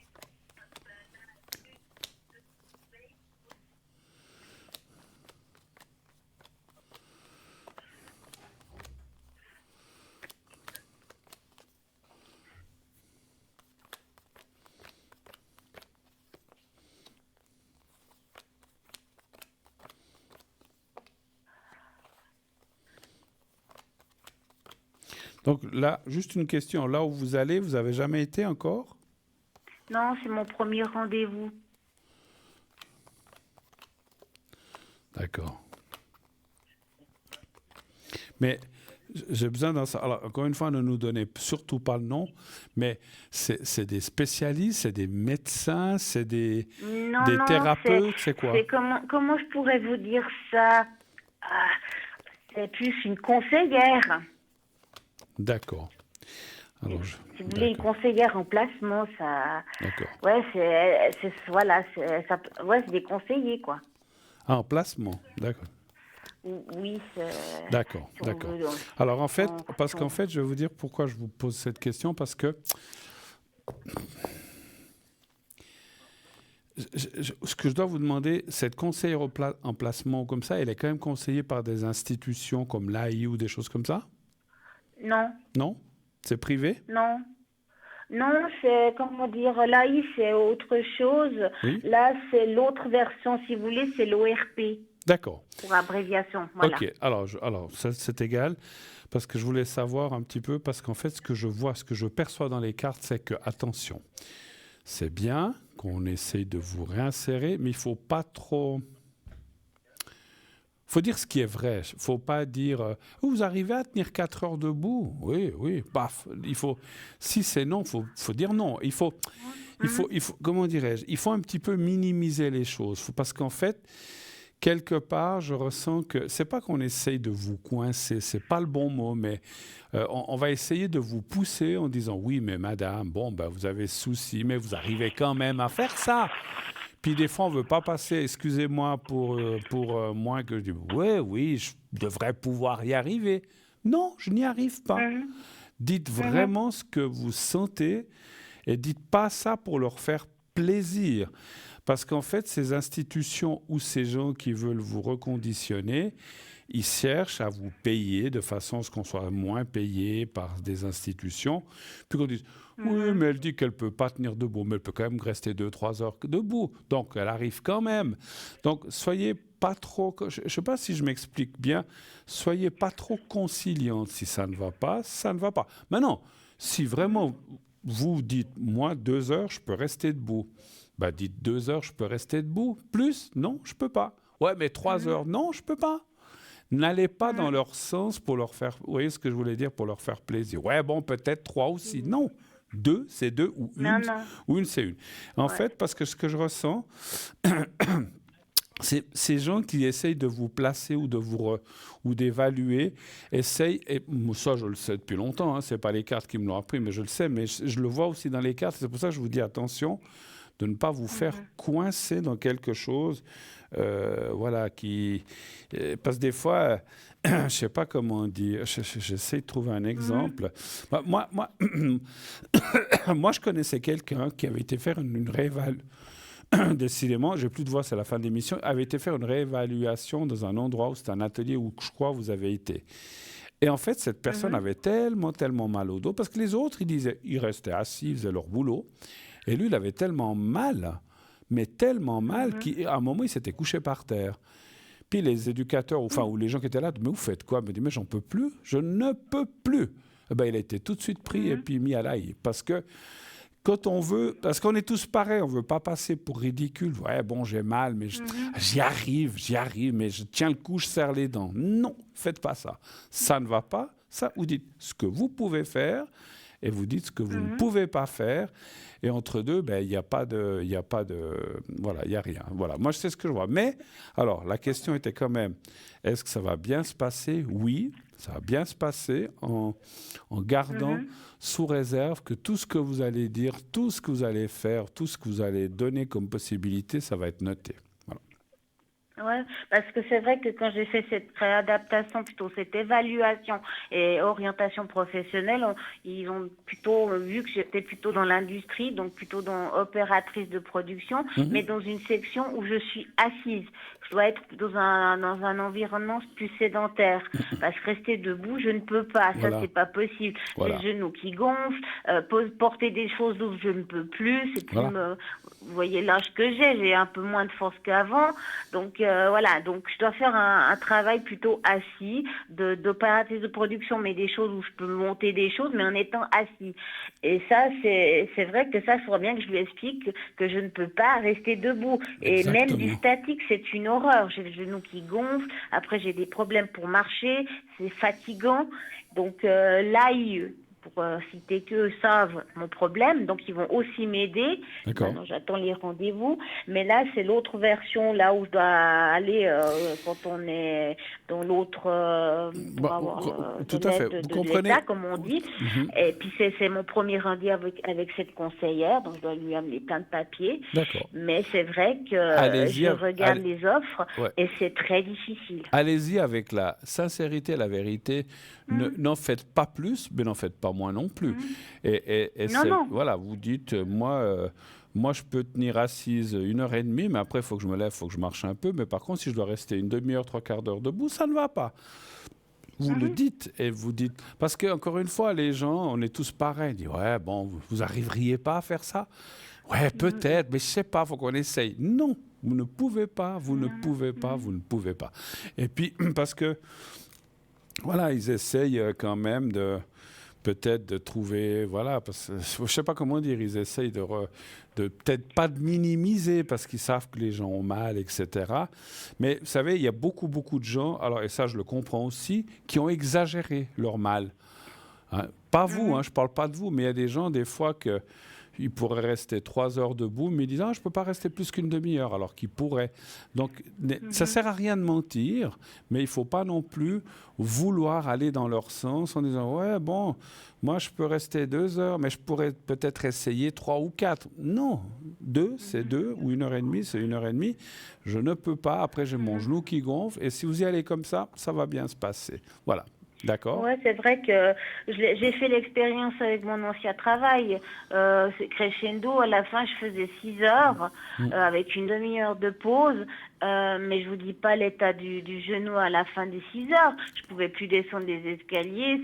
Donc là, juste une question. Là où vous allez, vous n'avez jamais été encore? Non, c'est mon premier rendez-vous. D'accord. Mais j'ai besoin d'un... Alors, encore une fois, ne nous donnez surtout pas le nom, mais c'est des spécialistes, c'est des médecins, c'est des thérapeutes, c'est quoi? Comment je pourrais vous dire ça? C'est plus une conseillère. D'accord. Alors, si vous voulez, une conseillère en placement, ça... D'accord. Ouais, c'est des conseillers, quoi. Ah, en placement, d'accord. Oui, d'accord. Alors en fait, je vais vous dire pourquoi je vous pose cette question, parce que ce que je dois vous demander, cette conseillère en placement comme ça, elle est quand même conseillée par des institutions comme l'AI ou des choses comme ça? Non. Non? C'est privé? Non. Non, c'est, comment dire, l'AI, c'est autre chose. Oui. Là, c'est l'autre version, si vous voulez, c'est l'ORP. D'accord. Pour abréviation, voilà. OK, alors ça, c'est égal, parce que je voulais savoir un petit peu, parce qu'en fait, ce que je perçois dans les cartes, c'est que, attention, c'est bien qu'on essaye de vous réinsérer, mais il ne faut pas trop... Il faut dire ce qui est vrai. Il ne faut pas dire vous arrivez à tenir 4 heures debout. Oui, paf. Si c'est non, il faut dire non. Il faut, comment dirais-je, il faut un petit peu minimiser les choses. Parce qu'en fait, quelque part, je ressens que c'est pas qu'on essaye de vous coincer, c'est pas le bon mot, mais on va essayer de vous pousser en disant oui, mais madame, vous avez souci, mais vous arrivez quand même à faire ça. Puis des fois, on ne veut pas passer, excusez-moi pour moi, que je dis oui, je devrais pouvoir y arriver. Non, je n'y arrive pas. Dites vraiment ce que vous sentez et dites pas ça pour leur faire plaisir. Parce qu'en fait, ces institutions ou ces gens qui veulent vous reconditionner, ils cherchent à vous payer de façon à ce qu'on soit moins payé par des institutions. Puis qu'on dise oui, mais elle dit qu'elle ne peut pas tenir debout, mais elle peut quand même rester 2-3 heures debout. Donc, elle arrive quand même. Donc, soyez pas trop... Je ne sais pas si je m'explique bien. Soyez pas trop conciliante. Si ça ne va pas, ça ne va pas. Maintenant, si vraiment vous dites, moi, 2 heures, je peux rester debout. Dites 2 heures, je peux rester debout. Plus, non, je ne peux pas. Ouais, mais 3 heures, non, je ne peux pas. N'allez pas dans leur sens pour leur faire... Vous voyez ce que je voulais dire? Pour leur faire plaisir. Ouais, peut-être 3 aussi. Non. 2, c'est 2, ou une, ou une, c'est une. En fait, parce que ce que je ressens, c'est ces gens qui essayent de vous placer ou ou d'évaluer, essayent, et ça je le sais depuis longtemps, ce n'est pas les cartes qui me l'ont appris, mais je le sais, mais je le vois aussi dans les cartes, c'est pour ça que je vous dis attention de ne pas vous faire coincer dans quelque chose, parce que des fois, je ne sais pas comment dire, j'essaie de trouver un exemple. Moi, je connaissais quelqu'un qui avait été faire une réévaluation, décidément, j'ai plus de voix, c'est la fin de l'émission, avait été faire une réévaluation dans un endroit où c'était un atelier où je crois vous avez été. Et en fait, cette personne avait tellement mal au dos, parce que les autres, ils restaient assis, ils faisaient leur boulot. Et lui, il avait tellement mal, mais tellement mal, qu'à un moment, il s'était couché par terre. Puis les éducateurs, ou les gens qui étaient là, mais vous faites quoi? Il me dit, mais j'en peux plus, je ne peux plus. Il a été tout de suite pris et puis mis à l'AI. Parce que quand on veut, parce qu'on est tous pareils, on ne veut pas passer pour ridicule. Ouais, j'ai mal, mais j'y arrive, mais je tiens le coup, je serre les dents. Non, faites pas ça. Ça ne va pas. Ça, vous dites ce que vous pouvez faire et vous dites ce que vous ne pouvez pas faire. Et entre deux, il n'y a rien. Voilà, moi je sais ce que je vois. Mais, alors, la question était quand même, est-ce que ça va bien se passer? Oui, ça va bien se passer en gardant sous réserve que tout ce que vous allez dire, tout ce que vous allez faire, tout ce que vous allez donner comme possibilité, ça va être noté. Ouais, parce que c'est vrai que quand j'ai fait cette réadaptation, plutôt cette évaluation et orientation professionnelle, ils ont plutôt vu que j'étais plutôt dans l'industrie, donc plutôt dans opératrice de production, mais dans une section où je suis assise. je dois être dans un environnement plus sédentaire. Parce que rester debout, je ne peux pas. Voilà. Ça, c'est pas possible. Voilà. Les genoux qui gonflent, porter des choses lourdes, je ne peux plus. C'est plus vous voyez l'âge que j'ai un peu moins de force qu'avant. Donc voilà, donc je dois faire un travail plutôt assis, d'opératrice de production, mais des choses où je peux monter des choses, mais en étant assis. Et ça, c'est vrai que ça, il faudrait bien que je lui explique que je ne peux pas rester debout. Et Exactement. même du statique, c'est une horreur. J'ai les genoux qui gonflent. Après, j'ai des problèmes pour marcher. C'est fatigant. Donc là, pour citer qu'eux savent mon problème, donc ils vont aussi m'aider. D'accord. Maintenant, j'attends les rendez-vous. Mais là, c'est l'autre version, là où je dois aller quand on est dans l'autre... pour avoir tout de à fait. l'aide Vous de comprenez l'État, comme on dit. Et puis, c'est mon premier rendez-vous avec cette conseillère, donc je dois lui amener plein de papiers. D'accord. Mais c'est vrai que je regarde les offres et c'est très difficile. Allez-y avec la sincérité, la vérité. N'en faites pas plus, mais n'en faites pas moins non plus. Et non. Voilà, vous dites, moi, je peux tenir assise 1h30, mais après, il faut que je me lève, il faut que je marche un peu. Mais par contre, si je dois rester une demi-heure, 3/4 d'heure debout, ça ne va pas. Vous le dites et vous dites... Parce que, encore une fois, les gens, on est tous pareils. Ils disent, ouais, bon, vous n'arriveriez pas à faire ça? Ouais, peut-être, mais je ne sais pas, il faut qu'on essaye. Non, vous ne pouvez pas, vous ne pouvez pas, vous ne pouvez pas. Et puis, parce que... Voilà, ils essayent quand même peut-être de trouver, voilà, parce que je ne sais pas comment dire, ils essayent de peut-être pas de minimiser parce qu'ils savent que les gens ont mal, etc. Mais vous savez, il y a beaucoup de gens, alors et ça je le comprends aussi, qui ont exagéré leur mal. Hein, pas vous, je ne parle pas de vous, mais il y a des gens des fois ils pourraient rester 3 heures debout, mais ils disent « Ah, je ne peux pas rester plus qu'une demi-heure », alors qu'ils pourraient. Donc, ça ne sert à rien de mentir, mais il ne faut pas non plus vouloir aller dans leur sens en disant « Ouais, bon, moi, je peux rester 2 heures, mais je pourrais peut-être essayer 3 ou 4 ». Non, 2, c'est 2, ou 1h30, c'est 1h30. Je ne peux pas. Après, j'ai mon genou qui gonfle. Et si vous y allez comme ça va bien se passer. Voilà. D'accord. Ouais, c'est vrai que j'ai fait l'expérience avec mon ancien travail. C'est crescendo, à la fin, je faisais 6 heures avec une demi-heure de pause. Mais je vous dis pas l'état du genou à la fin des 6 heures. Je pouvais plus descendre des escaliers.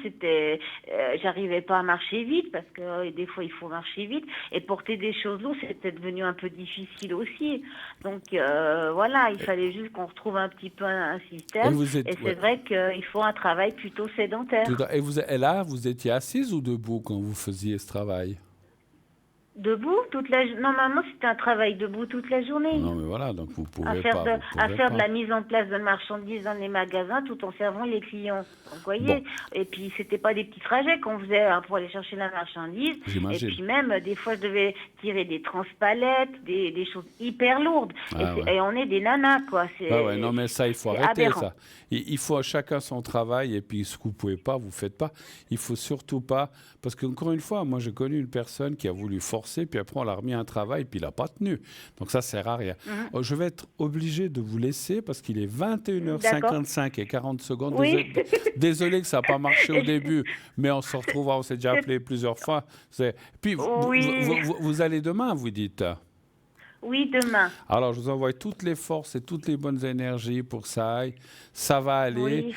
J'arrivais pas à marcher vite parce que des fois il faut marcher vite. Et porter des choses lourdes, c'était devenu un peu difficile aussi. Donc voilà, il fallait juste qu'on retrouve un petit peu un système. Et c'est vrai qu'il faut un travail plutôt sédentaire. Et là, vous étiez assise ou debout quand vous faisiez ce travail? Debout Normalement, c'était un travail debout toute la journée. Non, mais voilà, donc vous pouvez faire de la mise en place de marchandises dans les magasins tout en servant les clients. Donc, vous voyez. Et puis, c'était pas des petits trajets qu'on faisait pour aller chercher la marchandise. J'imagine. Et puis même, des fois, je devais tirer des transpalettes, des choses hyper lourdes. Et on est des nanas, quoi. Non, mais ça, il faut arrêter ça. Il faut à chacun son travail, et puis ce que vous pouvez pas, vous faites pas. Il faut surtout pas, parce qu'encore une fois, moi j'ai connu une personne qui a voulu forcer, puis après on l'a remis à un travail, puis il n'a pas tenu. Donc ça sert à rien. Je vais être obligé de vous laisser parce qu'il est 21h55 et 40 secondes. Oui. Désolé que ça n'a pas marché au début, mais on se retrouvera, on s'est déjà appelé plusieurs fois. Puis vous allez demain, vous dites? Oui, demain. Alors, je vous envoie toutes les forces et toutes les bonnes énergies pour ça aille. Ça va aller.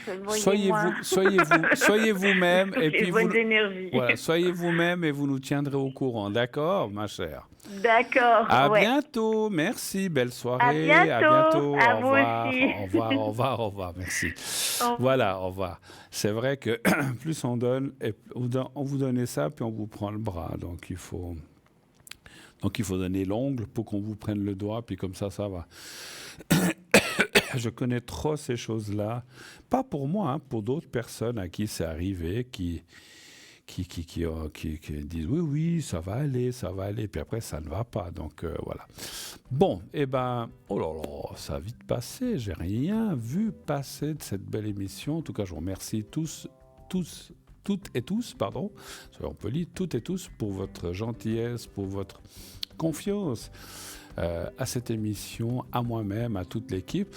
Soyez vous-même. Et puis voilà, soyez vous-même et vous nous tiendrez au courant. D'accord, ma chère? D'accord. À bientôt. Merci. Belle soirée. À bientôt. Au revoir. Au revoir. Merci. Voilà, au revoir. C'est vrai que plus on donne, on vous donne ça, puis on vous prend le bras. Donc, il faut donner l'ongle pour qu'on vous prenne le doigt, puis comme ça va. Je connais trop ces choses-là. Pas pour moi, pour d'autres personnes à qui c'est arrivé, qui disent oui, ça va aller, puis après ça ne va pas. Donc voilà. Bon, oh là là, ça a vite passé. J'ai rien vu passer de cette belle émission. En tout cas, je vous remercie toutes et tous, soyons polis, toutes et tous, pour votre gentillesse, pour votre confiance à cette émission, à moi-même, à toute l'équipe.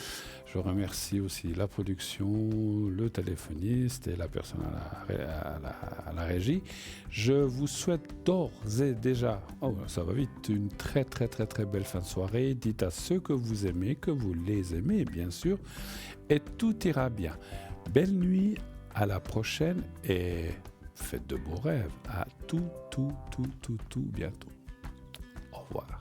Je remercie aussi la production, le téléphoniste et la personne à la régie. Je vous souhaite d'ores et déjà, ça va vite, une très très très très belle fin de soirée. Dites à ceux que vous aimez, que vous les aimez bien sûr, et tout ira bien. Belle nuit, à la prochaine et faites de beaux rêves. À tout bientôt. Au revoir.